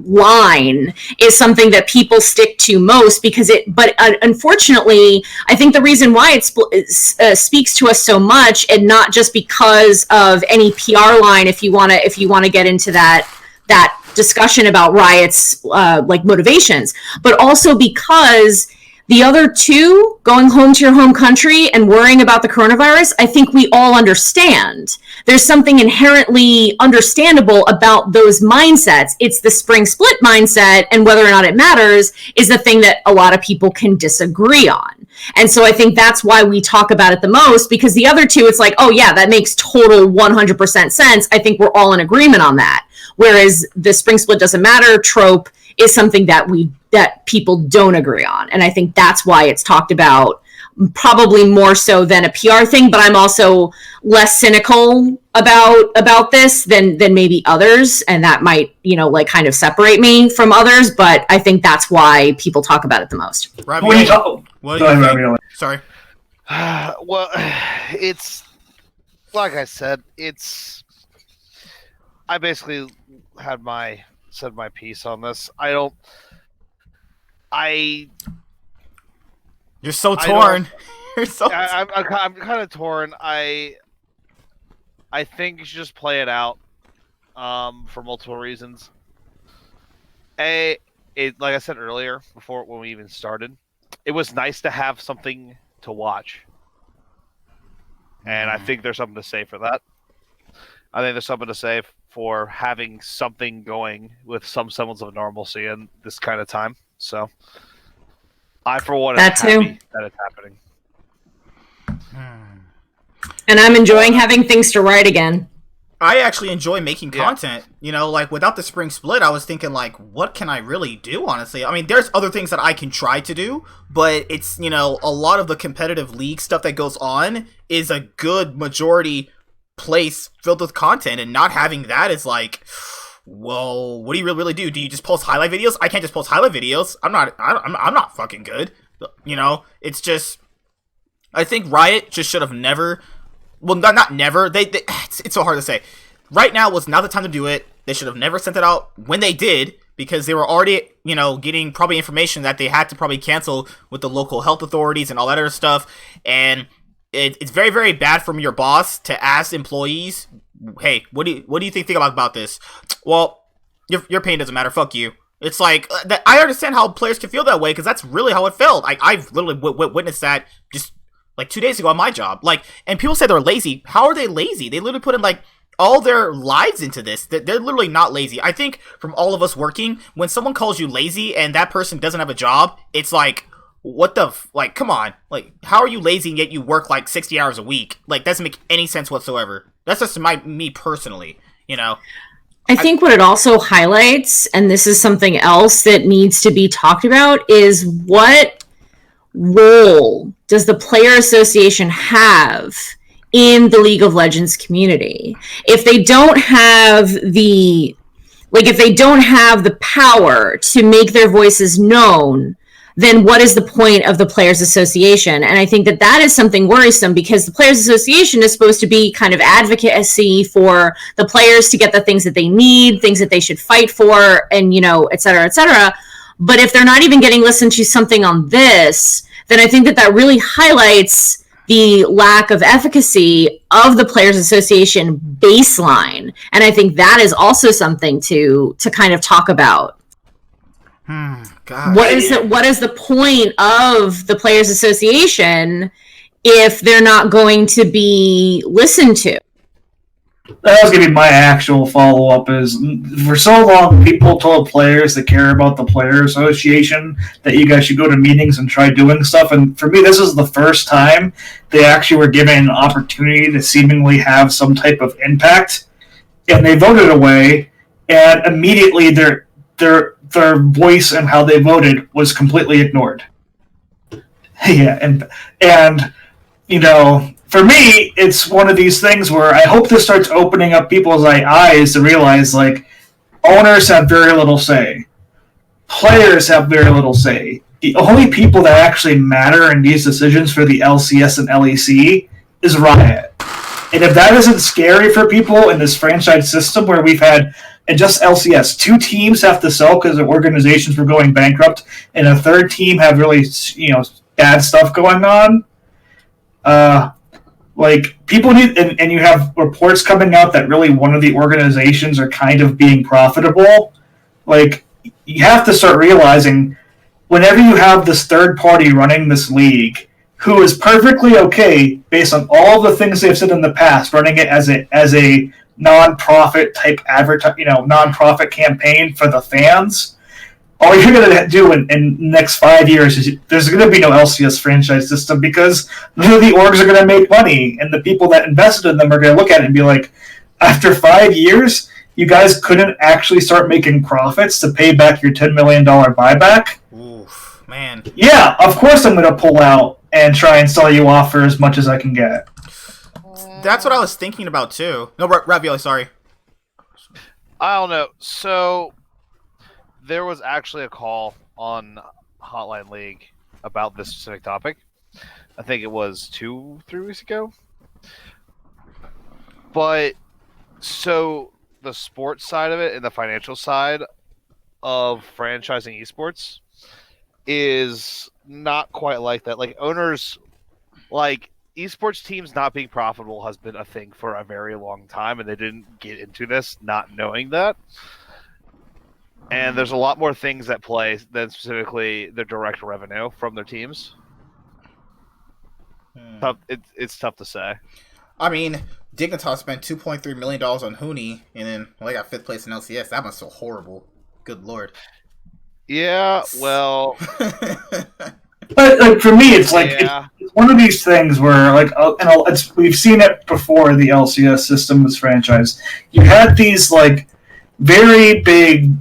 Line is something that people stick to most but unfortunately, I think the reason why it speaks to us so much, and not just because of any PR line, if you want to get into that discussion about Riot's motivations, but also because The other two, going home to your home country and worrying about the coronavirus, I think we all understand. There's something inherently understandable about those mindsets. It's the spring split mindset, and whether or not it matters is the thing that a lot of people can disagree on. And so I think that's why we talk about it the most, because the other two, it's like, oh yeah, that makes total 100% sense. I think we're all in agreement on that. Whereas the spring split doesn't matter trope is something that people don't agree on. And I think that's why it's talked about probably more so than a PR thing, but I'm also less cynical about this than maybe others, and that might, like kind of separate me from others, but I think that's why people talk about it the most. Sorry. Well, it's like I said, I basically said my piece on this. You're so torn. I'm kind of torn. I think you should just play it out for multiple reasons. Like I said earlier, before when we even started, it was nice to have something to watch. And I think there's something to say for that. I think there's something to say for having something going with some semblance of normalcy in this kind of time. So, I, for one, am happy that it's happening. And I'm enjoying having things to write again. I actually enjoy making content. Like without the spring split, I was thinking like, what can I really do, honestly? I mean, there's other things that I can try to do, but it's, a lot of the competitive league stuff that goes on is a good majority place filled with content, and not having that is like, well, what do you really do? Do you just post highlight videos? I can't just post highlight videos. I'm not fucking good. It's just, I think Riot just should have never, well, not never. It's so hard to say. Right now was not the time to do it. They should have never sent it out when they did, because they were already, getting probably information that they had to probably cancel with the local health authorities and all that other stuff. And it's very, very bad from your boss to ask employees, hey, what do you think about this? Well, your opinion doesn't matter. Fuck you. It's like, I understand how players can feel that way, because that's really how it felt. I've literally witnessed that just like 2 days ago on my job. Like, and people say they're lazy. How are they lazy? They literally put in like all their lives into this. They're literally not lazy. I think from all of us working, when someone calls you lazy and that person doesn't have a job, it's like, what the like, come on, like, how are you lazy and yet you work like 60 hours a week? Like, doesn't make any sense whatsoever. That's just me personally, I think what it also highlights, and this is something else that needs to be talked about, is what role does the player association have in the League of Legends community? If they don't have the power to make their voices known, then what is the point of the Players Association? And I think that is something worrisome, because the Players Association is supposed to be kind of advocacy for the players to get the things that they need, things that they should fight for, and, et cetera, et cetera. But if they're not even getting listened to something on this, then I think that really highlights the lack of efficacy of the Players Association baseline. And I think that is also something to kind of talk about. God. What is the point of the Players Association if they're not going to be listened to? That was going to be my actual follow-up, is for so long people told players that care about the Player Association that you guys should go to meetings and try doing stuff, and for me this is the first time they actually were given an opportunity to seemingly have some type of impact, and they voted away, and immediately their voice and how they voted was completely ignored. Yeah, and for me, it's one of these things where I hope this starts opening up people's eyes to realize, like, owners have very little say. Players have very little say. The only people that actually matter in these decisions for the LCS and LEC is Riot. And if that isn't scary for people in this franchise system where we've had, and just LCS, 2 teams have to sell because their organizations were going bankrupt, and a third team have really, bad stuff going on. Like, people need, and you have reports coming out that really one of the organizations are kind of being profitable. Like, you have to start realizing whenever you have this third party running this league, who is perfectly okay based on all the things they've said in the past, running it as a non-profit type non-profit campaign for the fans. All you're going to do in the next 5 years is there's going to be no LCS franchise system because none of the orgs are going to make money, and the people that invested in them are going to look at it and be like, after 5 years, you guys couldn't actually start making profits to pay back your $10 million buyback? Oof, man. Yeah, of course I'm going to pull out and try and sell you off for as much as I can get. That's what I was thinking about, too. No, Ravioli, sorry. I don't know. So there was actually a call on Hotline League about this specific topic. I think it was 2-3 weeks ago. But so the sports side of it and the financial side of franchising esports is not quite like that. Like owners, like esports teams not being profitable has been a thing for a very long time, and they didn't get into this not knowing that. And there's a lot more things at play than specifically the direct revenue from their teams. It's tough to say. I mean, Dignitas spent $2.3 million on Huni, and then they got 5th place in LCS. That must feel horrible. Good lord. Yeah, well... But like for me, it's like it's one of these things where like, we've seen it before. The LCS system was franchised. You had these like very big,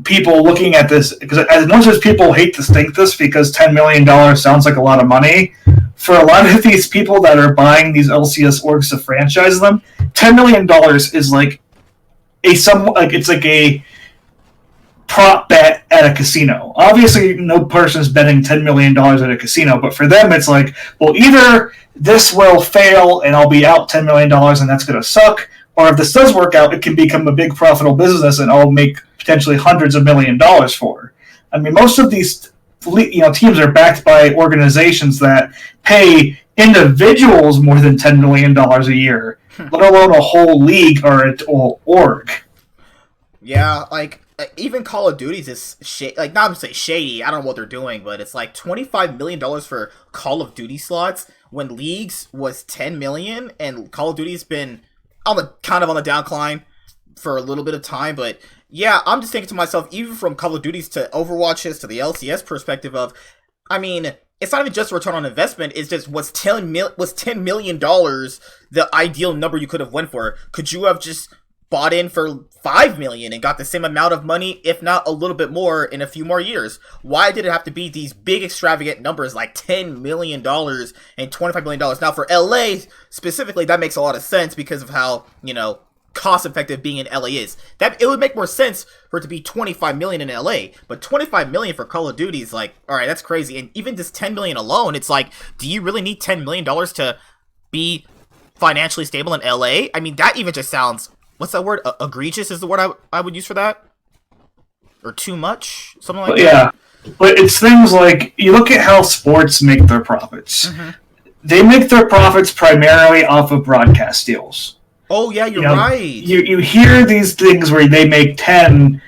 people looking at this because as much as people hate to think this because $10 million sounds like a lot of money, for a lot of these people that are buying these LCS orgs to franchise them, $10 million is like it's like a prop bet at a casino. Obviously, no person's betting $10 million at a casino, but for them, it's like, well, either this will fail and I'll be out $10 million and that's going to suck, or if this does work out, it can become a big profitable business and I'll make potentially hundreds of $1 million for. I mean, most of these teams are backed by organizations that pay individuals more than $10 million a year, let alone a whole league or an org. Yeah, like, even Call of Duty's is not to say shady, I don't know what they're doing, but it's like $25 million for Call of Duty slots when Leagues was $10 million, and Call of Duty's been on the downcline for a little bit of time. But yeah, I'm just thinking to myself, even from Call of Duty's to Overwatch's to the LCS perspective of, I mean, it's not even just a return on investment, it's just was $10 million the ideal number you could have went for? Could you have just bought in for $5 million and got the same amount of money, if not a little bit more, in a few more years? Why did it have to be these big extravagant numbers like $10 million and $25 million? Now, for LA specifically, that makes a lot of sense because of how, cost effective being in LA is. That it would make more sense for it to be $25 million in LA, but $25 million for Call of Duty is like, all right, that's crazy. And even this $10 million alone, it's like, do you really need $10 million to be financially stable in LA? I mean, that even just sounds, what's that word? Egregious is the word I would use for that? Or too much? Something like that? Yeah. But it's things like, you look at how sports make their profits. Mm-hmm. They make their profits primarily off of broadcast deals. Oh, yeah, you're right. You hear these things where they make 10,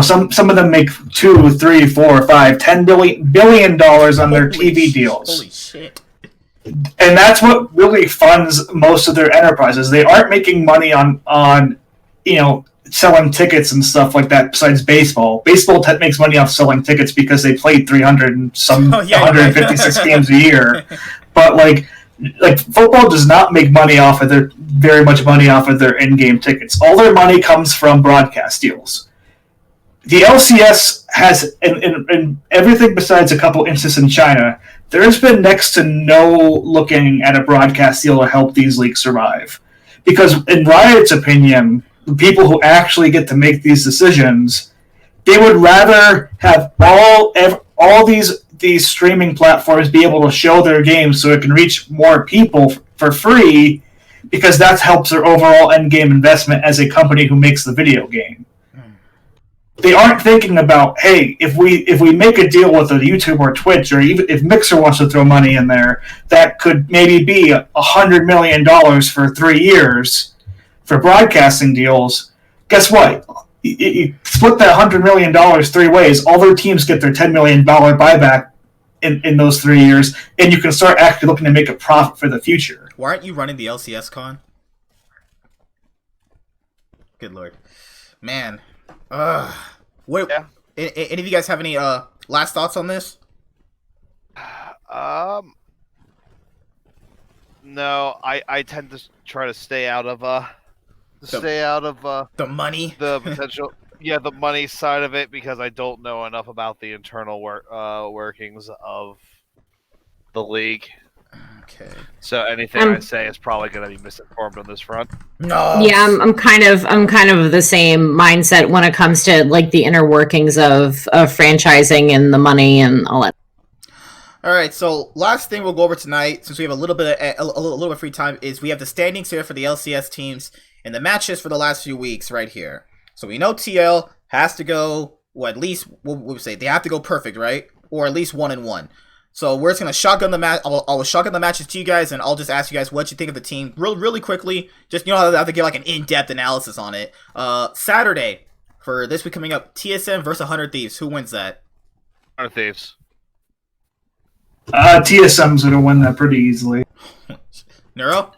some of them make 2, 3, 4, 5, $10 billion on their TV deals. Holy shit. And that's what really funds most of their enterprises. They aren't making money on selling tickets and stuff like that besides baseball. Baseball makes money off selling tickets because they played 156 games a year. But like football does not make money off of very much money off of their in-game tickets. All their money comes from broadcast deals. The LCS has, in everything besides a couple instances in China, there has been next to no looking at a broadcast deal to help these leagues survive. Because in Riot's opinion, the people who actually get to make these decisions, they would rather have all these streaming platforms be able to show their games so it can reach more people for free, because that helps their overall end game investment as a company who makes the video game. They aren't thinking about, hey, if we make a deal with a YouTube or Twitch, or even if Mixer wants to throw money in there, that could maybe be $100 million for 3 years for broadcasting deals. Guess what? you split that $100 million 3 ways. All their teams get their $10 million buyback in those 3 years, and you can start actually looking to make a profit for the future. Why aren't you running the LCS con? Good lord, man. What? Yeah. Any of you guys have any last thoughts on this? No, I tend to try to stay out of The money. the potential, the money side of it, because I don't know enough about the internal workings of the league. Okay. So anything I say is probably going to be misinformed on this front. No. Yeah, I'm kind of the same mindset when it comes to like the inner workings of franchising and the money and all that. All right, so last thing we'll go over tonight, since we have a little bit of free time, is we have the standings here for the LCS teams and the matches for the last few weeks right here. So we know TL has to go, at least what we say they have to go perfect, right, or at least 1-1. So we're just gonna shotgun the match. I'll shotgun the matches to you guys, and I'll just ask you guys what you think of the team, really quickly. Just I have to give like an in-depth analysis on it. Saturday for this week coming up, TSM versus 100 Thieves. Who wins that? 100 Thieves. TSM's going to win that pretty easily. Neuro?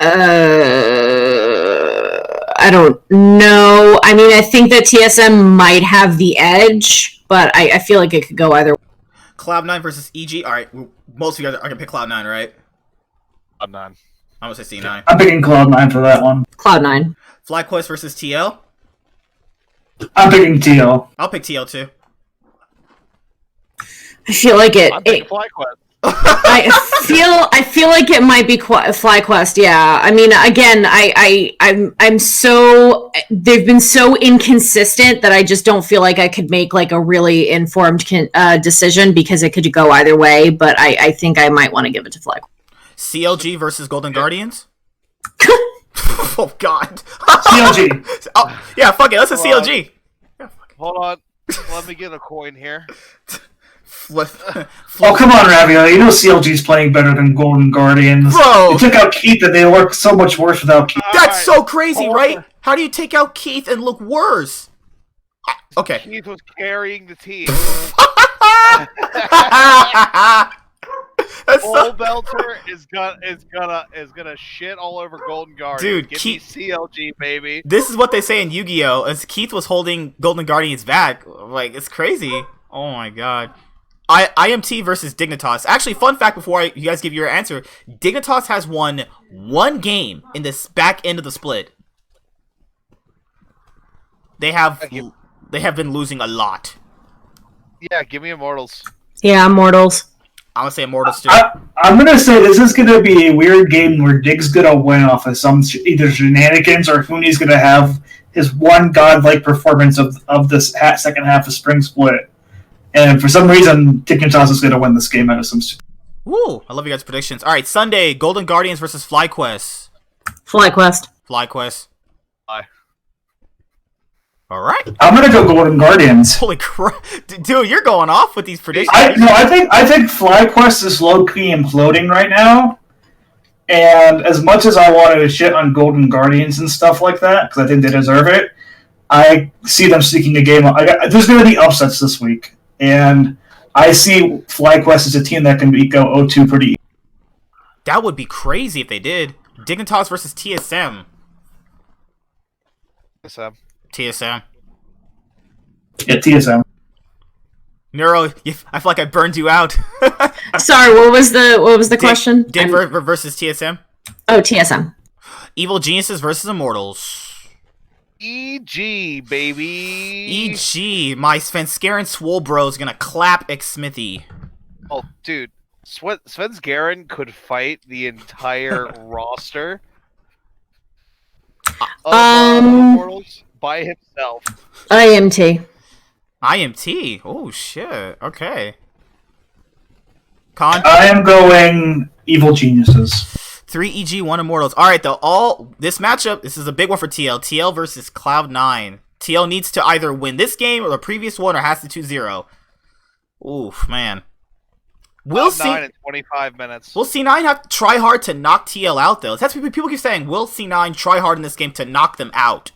I don't know. I mean, I think that TSM might have the edge, but I feel like it could go either way. Cloud9 versus EG. All right, most of you guys are gonna pick Cloud9, right? Cloud9. I'm gonna say C9. I'm picking Cloud9 for that one. Cloud9. FlyQuest versus TL. I'm picking TL. I'll pick TL too. I feel like I'm picking FlyQuest. I feel like it might be FlyQuest. Yeah, I mean, again, I'm so they've been so inconsistent that I just don't feel like I could make like a really informed decision, because it could go either way. But I think I might want to give it to FlyQuest. CLG versus Golden Guardians. Oh God. CLG. Oh, yeah, fuck it. Let's say CLG. Hold on. Let me get a coin here. Oh, come on, Ravio. You know CLG's playing better than Golden Guardians. Bro! They took out Keith and they look so much worse without Keith. That's so crazy, right? How do you take out Keith and look worse? Okay. Keith was carrying the team. Old Belter is gonna shit all over Golden Guardians. Dude, give me CLG, baby. This is what they say in Yu-Gi-Oh! As Keith was holding Golden Guardians back. Like, it's crazy. Oh my god. IMT versus Dignitas. Actually, fun fact before you guys give your answer, Dignitas has won 1 game in this back end of the split. They have been losing a lot. Yeah, give me Immortals. Yeah, Immortals. I'm gonna say Immortals too. I'm gonna say this is gonna be a weird game where Dig's gonna win off of some either shenanigans, or Hooney's gonna have his one godlike performance of this second half of Spring Split. And for some reason, Dignitas is going to win this game out of some... Woo! I love you guys' predictions. Alright, Sunday, Golden Guardians versus FlyQuest. FlyQuest. FlyQuest. Bye. Alright. I'm going to go Golden Guardians. Holy crap. Dude, you're going off with these predictions. I think FlyQuest is low-key imploding right now. And as much as I wanted to shit on Golden Guardians and stuff like that, because I think they deserve it, I see them sneaking a game. There's going to be upsets this week. And I see FlyQuest as a team that can go 0-2 pretty easy. That would be crazy if they did. Dignitas versus TSM. TSM. Yeah, TSM. Neuro, I feel like I burned you out. Sorry, what was the question? Dig versus TSM. Oh, TSM. Evil Geniuses versus Immortals. EG, baby. EG, my Svenskeren Swole bro is gonna clap Xsmithy. Oh, dude. Svenskeren could fight the entire roster of Immortals by himself. IMT. IMT? Oh, shit. Okay. Con? I am going Evil Geniuses. 3 EG, 1 Immortals. Alright, this matchup, this is a big one for TL. TL versus Cloud9. TL needs to either win this game or the previous one, or has to 2-0. Oof, man. Will Cloud9 in 25 minutes. Will C9 have to try hard to knock TL out, though? That's what people keep saying. Will C9 try hard in this game to knock them out?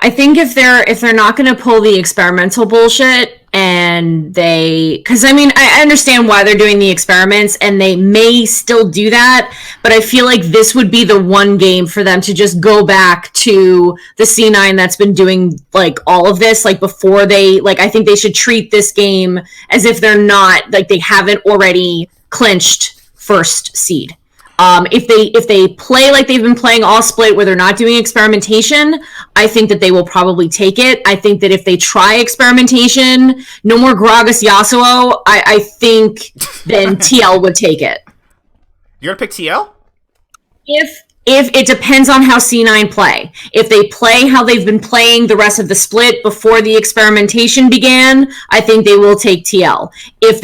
I think if they're not going to pull the experimental bullshit and because I mean I understand why they're doing the experiments and they may still do that, but I feel like this would be the one game for them to just go back to the C9 that's been doing like all of this like before they like I think they should treat this game as if they're not like they haven't already clinched first seed. If they play like they've been playing all split where they're not doing experimentation, I think that they will probably take it. I think that if they try experimentation, no more Gragas Yasuo, I think then TL would take it. You're gonna pick TL? If it depends on how C9 play. If they play how they've been playing the rest of the split before the experimentation began, I think they will take TL. If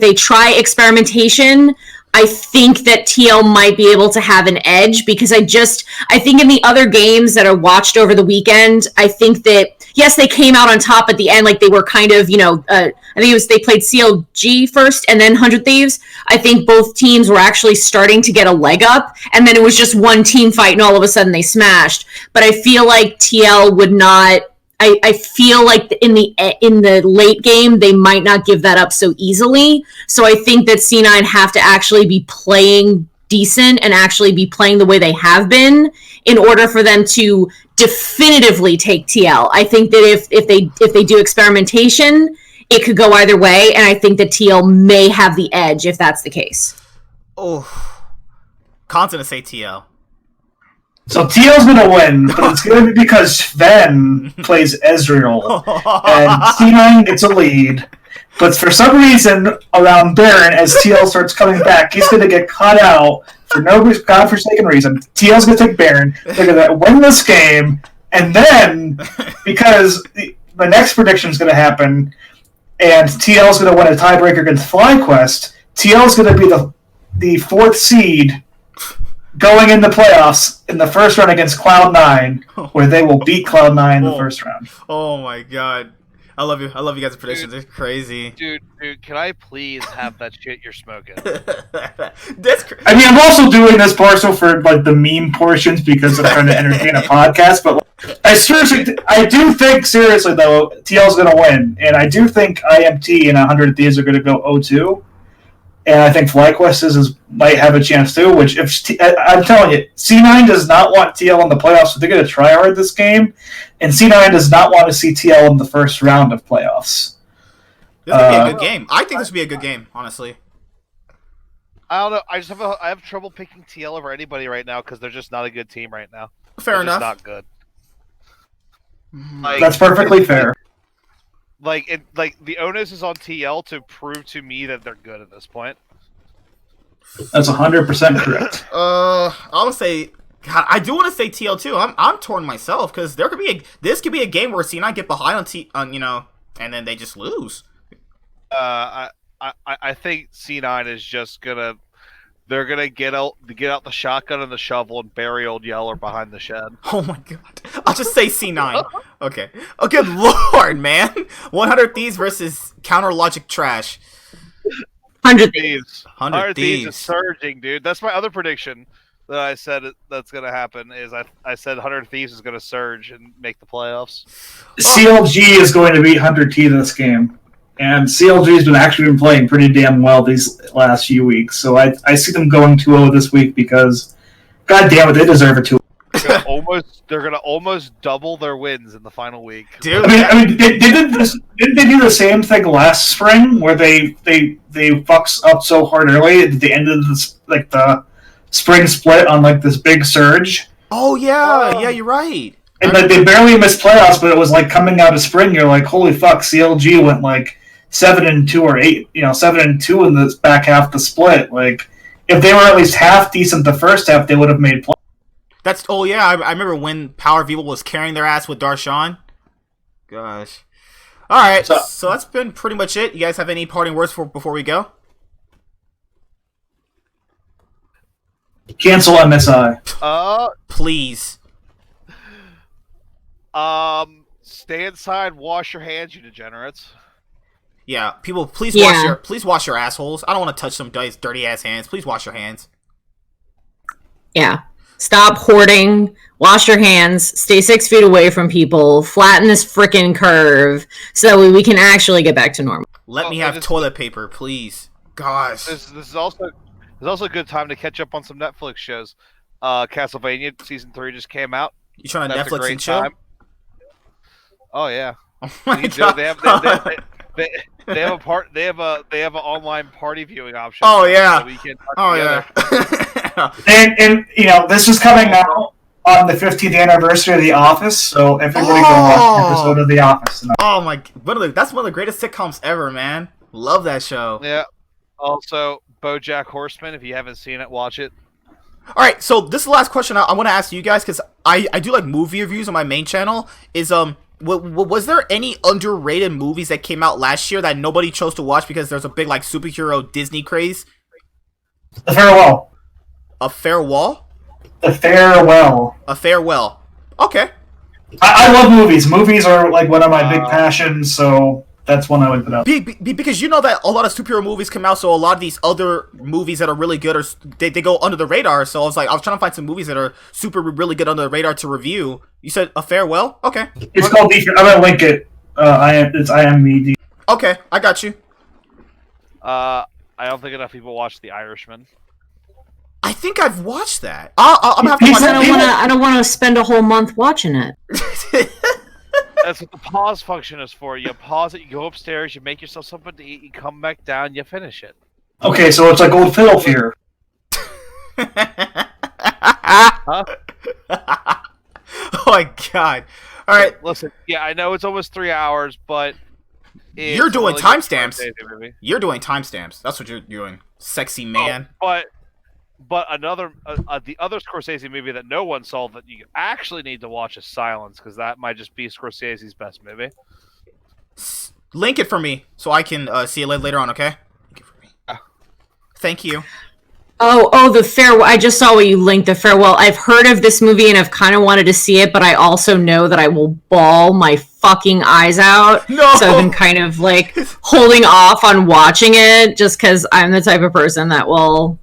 they try experimentation, I think that TL might be able to have an edge because I think in the other games that I watched over the weekend, I think that, yes, they came out on top at the end, like they were kind of, I think they played CLG first and then 100 Thieves. I think both teams were actually starting to get a leg up and then it was just one team fight and all of a sudden they smashed. But I feel like TL would not, I feel like in the late game they might not give that up so easily. So I think that C9 have to actually be playing decent and actually be playing the way they have been in order for them to definitively take TL. I think that if they do experimentation, it could go either way, and I think that TL may have the edge if that's the case. Oh, Khan's gonna say TL. So TL's gonna win, but it's gonna be because Sven plays Ezreal, and C9 gets a lead. But for some reason, around Baron, as TL starts coming back, he's gonna get caught out for no godforsaken reason. TL's gonna take Baron, they're gonna win this game, and then, because the next prediction's gonna happen, and TL's gonna win a tiebreaker against FlyQuest, TL's gonna be the fourth seed going in the playoffs in the first round against Cloud9, where they will beat Cloud9 in the first round. Oh my god. I love you guys' predictions. It's crazy. Dude, can I please have that shit you're smoking? That's I mean, I'm also doing this partial for like the meme portions because I'm trying to entertain a podcast, but I do think seriously though, TL's gonna win, and I do think IMT and 100 Thieves are gonna go 0-2. And I think FlyQuest might have a chance too. Which, I'm telling you, C9 does not want TL in the playoffs, so they're going to try hard this game. And C9 does not want to see TL in the first round of playoffs. This would be a good game. I think this would be a good game, honestly. I don't know. I have trouble picking TL over anybody right now because they're just not a good team right now. Fair enough. Not good. That's perfectly fair. Like the onus is on TL to prove to me that they're good at this point. That's 100% correct. I would say, God, I do want to say TL too. I'm torn myself because this could be a game where C9 get behind on and then they just lose. I think C9 is just they're gonna get out the shotgun and the shovel and bury old Yeller behind the shed. Oh my god. I'll just say C9. Okay. Oh, good lord, man. 100 Thieves versus Counter Logic Trash. 100 Thieves. 100 Thieves is surging, dude. That's my other prediction that I said that's gonna happen. Is I said 100 Thieves is gonna surge and make the playoffs. CLG is going to beat 100 T this game. And CLG's been playing pretty damn well these last few weeks, so I see them going 2-0 this week because, god damn it, they deserve it too. They're gonna almost double their wins in the final week. Dude, I mean, didn't they do the same thing last spring where they fucks up so hard early at the end of the spring split on like this big surge? Oh yeah, yeah, you're right. And like they barely missed playoffs, but it was like coming out of spring. You're like, holy fuck, CLG went like 7-2 or 7-2 in the back half of the split. Like, if they were at least half decent the first half, they would have made playoffs. I remember when Power Vivo was carrying their ass with Darshan. Gosh. All right, so that's been pretty much it. You guys have any parting words before we go? Cancel MSI. Please. Stay inside, wash your hands, you degenerates. Yeah, people, please wash your assholes. I don't want to touch some dirty ass hands. Please wash your hands. Yeah. Stop hoarding wash your hands, stay 6 feet away from people, flatten this frickin' curve, so that way we can actually get back to normal. Let me have toilet paper, please. Gosh. This is also a good time to catch up on some Netflix shows. Castlevania season 3 just came out. You trying to That's a Netflix great and chill? time. Oh yeah. Oh my They God. have a part. They have an online party viewing option. Oh yeah. So we can talk Oh together. yeah. And you know, this is coming out on the 15th anniversary of The Office, so everybody go watch an episode of The Office tonight. Oh my! That's one of the greatest sitcoms ever, man. Love that show. Yeah. Also, BoJack Horseman. If you haven't seen it, watch it. All right, so this is the last question I want to ask you guys because I do like movie reviews on my main channel. Is was there any underrated movies that came out last year that nobody chose to watch because there's a big like superhero Disney craze? The Farewell. A Farewell? The Farewell. A Farewell. Okay. I love movies. Movies are like one of my big passions, so that's one I would put up. Because you know that a lot of superhero movies come out, so a lot of these other movies that are really good they go under the radar. So I was trying to find some movies that are really good under the radar to review. You said A Farewell? Okay. It's called I'm gonna link it. It's IMDb. Okay, I got you. I don't think enough people watch The Irishman. I think I've watched that. I'm gonna have to watch I don't want to spend a whole month watching it. That's what the pause function is for. You pause it, you go upstairs, you make yourself something to eat, you come back down, you finish it. Okay, so it's like Old Fiddle Fear. Huh? Oh my God! All right, listen. Yeah, I know it's almost 3 hours, but you're doing really timestamps. You're doing timestamps. That's what you're doing, sexy man. Oh, but another the other Scorsese movie that no one saw that you actually need to watch is Silence, because that might just be Scorsese's best movie. Link it for me so I can see it later on. Okay. Link it for me. Thank you. Oh, The Farewell. I just saw what you linked, The Farewell. I've heard of this movie and I've kind of wanted to see it, but I also know that I will bawl my fucking eyes out. No! So I've been kind of like holding off on watching it just because I'm the type of person that will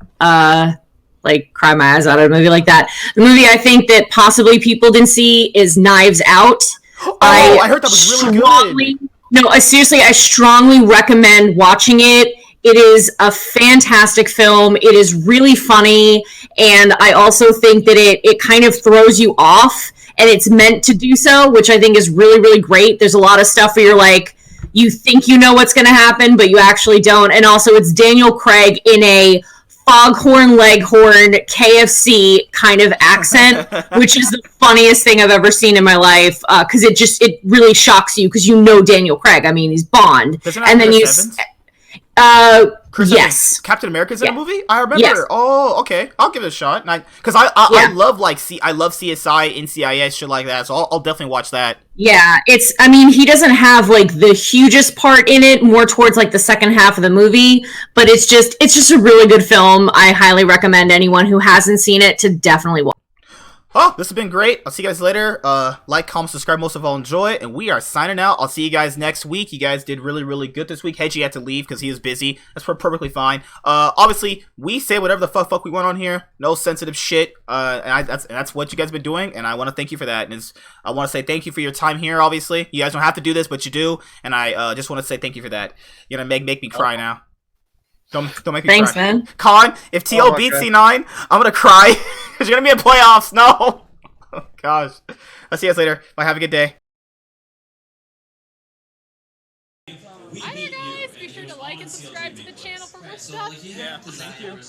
like cry my eyes out at a movie like that. The movie I think that possibly people didn't see is Knives Out. Oh, I heard that was really good. No, seriously, I strongly recommend watching it. It is a fantastic film. It is really funny, and I also think that it kind of throws you off, and it's meant to do so, which I think is really, really great. There's a lot of stuff where you're like, you think you know what's going to happen, but you actually don't. And also, it's Daniel Craig in a Foghorn Leghorn KFC kind of accent, which is the funniest thing I've ever seen in my life, because it really shocks you, because you know Daniel Craig. I mean, he's Bond. And then Chris yes. Captain America's in a movie? I remember. Yes. Oh, okay. I'll give it a shot. Because I love I love CSI, NCIS, shit like that. So I'll definitely watch that. Yeah, he doesn't have like the hugest part in it, more towards like the second half of the movie, but it's just a really good film. I highly recommend anyone who hasn't seen it to definitely watch. Oh, this has been great. I'll see you guys later. Like, comment, subscribe, most of all enjoy, and we are signing out. I'll see you guys next week. You guys did really, really good this week. Hedgie had to leave because he was busy. That's perfectly fine. Obviously, we say whatever the fuck we want on here. No sensitive shit. And that's what you guys have been doing, and I want to thank you for that. And I want to say thank you for your time here, obviously. You guys don't have to do this, but you do, and I just want to say thank you for that. You're going to make me cry now. Don't make me Thanks, cry. man. Con, if TL beats C9, I'm going to cry because you're going to be in playoffs. No. Oh, gosh. I'll see you guys later. Bye. Have a good day. Hi guys, be sure to like and subscribe to the channel for more stuff. Yeah, thank you.